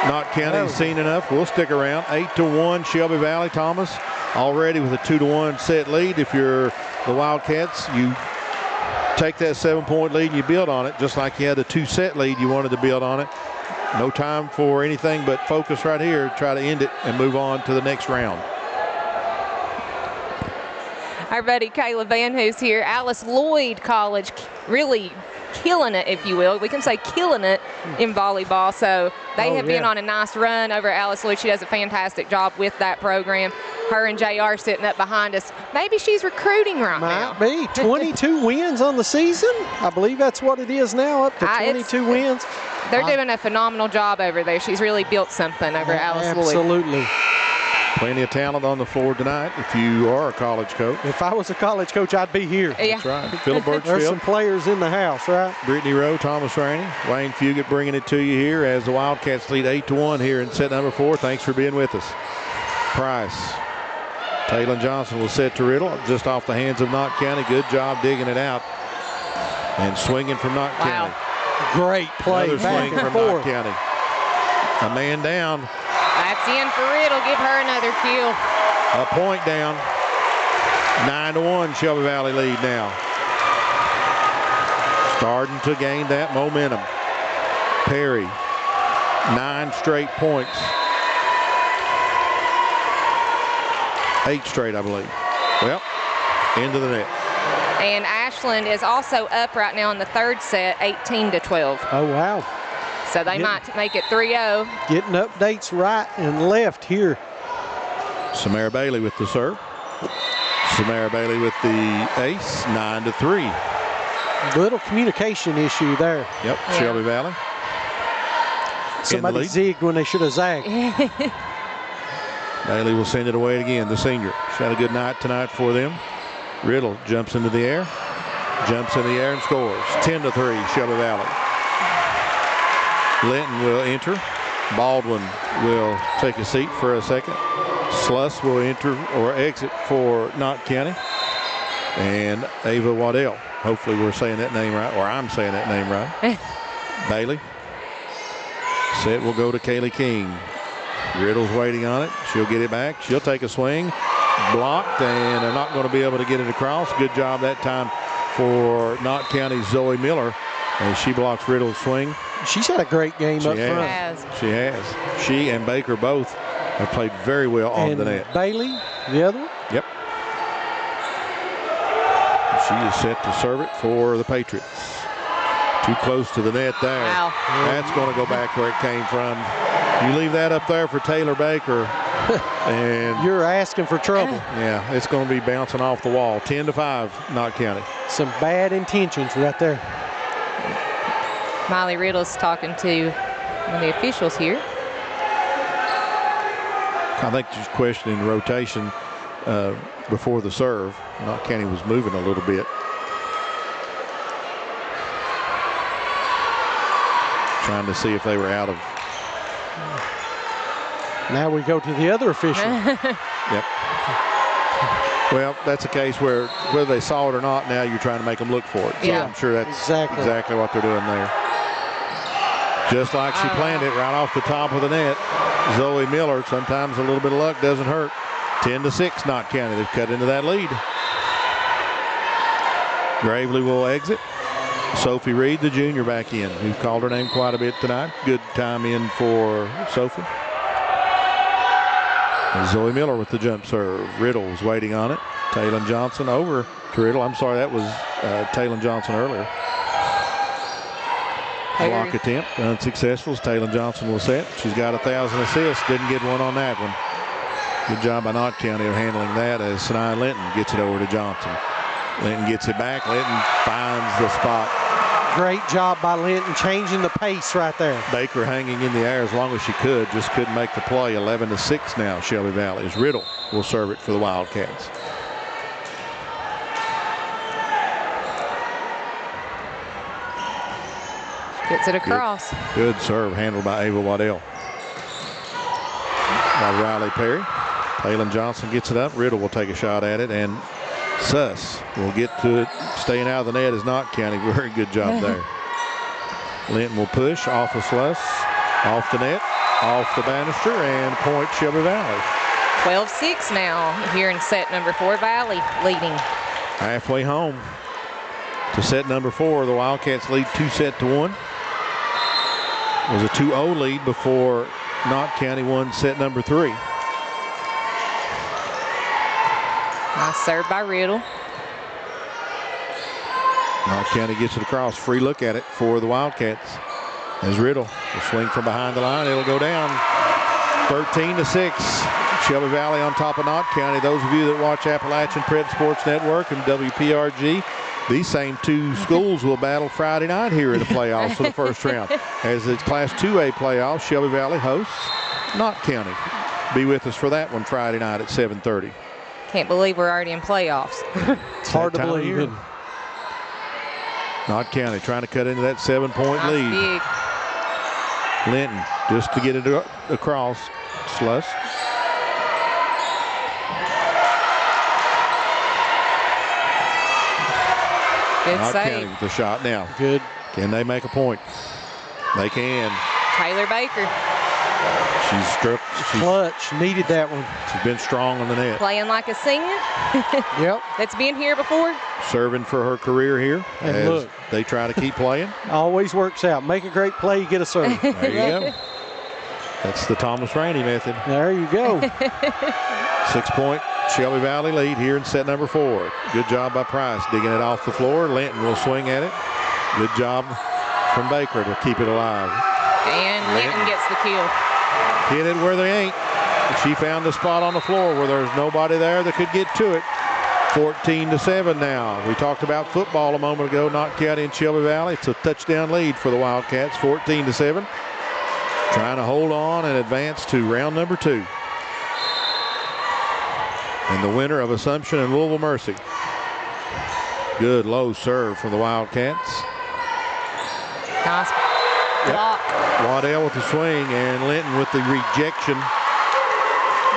Knott County's seen enough. We'll stick around. 8-1 Shelby Valley. Thomas already with a 2-1 set lead. If you're the Wildcats, you take that 7-point lead and you build on it, just like you had a 2-set lead you wanted to build on it. No time for anything but focus right here. Try to end it and move on to the next round. Our buddy Kayla Van Hoos here. Alice Lloyd College really killing it, if you will. We can say killing it in volleyball. So they have been on a nice run over at Alice Louis. She does a fantastic job with that program. Her and JR sitting up behind us. Maybe she's recruiting right now. Might be. 22 wins on the season. I believe that's what it is now, up to 22 wins. They're doing a phenomenal job over there. She's really built something over at Alice Louis. Absolutely. Plenty of talent on the floor tonight if you are a college coach. If I was a college coach, I'd be here. Yeah. That's right. Philip There's some Birchfield, players in the house, right? Brittany Rowe, Thomas Rainey, Wayne Fugit bringing it to you here as the Wildcats lead 8-1 here in set number 4. Thanks for being with us. Price. Taylor Johnson will set to Riddle just off the hands of Knott County. Good job digging it out and swinging from Knott County. Great play. Another swing from Knott County. A man down. That's in for Riddle. Give her another kill. A point down. 9-1 Shelby Valley lead now. Starting to gain that momentum. Perry, 9 straight points. 8 straight, I believe. Well, into the net. And Ashland is also up right now in the third set, 18-12. Oh, wow. So they might make it 3-0. Getting updates right and left here. Samara Bailey with the serve. Samara Bailey with the ace, 9-3. Little communication issue there. Yep, Yeah. Shelby Valley. Somebody zigged when they should have zagged. Bailey will send it away again, the senior. She's had a good night tonight for them. Riddle jumps into the air. Jumps in the air and scores. 10-3, Shelby Valley. Linton will enter. Baldwin will take a seat for a second. Sluss will enter or exit for Knott County. And Ava Waddell. Hopefully we're saying that name right, or I'm saying that name right. Bailey. Set will go to Kaylee King. Riddle's waiting on it. She'll get it back. She'll take a swing. Blocked, and they're not going to be able to get it across. Good job that time for Knott County's Zoe Miller as she blocks Riddle's swing. She's had a great game up front. She has. She and Baker both have played very well on the net. Bailey, the other one? Yep. She is set to serve it for the Patriots. Too close to the net there. Wow. That's going to go back where it came from. You leave that up there for Taylor Baker, and you're asking for trouble. Yeah, it's going to be bouncing off the wall. 10-5, Knott County. Some bad intentions right there. Miley Riddle's talking to one of the officials here. I think she's questioning rotation before the serve. Knott County was moving a little bit. Trying to see if they were out of. Now we go to the other official. Yep. Well, that's a case where whether they saw it or not, now you're trying to make them look for it. So Yeah. I'm sure that's exactly what they're doing there. Just like she planned it right off the top of the net. Zoe Miller, sometimes a little bit of luck doesn't hurt. 10-6, Knott County. They've cut into that lead. Gravely will exit. Sophie Reed, the junior, back in. We've called her name quite a bit tonight. Good time in for Sophie. And Zoe Miller with the jump serve. Riddle's waiting on it. Taylor Johnson over to Riddle. I'm sorry, that was Taylor Johnson earlier. Block attempt unsuccessful. Taylor Johnson will set. She's got 1,000 assists. Didn't get one on that one. Good job by Knott County of handling that as Sinai Linton gets it over to Johnson. Linton gets it back. Linton finds the spot. Great job by Linton changing the pace right there. Baker hanging in the air as long as she could. Just couldn't make the play. 11-6 now, Shelby Valley. As Riddle will serve it for the Wildcats. Gets it across. Good serve handled by Ava Waddell. By Riley Perry. Taylor Johnson gets it up. Riddle will take a shot at it, and Suss will get to it. Staying out of the net is Knott County. Very good job there. Linton will push off of Sluss, off the net, off the banister, and point Shelby Valley. 12-6 now here in set number 4. Valley leading. Halfway home to set number 4. The Wildcats lead 2-1. It was a 2-0 lead before Knott County won set number 3. Nice serve by Riddle. Knott County gets it across. Free look at it for the Wildcats. As Riddle will swing from behind the line. It'll go down 13-6. Shelby Valley on top of Knott County. Those of you that watch Appalachian Prep Sports Network and WPRG, these same two schools will battle Friday night here in the playoffs for the first round. As it's Class 2A playoffs, Shelby Valley hosts Knott County. Be with us for that one Friday night at 7:30. Can't believe we're already in playoffs. It's hard to believe it. Knott County trying to cut into that 7-point lead. Big. Linton just to get it across. Sluss. Good Knott save. County with the shot now. Good. Can they make a point? They can. Taylor Baker She's struck. Clutch. Needed that one. She's been strong on the net. playing like a senior. Yep. That's been here before. Serving for her career here. And as look. they try to keep playing. Always works out. Make a great play, you get a serve. There you go. That's the Thomas Rainey method. There you go. 6-point Shelby Valley lead here in set number 4. Good job by Price digging it off the floor. Linton will swing at it. Good job from Baker to keep it alive. And Linton gets the kill. Hit it where they ain't. She found the spot on the floor where there's nobody there that could get to it. 14-7 now. We talked about football a moment ago. Knott County and Shelby Valley. It's a touchdown lead for the Wildcats. 14-7. Trying to hold on and advance to round number 2. And the winner of Assumption and Louisville Mercy. Good low serve from the Wildcats. Nice block. Waddell with the swing and Linton with the rejection.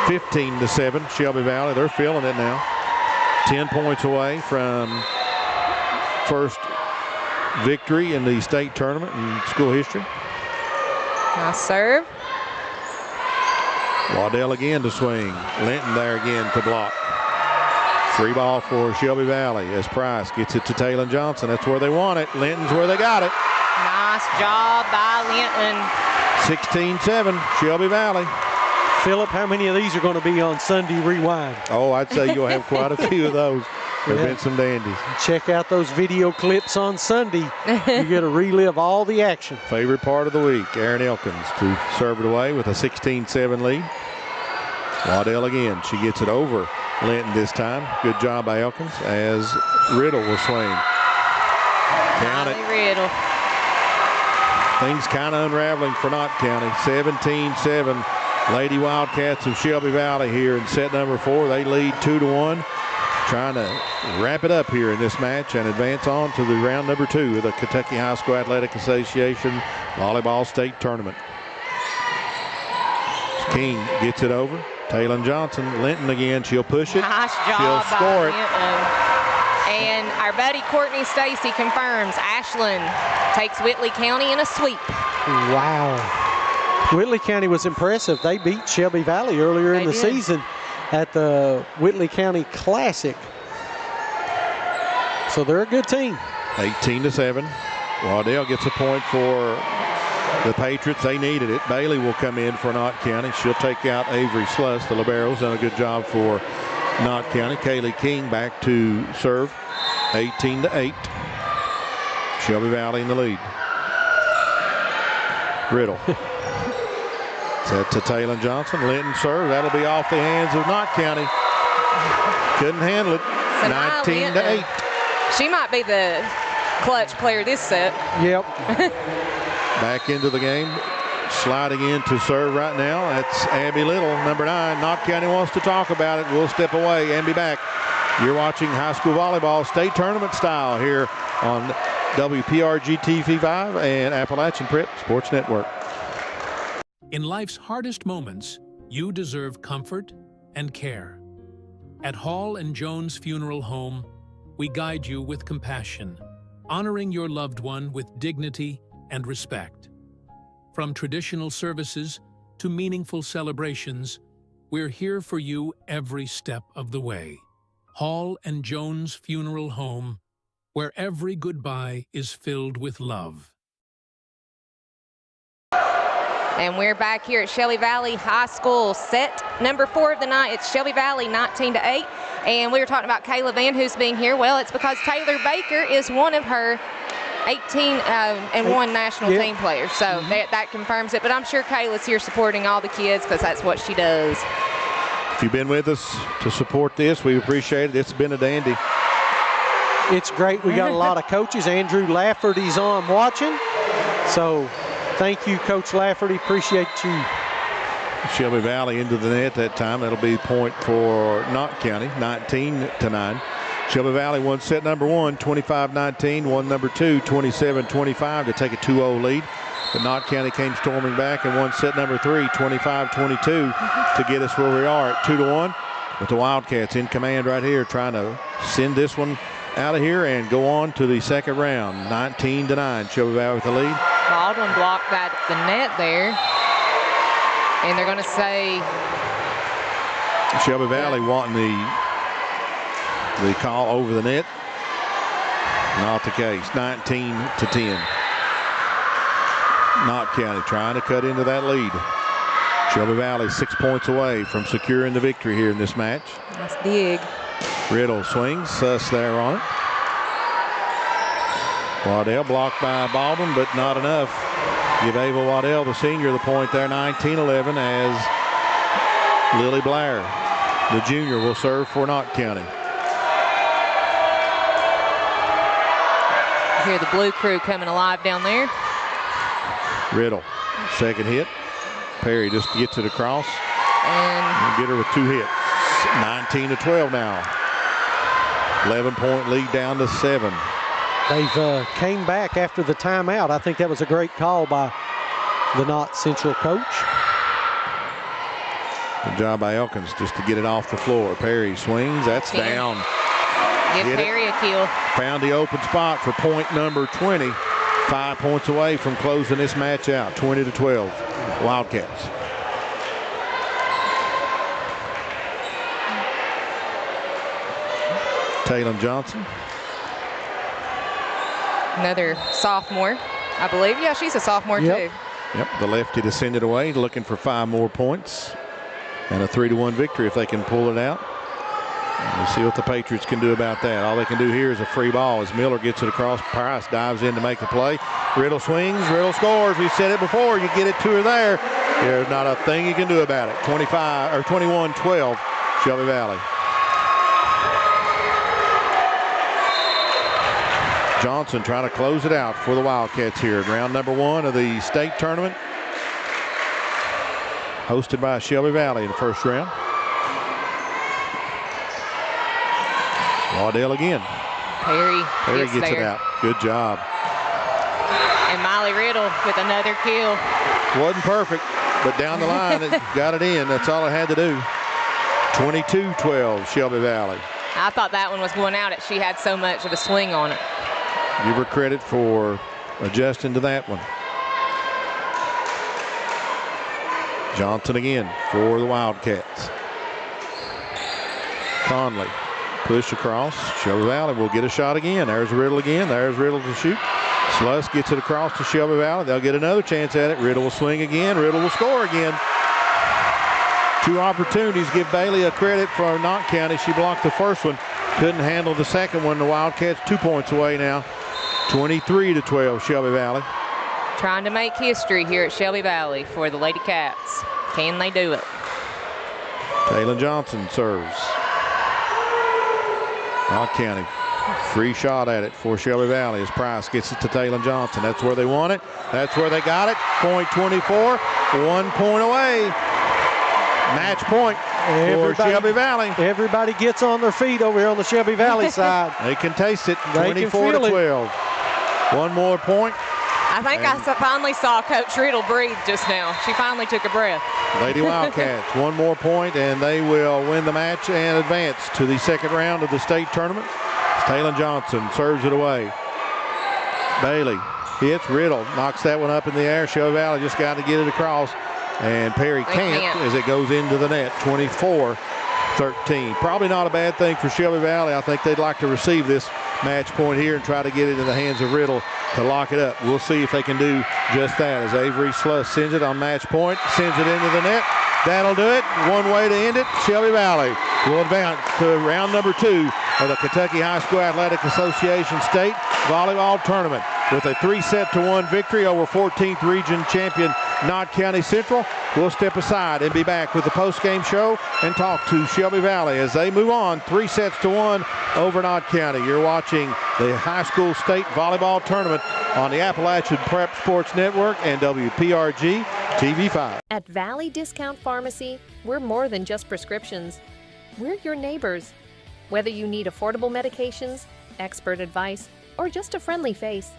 15-7 Shelby Valley. They're feeling it now. 10 points away from first victory in the state tournament in school history. Nice serve. Waddell again to swing. Linton there again to block. Free ball for Shelby Valley as Price gets it to Taylor Johnson. That's where they want it. Linton's where they got it. Nice job by Linton. 16-7 Shelby Valley. Phillip, how many of these are going to be on Sunday Rewind? Oh, I'd say you'll have quite a few of those. There have been some dandies. Check out those video clips on Sunday. You get to relive all the action. Favorite part of the week, Aaron Elkins to serve it away with a 16-7 lead. Waddell again. She gets it over Linton this time. Good job by Elkins as Riddle will swing. Count it. Riddle. Things kind of unraveling for Knott County. 17-7. Lady Wildcats of Shelby Valley here in set number 4. They lead 2-1. Trying to wrap it up here in this match and advance on to the round number 2 of the Kentucky High School Athletic Association Volleyball State Tournament. King gets it over. Taylor Johnson, Linton again. She'll push it. Nice job She'll score it. And our buddy Courtney Stacy confirms Ashland takes Whitley County in a sweep. Wow. Whitley County was impressive. They beat Shelby Valley earlier in the season at the Whitley County Classic. So they're a good team. 18-7. Waddell gets a point for the Patriots. They needed it. Bailey will come in for Knott County. She'll take out Avery Sluss. The libero's done a good job for Knott County. Kaylee King back to serve. 18-8. Shelby Valley in the lead. Riddle. Set to Taylor Johnson. Linton serve. That'll be off the hands of Knott County. Couldn't handle it. 19-8. She might be the clutch player this set. Yep. Back into the game. Sliding in to serve right now. That's Abby Little, number 9. Knott County wants to talk about it. We'll step away and be back. You're watching high school volleyball state tournament style here on WPRG TV5 and Appalachian Prep Sports Network. In life's hardest moments, you deserve comfort and care. At Hall and Jones Funeral Home, we guide you with compassion, honoring your loved one with dignity and respect. From traditional services to meaningful celebrations, we're here for you every step of the way. Hall and Jones Funeral Home, where every goodbye is filled with love. And we're back here at Shelby Valley High School. Set number 4 of the night. It's Shelby Valley 19-8. And we were talking about Kayla Van Hoos being here. Well, it's because Taylor Baker is one of her 18-1 national team players. So that confirms it. But I'm sure Kayla's here supporting all the kids because that's what she does. If you've been with us to support this, we appreciate it. It's been a dandy. It's great. We got a lot of coaches. Andrew Lafferty's on watching. So thank you, Coach Lafferty. Appreciate you. Shelby Valley into the net that time. That'll be point for Knott County, 19-9. Shelby Valley won set number 1, 25-19. Won number 2, 27-25 to take a 2-0 lead. But Knott County came storming back and won set number 3, 25-22 to get us where we are at 2-1. With the Wildcats in command right here, trying to send this one out of here and go on to the second round. 19-9, Shelby Valley with the lead. Baldwin blocked that at the net there. And they're going to say Shelby Valley wanting the call over the net. Not the case. 19-10. Knott County trying to cut into that lead. Shelby Valley 6 points away from securing the victory here in this match. That's big. Riddle swings, Suss there on it. Waddell blocked by Baldwin, but not enough. Give Ava Waddell, the senior, the point there. 19-11 as Lily Blair, the junior, will serve for Knott County. Hear the blue crew coming alive down there. Riddle, second hit. Perry just gets it across and get her with 2 hits. 19-12 now. 11-point lead down to 7. They've came back after the timeout. I think that was a great call by the Knott Central coach. Good job by Elkins just to get it off the floor. Perry swings. That's down. Give Perry a kill. Found the open spot for point number 20. 5 points away from closing this match out. 20-12. Wildcats. Taylor Johnson. Another sophomore, I believe. Yeah, she's a sophomore too. Yep, the lefty to send it away, looking for 5 more points and a 3-1 victory if they can pull it out. We'll see what the Patriots can do about that. All they can do here is a free ball as Miller gets it across. Price dives in to make the play. Riddle swings, Riddle scores. We said it before, you get it to her there. There's not a thing you can do about it. 21-12, Shelby Valley. Johnson trying to close it out for the Wildcats here in round number 1 of the state tournament. Hosted by Shelby Valley in the first round. Waddell again. Perry gets it out. Good job. And Miley Riddle with another kill. Wasn't perfect, but down the line, it got it in. That's all it had to do. 22-12, Shelby Valley. I thought that one was going out. She had so much of a swing on it. Give her credit for adjusting to that one. Johnson again for the Wildcats. Conley, push across. Shelby Valley will get a shot again. There's Riddle again. There's Riddle to shoot. Sluss gets it across to Shelby Valley. They'll get another chance at it. Riddle will swing again. Riddle will score again. 2 opportunities. Give Bailey a credit for Knott County. She blocked the first one. Couldn't handle the second one. The Wildcats 2 points away now. 23-12, Shelby Valley. Trying to make history here at Shelby Valley for the Lady Cats. Can they do it? Taylor Johnson serves. Knott County, free shot at it for Shelby Valley as Price gets it to Taylor Johnson. That's where they want it. That's where they got it. Point 24, 1 point away. Match point for Shelby Valley. Everybody gets on their feet over here on the Shelby Valley side. They can taste it. 24-12. 1 more point. I think I finally saw Coach Riddle breathe just now. She finally took a breath. Lady Wildcats, 1 more point, and they will win the match and advance to the second round of the state tournament. Taylor Johnson serves it away. Bailey hits. Riddle knocks that one up in the air. Shelby Valley just got to get it across, and Perry can't as it goes into the net. 24-13. Probably not a bad thing for Shelby Valley. I think they'd like to receive this match point here and try to get it in the hands of Riddle to lock it up. We'll see if they can do just that as Avery Sluss sends it on match point, sends it into the net. That'll do it. One way to end it. Shelby Valley will advance to round number 2 of the Kentucky High School Athletic Association State Volleyball Tournament with a 3-1 victory over 14th Region champion Knott County Central. We'll step aside and be back with the post-game show and talk to Shelby Valley as they move on 3-1 over Knott County. You're watching the High School State Volleyball Tournament on the Appalachian Prep Sports Network and WPRG TV5. At Valley Discount Pharmacy, we're more than just prescriptions. We're your neighbors. Whether you need affordable medications, expert advice, or just a friendly face,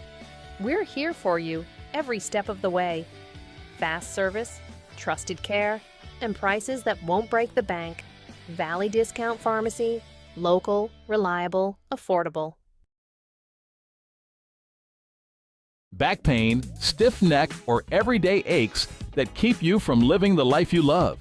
we're here for you every step of the way. Fast service, trusted care, and prices that won't break the bank. Valley Discount Pharmacy, local, reliable, affordable. Back pain, stiff neck, or everyday aches that keep you from living the life you love.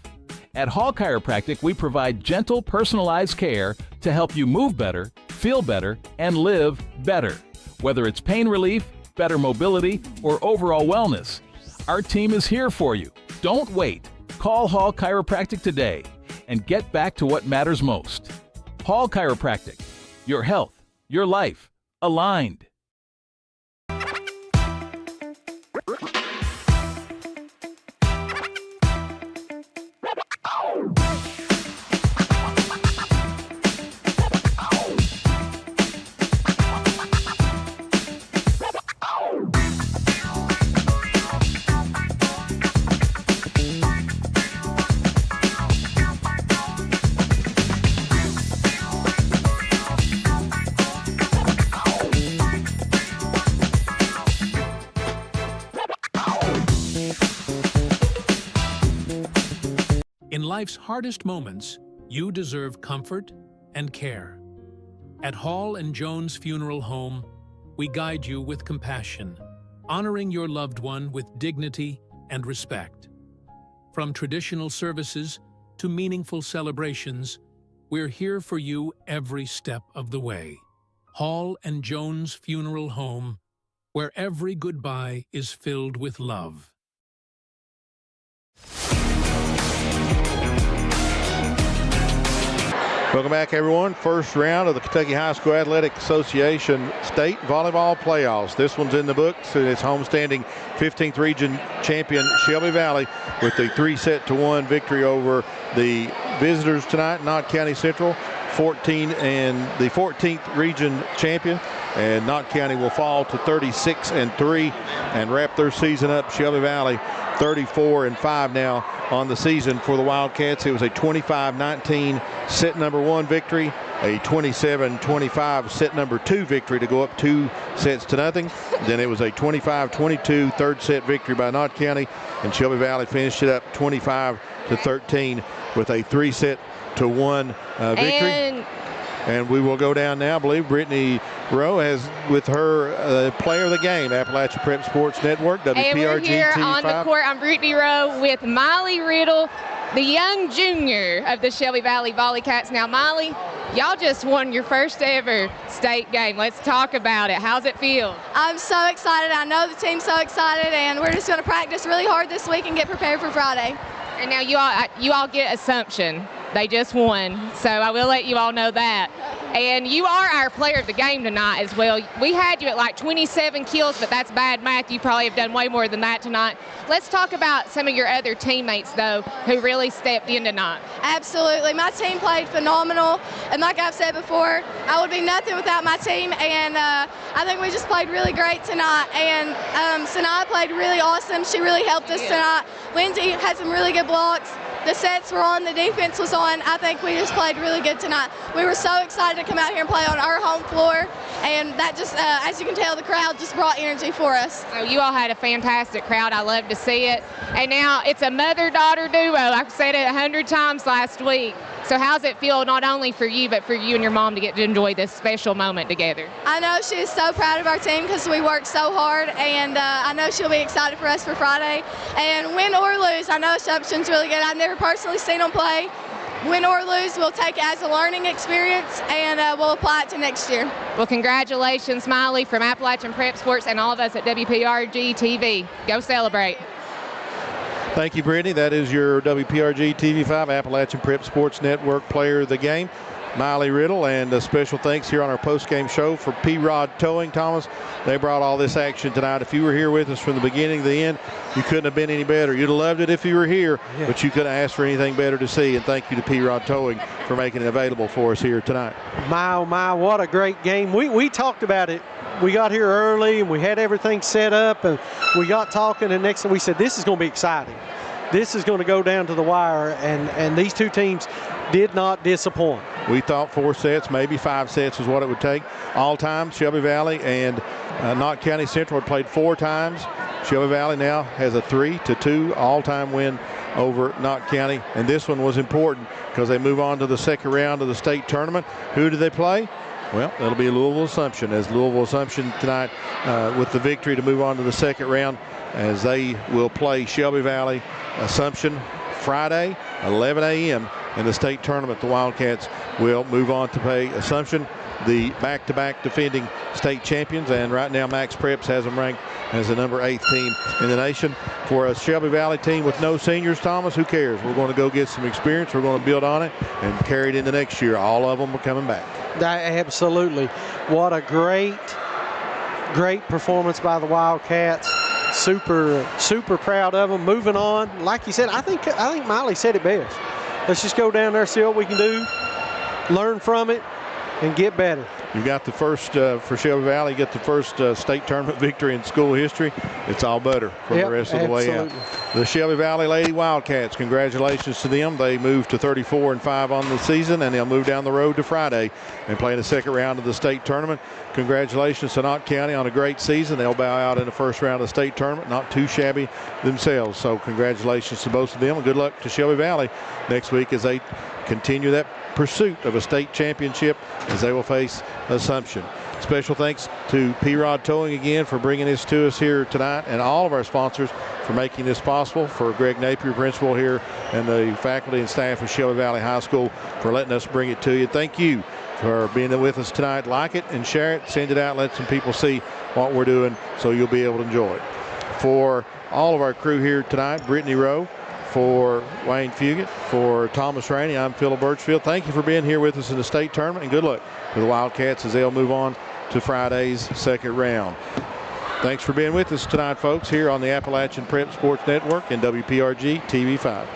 At Hall Chiropractic, we provide gentle, personalized care to help you move better, feel better, and live better. Whether it's pain relief, better mobility, or overall wellness, our team is here for you. Don't wait. Call Hall Chiropractic today and get back to what matters most. Hall Chiropractic. Your health, your life, aligned. In life's hardest moments, you deserve comfort and care. At Hall and Jones Funeral Home, we guide you with compassion, honoring your loved one with dignity and respect. From traditional services to meaningful celebrations, we're here for you every step of the way. Hall and Jones Funeral Home, where every goodbye is filled with love. Welcome back, everyone. First round of the Kentucky High School Athletic Association State Volleyball Playoffs. This one's in the books, and it's homestanding 15th Region champion Shelby Valley with a 3-1 victory over the visitors tonight, Knott County Central, 14 and the 14th Region champion. And Knott County will fall to 36-3 and wrap their season up. Shelby Valley 34-5 now on the season for the Wildcats. It was a 25-19 set number 1 victory, a 27-25 set number 2 victory to go up 2-0. Then it was a 25-22 third set victory by Knott County, and Shelby Valley finished it up 25-13 with a 3-1 victory. And we will go down now. I believe Brittany Rowe has with her player of the game, Appalachian Prep Sports Network, WPRG And we're here TV5. on the court. I'm Brittany Rowe with Miley Riddle, the young junior of the Shelby Valley Volley Cats. Now, Miley, y'all just won your first ever state game. Let's talk about it. How's it feel? I'm so excited. I know the team's so excited, and we're just going to practice really hard this week and get prepared for Friday. And now you all get Assumption. They just won, so I will let you all know that. And you are our player of the game tonight as well. We had you at like 27 kills, but that's bad math. You probably have done way more than that tonight. Let's talk about some of your other teammates, though, who really stepped in tonight. Absolutely. My team played phenomenal, and like I've said before, I would be nothing without my team, and I think we just played really great tonight. And Sanaa played really awesome. She really helped us tonight. Lindsay had some really good blocks. The sets were on, the defense was on. I think we just played really good tonight. We were so excited to come out here and play on our home floor, and that just, as you can tell, the crowd just brought energy for us. So you all had a fantastic crowd. I love to see it. And now it's a mother-daughter duo. I've said it 100 times last week. So how's it feel not only for you, but for you and your mom to get to enjoy this special moment together? I know she is so proud of our team because we worked so hard, and I know she'll be excited for us for Friday. And win or lose, I know Assumption's really good. I've never personally seen them play, win or lose, we'll take it as a learning experience, and we'll apply it to next year. Well, congratulations, Miley, from Appalachian Prep Sports and all of us at WPRG TV. Go celebrate. Thank you, Brittany. That is your WPRG TV5 Appalachian Prep Sports Network Player of the Game, Miley Riddle. And a special thanks here on our post-game show for P-Rod Towing, Thomas. They brought all this action tonight. If you were here with us from the beginning to the end, you couldn't have been any better. You'd have loved it if you were here, but you couldn't ask for anything better to see. And thank you to P-Rod Towing for making it available for us here tonight. My, oh my, what a great game. We talked about it. We got here early and we had everything set up and we got talking, and next thing we said, this is going to be exciting. This is going to go down to the wire, and these two teams did not disappoint. We thought 4 sets, maybe 5 sets was what it would take. All time, Shelby Valley and Knott County Central had played 4 times. Shelby Valley now has a 3-2 all-time win over Knott County, and this one was important because they move on to the second round of the state tournament. Who do they play? Well, it'll be Louisville Assumption, as Louisville Assumption tonight with the victory to move on to the second round, as they will play Shelby Valley Assumption Friday, 11 a.m. in the state tournament. The Wildcats will move on to play Assumption, the back-to-back defending state champions, and right now Max Preps has them ranked as the number 8th team in the nation. For a Shelby Valley team with no seniors, Thomas, who cares? We're going to go get some experience. We're going to build on it and carry it into next year. All of them are coming back. Absolutely. What a great performance by the Wildcats. Super proud of them. Moving on, like you said, I think Miley said it best. Let's just go down there, see what we can do, learn from it, and get better. You got the first, for Shelby Valley, get the first state tournament victory in school history. It's all better from the rest of the way out. The Shelby Valley Lady Wildcats, congratulations to them. They moved to 34-5 on the season, and they'll move down the road to Friday and play in the second round of the state tournament. Congratulations to Knott County on a great season. They'll bow out in the first round of the state tournament. Not too shabby themselves. So congratulations to both of them, and good luck to Shelby Valley next week as they continue that pursuit of a state championship as they will face Assumption. Special thanks to P-Rod Towing again for bringing this to us here tonight, and all of our sponsors for making this possible. For Greg Napier, principal here, and the faculty and staff of Shelby Valley High School for letting us bring it to you. Thank you for being with us tonight. Like it and share it, send it out, let some people see what we're doing so you'll be able to enjoy it. For all of our crew here tonight, Brittany Rowe, for Wayne Fugit, for Thomas Rainey, I'm Philip Birchfield. Thank you for being here with us in the state tournament, and good luck to the Wildcats as they'll move on to Friday's second round. Thanks for being with us tonight, folks, here on the Appalachian Prep Sports Network and WPRG TV5.